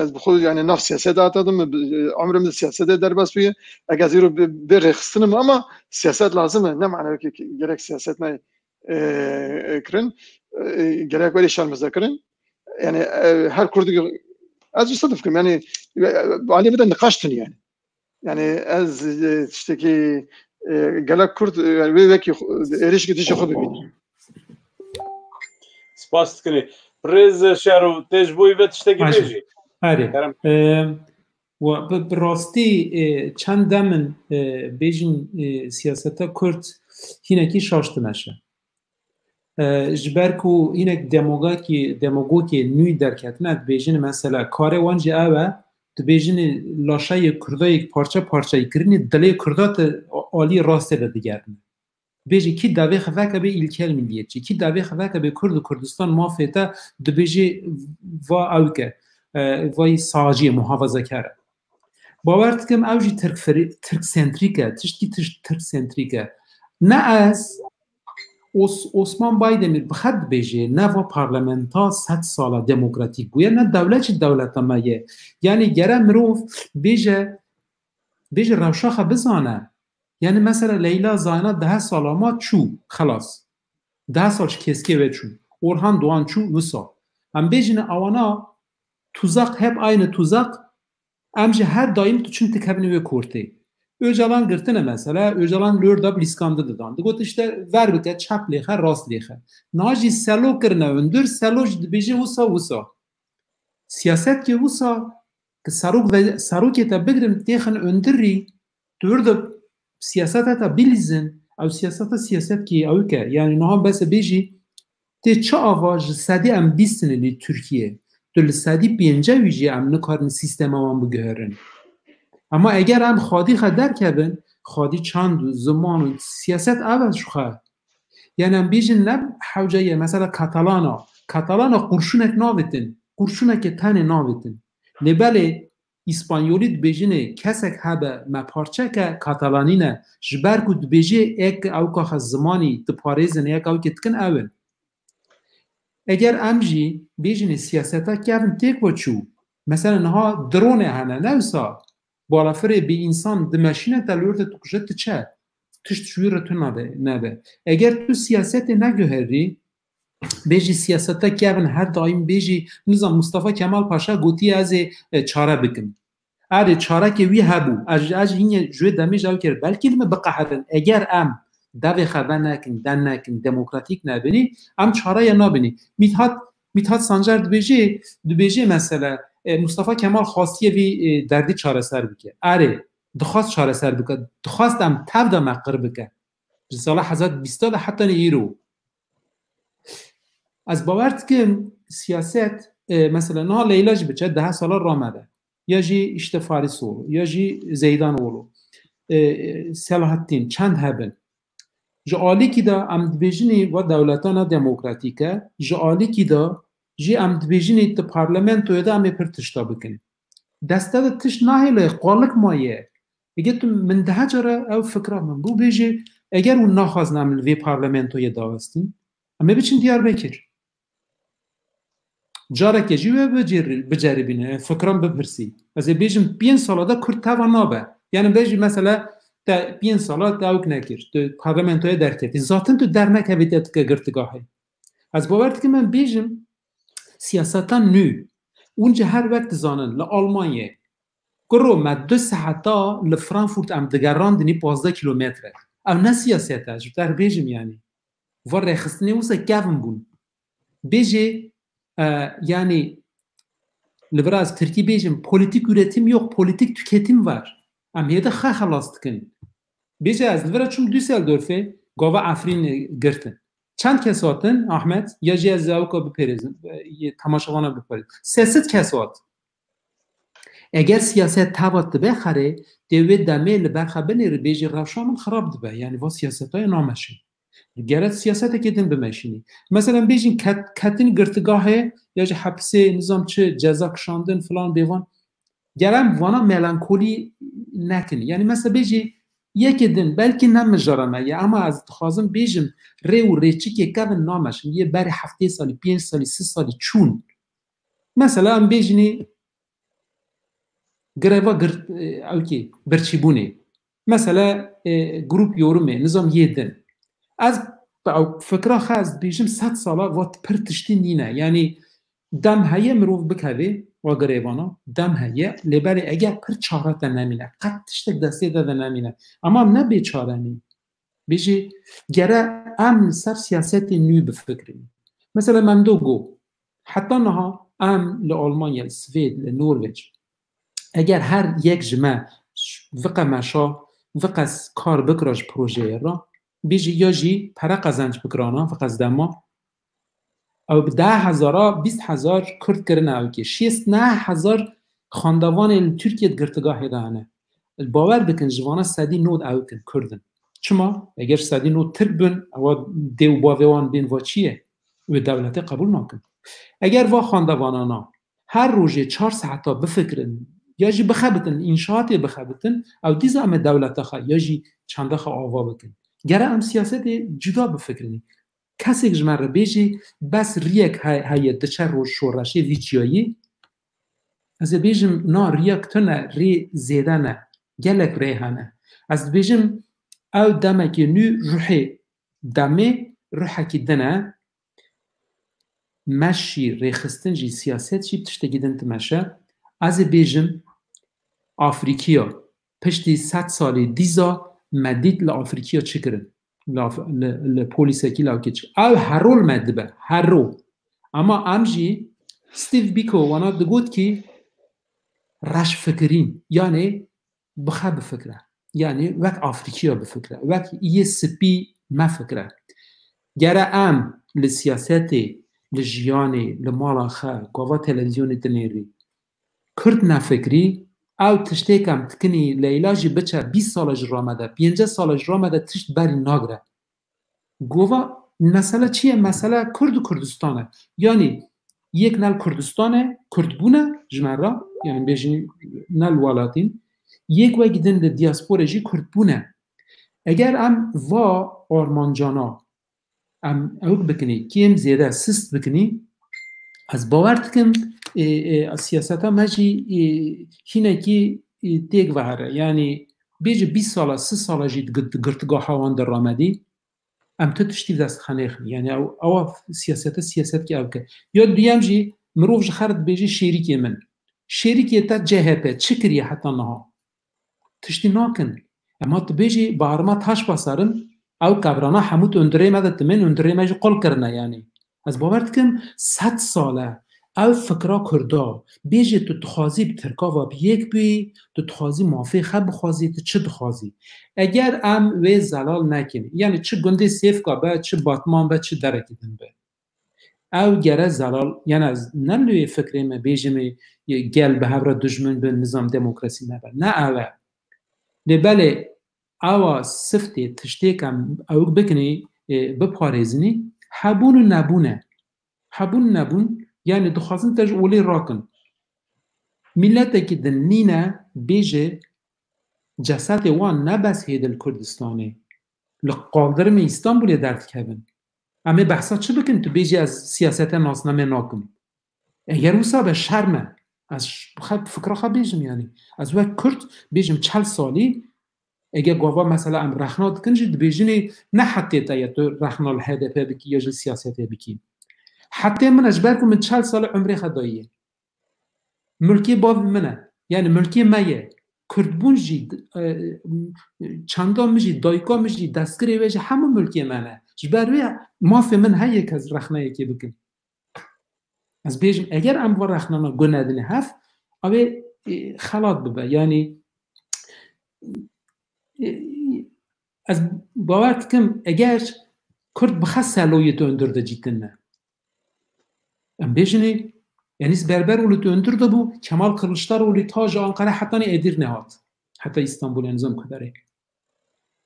Az bu yani naf siyaset atadım. Ömrümde siyasete derbas bu. Agaziru bir rexsınım ama siyaset lazım. Ne mana ki gerek siyaset nayı kırın, gerek böyle şarmıza kırın. Yani her kurdu az يصدفكم يعني علي بدنا نقاشتن يعني از تشتكي قالك كرد ويكي ريش قديش خو ببيني سپاس کنی پرز شهرو تجربه و تشتكي بيجي آره و براستی چند دمن بیجن سیاستا کرد هینکی شاشت نشه جبرکو اینک دموگوکی نوی درکتنه بیجن مثلا کار وانجی اوه تو بیجن لاشه کردای پارچه کرنی دلی کردات آلی راسته را دیگرنه بیجی کی داوی خواه به ایلکل ملیت چی کی داوی خواه به کرد و کردستان مافیتا دو بیجی و اوکه وای ساجی محافظه کرده باورت کم اوجی ترک سنتریکه تشتی ترک سنتریکه نه از Osman Baydemir بخد بجه نه و پارلمنتا 100 ساله دموکراتیک بوده نه دولت مایه یعنی گره مروف بجه روشاخ بزانه یعنی مثلا لیلا زاینا 10 ساله ما چو خلاص 10 سالش کسکه و چو orhan doğan çu vısa am bejine avana tuzak hep aynı tuzak amca her daim tuçun tekabini ve korte Öcalan girtine mesela Öcalan lörda bliskandı dedan digot işte ver bike çap lexe rast lexe naji selo kirne öndür selo beji vusa siyaset ki vusa ki saruk eta bigrim texin öndürri durda siyaseta ta bilizin ev siyaset ki evke yani noham bese beji te çi avaj sadi em bistine li Türkiye dil sadi pince viji em nikarin sistema wan bigöherin اما اگر هم خادی خدر کردن خادی چند زمان و سیاست عوض شخه یعنی هم بیجن نب حوجه مثلا کاتالانا قرشونک ناویتن قرشونک تن ناویتن لباله اسپانیولی بیجنه کسک هبه مپارچه که کاتالانینه جبرگو بیجه ایک اوکاخ زمانی دپاریزن ایک اوکی تکن اول اگر امجی بیجنه سیاستا کردن تیک بچو مثلا نها درونه هنه نوسا بالافر بی انسان دمشینه تلورت تو کجت چه تشت شویر تو نبه اگر تو سیاست نگهری بیجی سیاستا کیون هر دایم بیجی نظام مصطفی کمال پاشا گوتی از چاره بکن اره چاره که وی هبو از این جوی دمی جاو کرد بلکه لما بقهرن اگر ام دو خبر نکن دن نکن دموکراتیک نبینی ام چاره یا نبینی میتاد سانجر دو بیجی مثلا مصطفی کمال خواستی وی دردی چاره سر بکه اره دخواست چاره سر بکه دخواستم تب دا مقر بکه سال 2020 حتی ایرو از باورت که سیاست مثلا نه لیلاج بچه 10 سال رامده یا جی اشتفاری سولو یا جی زیدان اولو صلاح الدین چند هبن جالی کی دا ام دیجنی و دولتانا دموکراتیکه جالی کی دا جی ام دیجنی تو پارلمانتو دا ام پرتشتا بکن دسته تش نهیله قالک مایه میگه تو من ده جره او فکر من بو بیجی اگر اون نخواستم وی پارلمانتو یه داستین اما بچین دیار بکر جاره که جیوه بجربینه فکرام بپرسی از بیجم 5 ساله دا کرد توا نابه یعنی بیجی مثلا تا 5 ساله داوک نکر تو پارلمانتوی در کردی ذاتن تو در نکویدت که گرتگاهی از باورد که من بیجم سیاستا نو اونجا هر وقت زانن لآلمانیه گرو ما 2 ساعتا لفرانکفورت ام دگران دنی 15 کیلومتره او نه سیاستا جو در بیجم یعنی و رخصتنی وسا کافن بون بیجی yani liberaz Türkiye bejim politik üretim yok politik tüketim var. Amiyede xalas dikin. Beje az libera çum Düsseldorf'e gava Afrin girtin. Çand kesatın Ahmet ya ji az zavka biperizin tamaşavana biperiz. Siyaset kesat. Eğer siyaset tavat be xare devlet demel berxabenir beje rafşamın xarab dibe. Yani va siyasetay namaşin. گرت سیاست کدن بمشینی مثلا بیشین کتین گرتگاهه یا چه حبسه نظام چه جزا کشاندن فلان بیوان گرم وانا ملانکولی نکنی یعنی مثلا بیشی یک دن بلکه نمجرمه یا اما از خازم بیشم ری و ریچی که کدن نامشن یه بر 7 سالی 5 سالی 3 سالی چون مثلا ام بیشینی گروا گرت اوکی برچیبونه مثلا گروپ یورومه نظام یه دن از فکر خاص بیشم 100 ساله وقت پرتشتی نینه یعنی دم هیه مروف بکوی و گریوانا دم هیه لبری اگر پر چارت نمینه قد تشتک دسته داده نمینه اما نه بیچاره نی بیشی گره ام سر سیاست نوی بفکرین مثلا من دو گو حتی نها ام لآلمانیا سوید لنروژ اگر هر یک جمع وقت مشا وقت کار بکراش پروژه را بیجی یا جی پره قزنج بکرانا و قزدما او به 10,000 20,000 کرد کرنه او که 6,000 خاندوان ترکیه گرتگاه دانه باور بکن جوانا سدی نود او کن کردن چما اگر سدی نود ترک بن او دیو باویوان بین و چیه و دولت قبول نکن اگر وا خاندوانانا هر روزه 4 ساعت بفکرن یا جی بخبتن انشاءات بخبتن او دیز ام دولت خا یا جی چنده خا آوا بکن گره ام سیاست جدا بفکرنی کسی که جمعه بیجی بس ریک هایه دچه روش شورشی ویچیایی از بیجم نا ریک تونه ری زیده نه گلک ریحانه از بیجم او دمه که نو روحی دمه روحه که دنه مشی ریخستن جی سیاست چی بتشته گیدن تمشه از بیجم آفریکیا پشتی 100 سالی دیزا مدید لآفریقیا چه کرن؟ لپولیسه کی لاو کچ او هرول مدبه هرو اما امجی ستیو بیکو وانا دگوت کی رش فکرین یعنی بخه بفکره یعنی وقت آفریقیا بفکره وقت یه سپی مفکره گره ام لسیاستی لجیانی لمالاخه گاوا تلویزیونی تنیری کرد نفکری او تشتیکم تکنی لیلاجی بچه 20 سالش رامده 50 سالش رامده تشت بری ناگره گوه مسئله چیه؟ مسئله کرد و کردستانه یعنی یک نل کردستانه کردبونه جمعه یعنی بیشین نل والاتین یک وی گیدن ده دیاسپور جی کردبونه اگر ام و آرمانجانا ام اوک بکنی کیم زیده سست بکنی از باور تکن سیاست ها مجی هینه کی تیگ و هره یعنی بیجه 20 ساله 30 ساله جید گرتگاه هاوان در رامدی ام تو تشتی دست خنیخ یعنی او سیاست که او که یا دویم جی مروف خرد بیجه شریکی من شریکی تا جهپه چه کریه حتی نها تشتی ناکن اما تو بیجی بارما تاش بسارم او کبرانا حمود اندره مدت من اندره مجی قل کرنه یعنی از باورد کم 100 ساله او فکرها کردا بیجی تو تخوازی به ترکاوا بیک بی تو تخوازی مافی خب بخوازی تو چه تخوازی اگر ام وی زلال نکنی یعنی چه گنده سیف که به چه باتمان به چه درکیدن به او گره زلال یعنی از نلوی فکری ما بیجی می گل به هفره دجمن به نظام دموکراسی نبر نه اوه لباله او سفتی تشتیکم او بکنی بپارزنی حبون و نبونه حبون نبون یعنی دخوازن تج اولی راکن ملت که دنینه بیجه جسد وان نبس هیدل کردستانی لقادر می استانبول درد کبن اما بحثا چه بکن تو بیجی از سیاست ناسنامه ناکن اگر اوسا به شرمه از فکر خواه بیجم یعنی از وقت کرد بیجم 40 سالی اگر گواه مثلا ام رخنات کنجید بیجنی نه حتی تایید تو رخنال HDP بکی یا جل سیاست بکی حتی من اجبر کنم من 40 سال عمری خداییه ملکی باو منه یعنی ملکی مایه کردبون جید چندان مجید دایکا مجید دستگری ویجه همه ملکی منه جبروی مافی من هایی که از رخنه یکی بکن از بیجم اگر ام و رخنانا گناه دنه هف اوه خلاط ببه یعنی از باور کم اگر کرد بخص سلویتو اندرده جیتن نه ام بیجنی یعنی بربر اولو تو اندرده بو کمال کلشتر اولی تاج آنقره حتی نی ادیر نهات حتی استانبول انظام کداره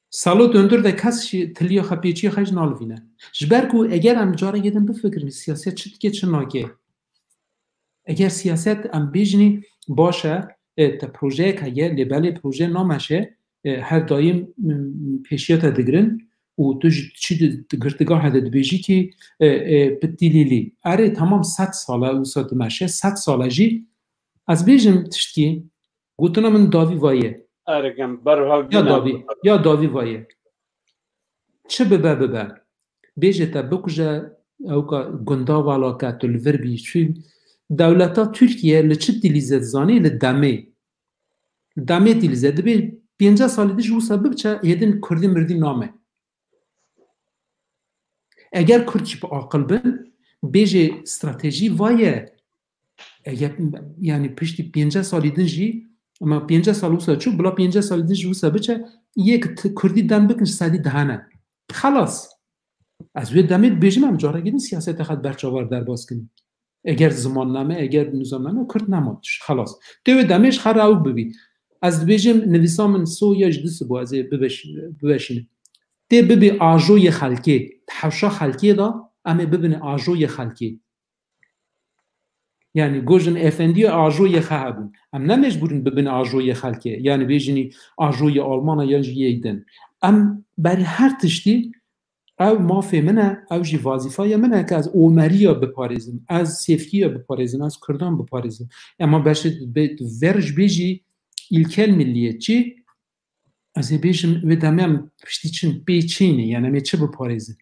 سالو تو اندرده کس تلیا خپیچی خیج نالوینه جبر کو اگر ام جاره گیدن بفکرمی سیاست چه ناگه اگر سیاست ام بیجنی باشه تا پروژه که یه لبالی پروژه نامشه هر دایم پیشیت دگرن و تو چی گرتگاه هدد بیجی که بتیلیلی اره تمام 100 ساله و ساعت مشه 100 ساله جی از بیجم تشتی گوتنا من داوی وایه ارگم برها یا داوی وایه چه ببه بیجه تا بکجه او که گندا والا که تلور بی چی دولتا ترکیه لچه تیلیزت زانی لدمه تیلیزت دبی 50 سالی دیش او سبب چه یدین کردی مردی نامه اگر کردی با عقل بن بیجه استراتژی وایه اگر یعنی پشتی 50 سالی دیجی اما 50 سال او سچو بلا 50 سالی دیش او سبب چه یک کردی دن بکنش سادی دهنه خلاص از وی دمید بیجیم هم جاره گیدین سیاست خد برچاور در باز کنیم اگر زمان نامه اگر نظام نامه کرد نمادش خلاص دوی دمیش خر او ببین از بیجیم نویسامن سو یاج دست بو از ببشینه تی ببی آجوی خلکی تحوشا خلکی دا اما ببین آجوی خلکی یعنی گوجن افندی آجوی خهبون ام نمجبورن ببین آجوی خلکی یعنی بیجینی آجوی آلمان یا جیدن ام برای هر تشتی او مافی منه او جی وظیفه منه که از اومریا بپارزم از سیفکیا بپارزم از کردان بپارزم اما باشید به ورج بیجی ilkel milliyetçi az بیشم و دمیم پشتی چین بیچینی یعنی می چه بپارزه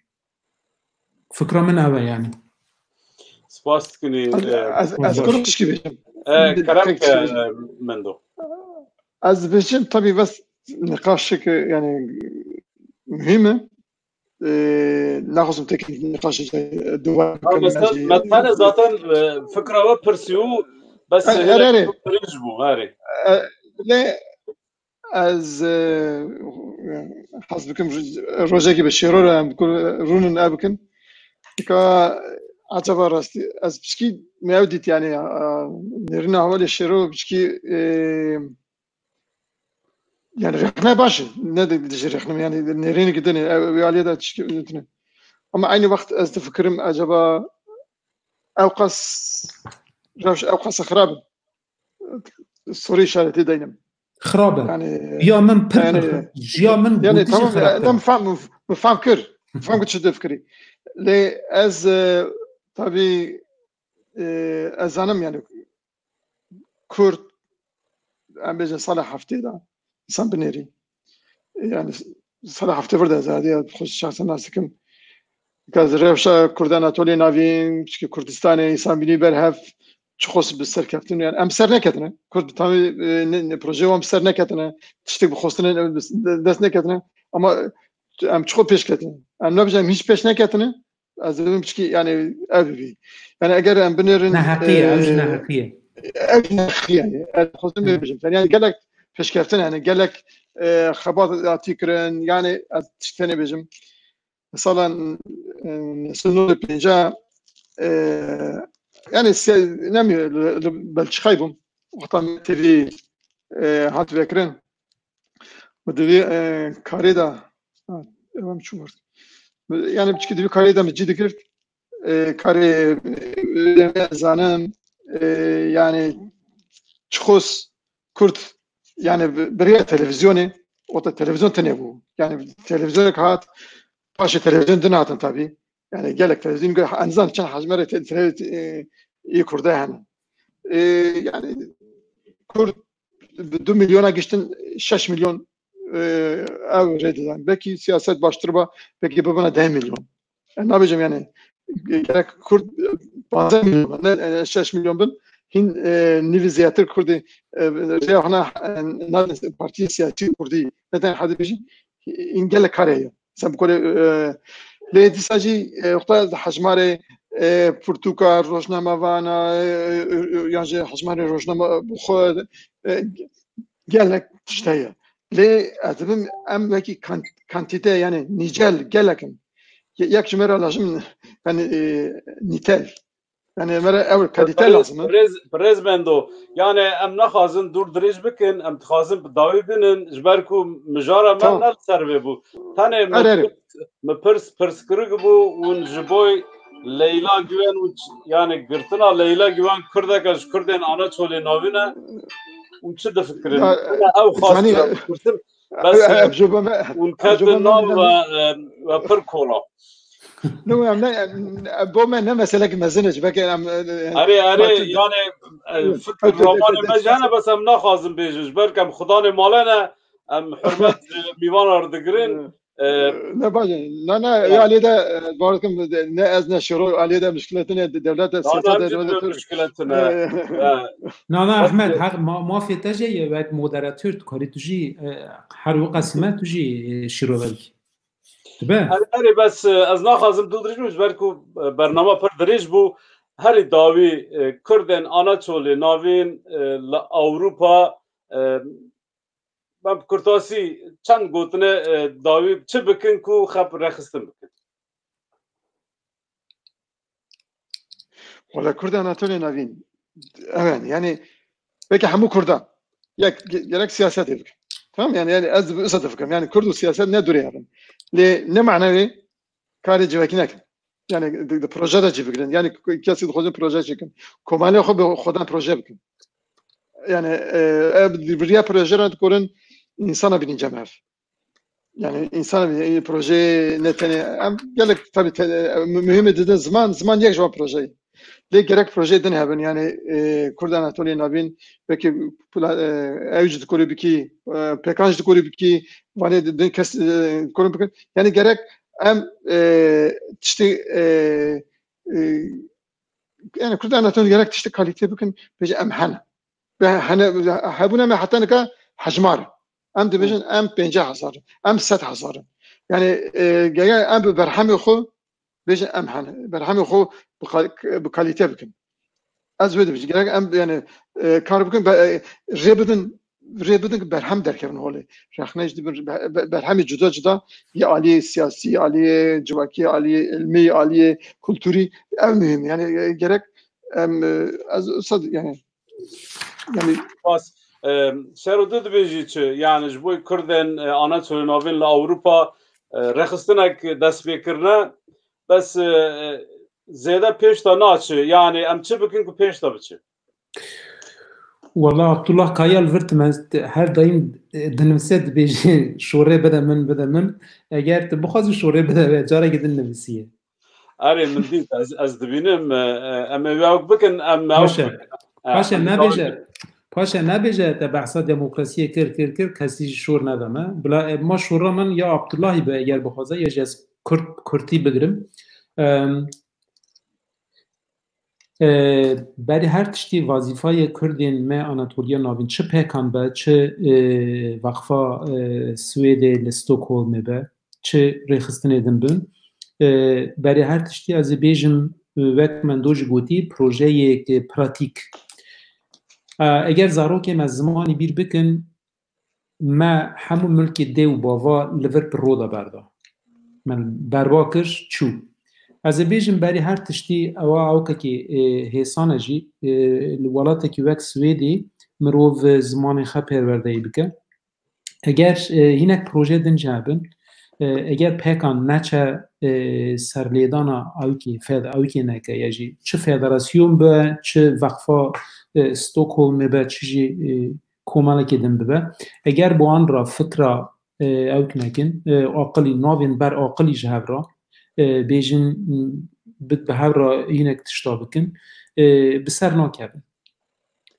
فکر من اوه یعنی سپاس کنی از کنش کی بیشم کرم که من دو از بیشم طبعی بس نقاش که یعنی مهمه نخواستم تکنیک نقاش دوباره مثلا ذاتا فكره وبرسيو بس رجبو هاري لا از حسبكم روجاكي بشيرو بكل رونن ابكن كا اعتبر راستي از بشكي ماوديت يعني نرنا حوالي الشيرو بشكي يعني رحنا باش ندي رحنا يعني نرين قدني ويالي دا تشكي اما عيني وقت از تفكرم اجبا اوقاس جاوش اوقاس خراب السوري شالتي داينم خرابه يعني يا من يا من يعني تمام انا مفهم كر مفهم كنت شد فكري لي از طبي از انم يعني كرد ام بيجن صالح حفتي دا انسان بنيري يعني صالح حفتي فرد زادي خصوص شخص الناس كم كاز ريفشا كردان اتولي نافين بشكي كردستاني انسان بني برهف تخص بالسر كابتن يعني ام سر نكتنا كرد تامي بروجي وام سر نكتنا تشتك بخصنا داس نكتنا اما ام تشخو بيش كتنا ام نبجم هيش بيش نكتنا از بشكي يعني ابي يعني اگر ام بنيرن نحقيه اوج نحقيه يعني خصوصا بيجم يعني قال لك فيش كابتن يعني قال لك خباط تيكرن يعني تشتني بيجم مثلا سنو بينجا يعني نامي بالشخيبهم وطن تي في هات فكرن ودي كاريدا امام شو يعني بتشكي دي كاريدا مجد كرت كاري زانم يعني تخص كرت يعني بريء تلفزيوني وقت التلفزيون تنيبو يعني تلفزيون هات باش التلفزيون دناتن تابي يعني قالك تلفزيون يقول انزان كان حجمه يكردها هنا يعني كرد بدو مليون قشتن 6 مليون او ريدان بكي سياسه باشتربه بكي ببنا 10 مليون انا بجم يعني قالك كرد 15 مليون 6 مليون بن هن نيفي زياتر كردي ريحنا بارتي سياسي كردي نتن حد بيجي ان قالك كاريه سبكول ليدي ساجي وقت حجماري برتقال روزنامه وانا يعني حجماري روزنامه بخود قالك تشتهي لي ادبم ام كي كانتيتي يعني نيجال قالك ياك شمره لازم يعني نيتال يعني مرة اول كاليتي لازم بريز بندو يعني ام نخازن دور دريج بكن ام تخازن بداوي بنن جبركو مجاره من نال سربي بو تاني مبرس كرغبو ون جبوي ليلى جوان يعني قرتنا ليلى جوان كردك كردن انا تولي نوينا وتشد فكرن او خاص كرتم بس ونكدنا وبركولا نو بوما نمسلك مزنج بك اري يعني فكر روماني مجانا بس ام نخازم بيجوش بركم خداني مالنا ام حرمت ميوان اردگرين نه باشه نه علی ده بارکم نه از نشرو علی ده مشکلاتنا دولت سیاست دولت مشکلاتنا نه احمد حق ما في تجي بعد مودراتور كاري تجي هر قسمه تجي شروع بالك هری بس از نخازم دو درج مش برکو برنامه پر درج بو هری داوی کردن آناتولی ناوین اوروپا من کرتاسی چند گوتنه داوی چه بکن کو خب رخصتن بکن ولا كردان آناتولی ناوین يعني بك حمو كردان ياك سياسات بك تمام يعني از بصدفكم يعني كرد والسياسات ندوري هذا ليه معنوي كاري جواكينك يعني البروجي ده جيبكن يعني كاسي خودن بروجي شكن كمالي خودن بروجي بكن يعني بريا بروجي راه تكون انسان بين جماعه يعني انسان بروجي نتني قال لك مهم جدا زمان يك جواب بروجي ليه جرك بروجي دنيا هبن يعني كردان آناتولی ناوین بکی اوج دکوری بکی پکانج دکوری بکی ولی دن کس کورن بکن يعني جرك ام تشتي يعني كردان آناتولی جرك تشتي كاليتي بكن بيجي ام هنا هبونا ما حتى نكا حجمار ام دبيجن ام 50,000 ام 100,000 يعني جاي ام برحمي خو بيجي ام هنا برحمي خو بكاليتي بكن از بده بيجي ام يعني كار بكن ريبدن برهم دركن هولي رخناج برهم جدا يا عالي سياسي عالي جواكي عالي علمي عالي كولتوري المهم يعني جرك ام از صد يعني بس شرودد بيجي يعني جبوي كردن آناتولی ناوین لأوروپا رخصتنك دست بكرنا بس زیاده پیش تا ناچه يعني ام چه بکن که پیش تا بچه والله عبدالله کایال ورت من هر دایم دنویسید بیجی شوره بده من اگر تو بخوازی شوره بده جاره که دنویسیه اره من دید از دبینم ام اوک بکن ام باشه نبیجه پاشا نبیجه تا بحثا دموکراسی کر کسی شور ندامه بلا ما شورا من یا عبداللهی به اگر بخوازه یا جز کرتی بگرم برای هر تشتی وظیفه کردین ما آناتولیا ناوین چه پیکان به چه وقفا سوید لستوکهولم به چه ریخستن ایدن بون برای هر تشتی از بیجم وقت من دوش گوتی پروژه یک پراتیک اگر زاروکم از زمانی بیر بکن ما همون ملک دیو باوا لور پر رودا بردا من برواکش چو از بیجم برای هر تشتی او که هیسانه جی الولاته که وقت سویدی مروف زمان خواه پرورده بکن اگر هینک پروژه دن جابن اگر پیکان نچه سرلیدانا اوکی فید اوکی نکه یجی چه فدراسیون به چه وقفا استوکهولم به چیزی کوماله کدن به اگر با آن را فکر اوک نکن عقلی نوین بر عقلی جهب را بیجن به هر را اینک تشتا بکن بسر ناکبه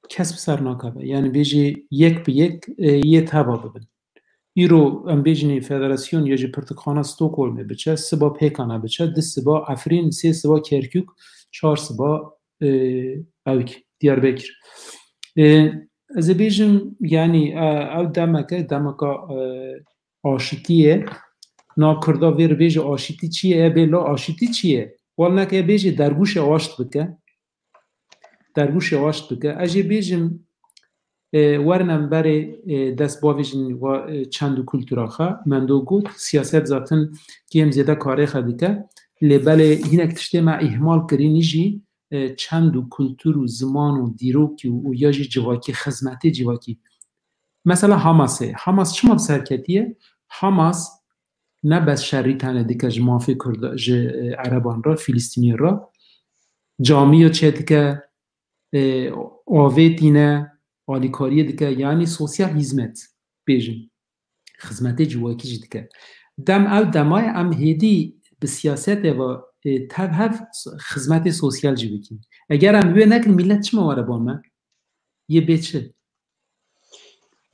کس بسر ناکبه یعنی بیجی یک به یک یه تبا ببن ایرو ام بیجنی فدراسیون یا جی پرتخانه استوکهولم بچه سبا پیکانه بچه ده سبا افرین سه سبا کرکوک چهار سبا اوک دیاربکر از بیجم یعنی او دمکا آشتیه نا کردا ویر بیجه آشتی چیه بلا آشتی چیه والنا که بیجه درگوش آشت بکه درگوش آشت بکه اجی بیجم ورنم برای دست باویجن و چند کلتورا خواه من دو گوت سیاست ذاتن که هم زیاده کاره خواه که لباله هینک تشته ما احمال کری نیجی چند کلتور و زمان و دیروکی و یاجی جواکی خدمتی جواکی مثلا حماس چما بسرکتیه حماس نه بس شری تنه دیگه جمافی کرد عربان را فلسطینی را جامعه چه که آویدینه آلیکاری دیگه یعنی سوسیال هیزمت بیجن خدمتی جواکی دیگه دم او دمای ام هدی به سیاست و تبهف خدمت سوسیال جویکی اگر هم بیه نکن ملت چه مواره با من یه بیچه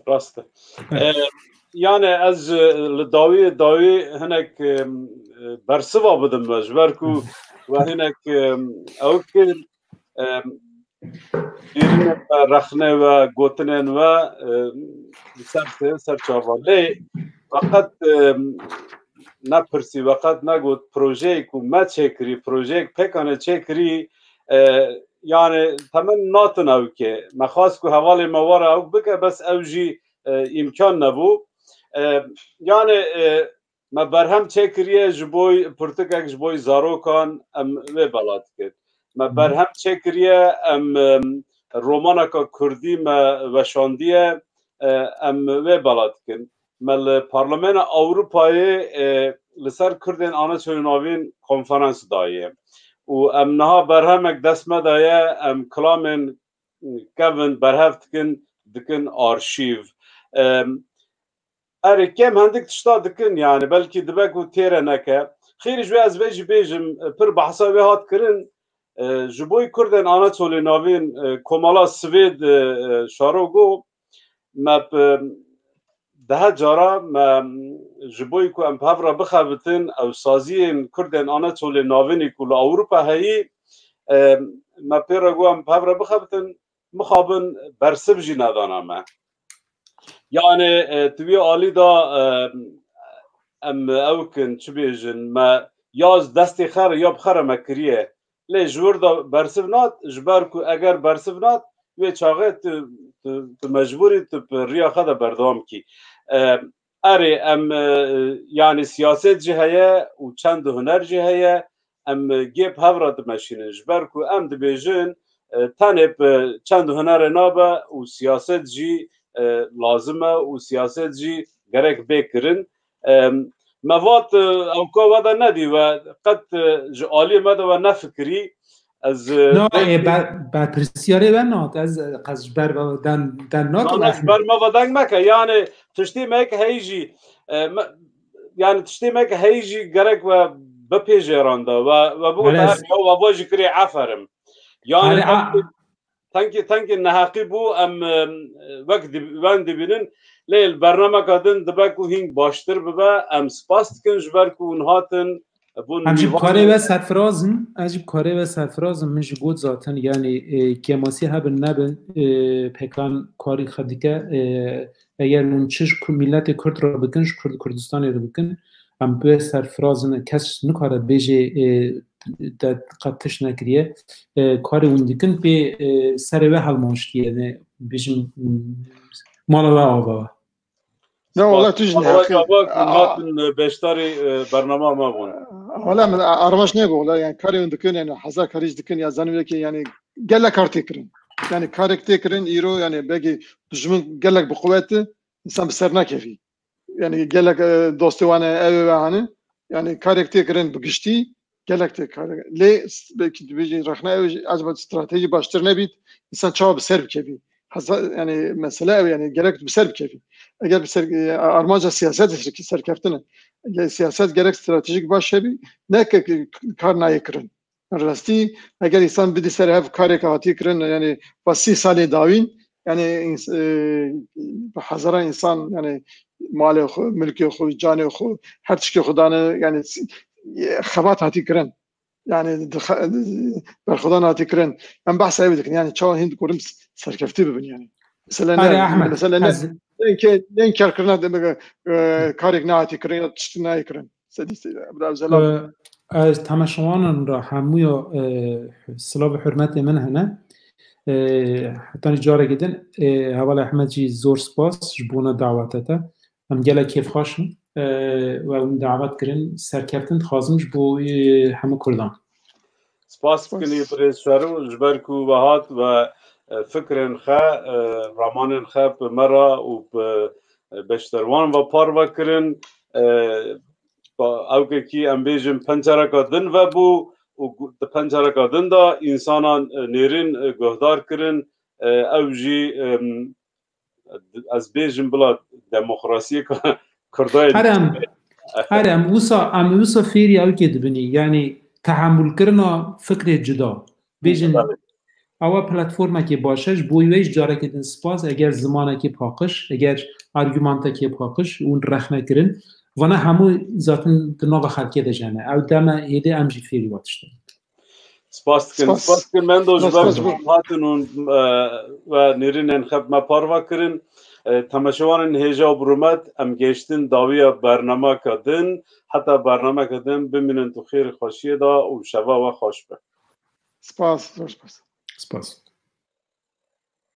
راسته یعنی از داوی هنک برسوا بدم مجبرکو و هنک او که دیرین رخنه و گوتنن و سر چاواله وقت نپرسی وقت نگوت پروژه کو ما چکری پروژه پکانه چکری یعنی تمام ناتن او که مخواست کو حوالی مواره او بکه بس او جی امکان نبو یعنی ما برهم چکریه جبوی پرتکک جبوی زاروکان ام و بلاد کرد ما برهم چکریه ام رومانکا کردی ما وشاندیه ام و بلاد کرد مل پارلمان اروپایی لسر کردن آنها چوناوین کنفرانس دایه و ام نها برهمک دست مدایه ام کلامن کون برهفت دکن آرشیو اره کم هندک تشتا دکن یعنی بلکی دبکو تیره نکه خیلی جوی از ویجی بیجم پر بحثا ویهات کرن جبوی کردن آنها چوناوین کمالا سوید شاروگو مب ده جارا ما جبوی کو ام پاورا بخابتن او سازین کردن آنها چول ناوینی کل اروپا هایی ما پیرگو ام پاورا بخابتن مخابن برسب جی ندانم یعنی توی آلی دا ام اوکن چه بیجن ما یاز دستی خر یا بخر مکریه لی جور دا برسب نات جبر کو اگر برسب نات وی چاقه تو مجبوری تو ریا خدا بردام کی اره ام یعنی سیاست جهیه و چند هنر جهیه ام گیب هفراد مشینه جبر کو ام دبیجن تنب چند هنر نابه و سیاست جی لازمه و سیاست جی گرک بکرن مواد اوکا ودا ندی و قد جعالی مده و نفکری از نه بعد پرسیاره بنات از قزبر و دن نات بر ما ودنگ مکه یعنی تشتی مک هیجی یعنی تشتی مک هیجی گرک و بپیجرانده و بگو و باجی کری عفرم یعنی تانکی نحقی بو ام وقت وان دبینن لیل برنامه کدن دبکو هینگ باشتر ببه ام سپاس کن جبر کو اونهاتن عجیب کاره و سرفرازن من جگود ذاتن یعنی کماسی هبن نبن پکان کاری خدیکه اگر اون چش ملت کرد را بکنش کردستانی را بکن ام به سرفرازن کس نکاره بیجه قطش نکریه کاری اون دیکن به سر و حل ماشکیه نه بیجم مالا و آبا نه والله توش نحقی بیشتری برنامه ما بون والله من ارمش نگو والله يعني کاری اون دکن يعني حزا کاریش دکن یا زنوی که يعني گله کارتی کرن يعني کارکتی کرن ایرو يعني بگی دشمن گلک بقوت انسان بسر نکفی يعني گلک دوستوانه اوه وانه يعني کارکتی کرن بگشتی گلک تکار لی بکی بیجی رخنه عجب استراتژی باشتر نبید انسان چاو بسر بکفی يعني مسألة يعني gerek بسر بكفي اگر بسر ارماج سیاست سرکفتنه سیاست gerek stratejik baş şebi ne kar nayıkırın rasti eğer insan bir diğer ev kare kati kırın yani vasi sali davin yani hazara insan yani mali mülkü xo canı xo her şey xudanı yani xabat hati kırın yani برخدان هاتي كرن من بحث ايدك يعني شو هند كورم سركفتي ببن يعني مثلا مثلا لين كرنا كاريك ناتي كرن تشتنا كرن سدي ابدا زلال از تماشاوانان را همویا سلام حرمت من هنه حتی جاره گدن اول احمد جی زور سپاس جبونا دعوتتا هم گله کیف خاشم و اون دعوت کرن سرکفتن خازمش بو همه کردان سپاس کنی پرسشارو جبر کو وهات و فکرن خا رمان خا مرا و بشتروان و پاروا کرن او که کی امبیجم پنجره کدن و بو و پنجره کدن دا انسانان نیرین گهدار کرن او جی از بیجم بلا دموکراسی کردای هرم وسا فيري او که دبنی یعنی تحمل کرنا فکر جدا بیجن اوا پلتفرما که باشش بویویش جاره کدن سپاس اگر زمانه که پاقش اگر ارگومانتا که پاقش اون رخ نکرن و نه همو ذاتن دناغ خلقه ده جانه او دمه ایده امجی فیری واتشتن سپاس کن من دو جبر هاتن و نیرین انخب ما پاروا کرن تماشاوان هجا و برومت ام گشتن داویا برنامه کدن حتی برنامه کدن بمینن تو خیر خوشیه دا و شوا و خوش به سپاس سپاس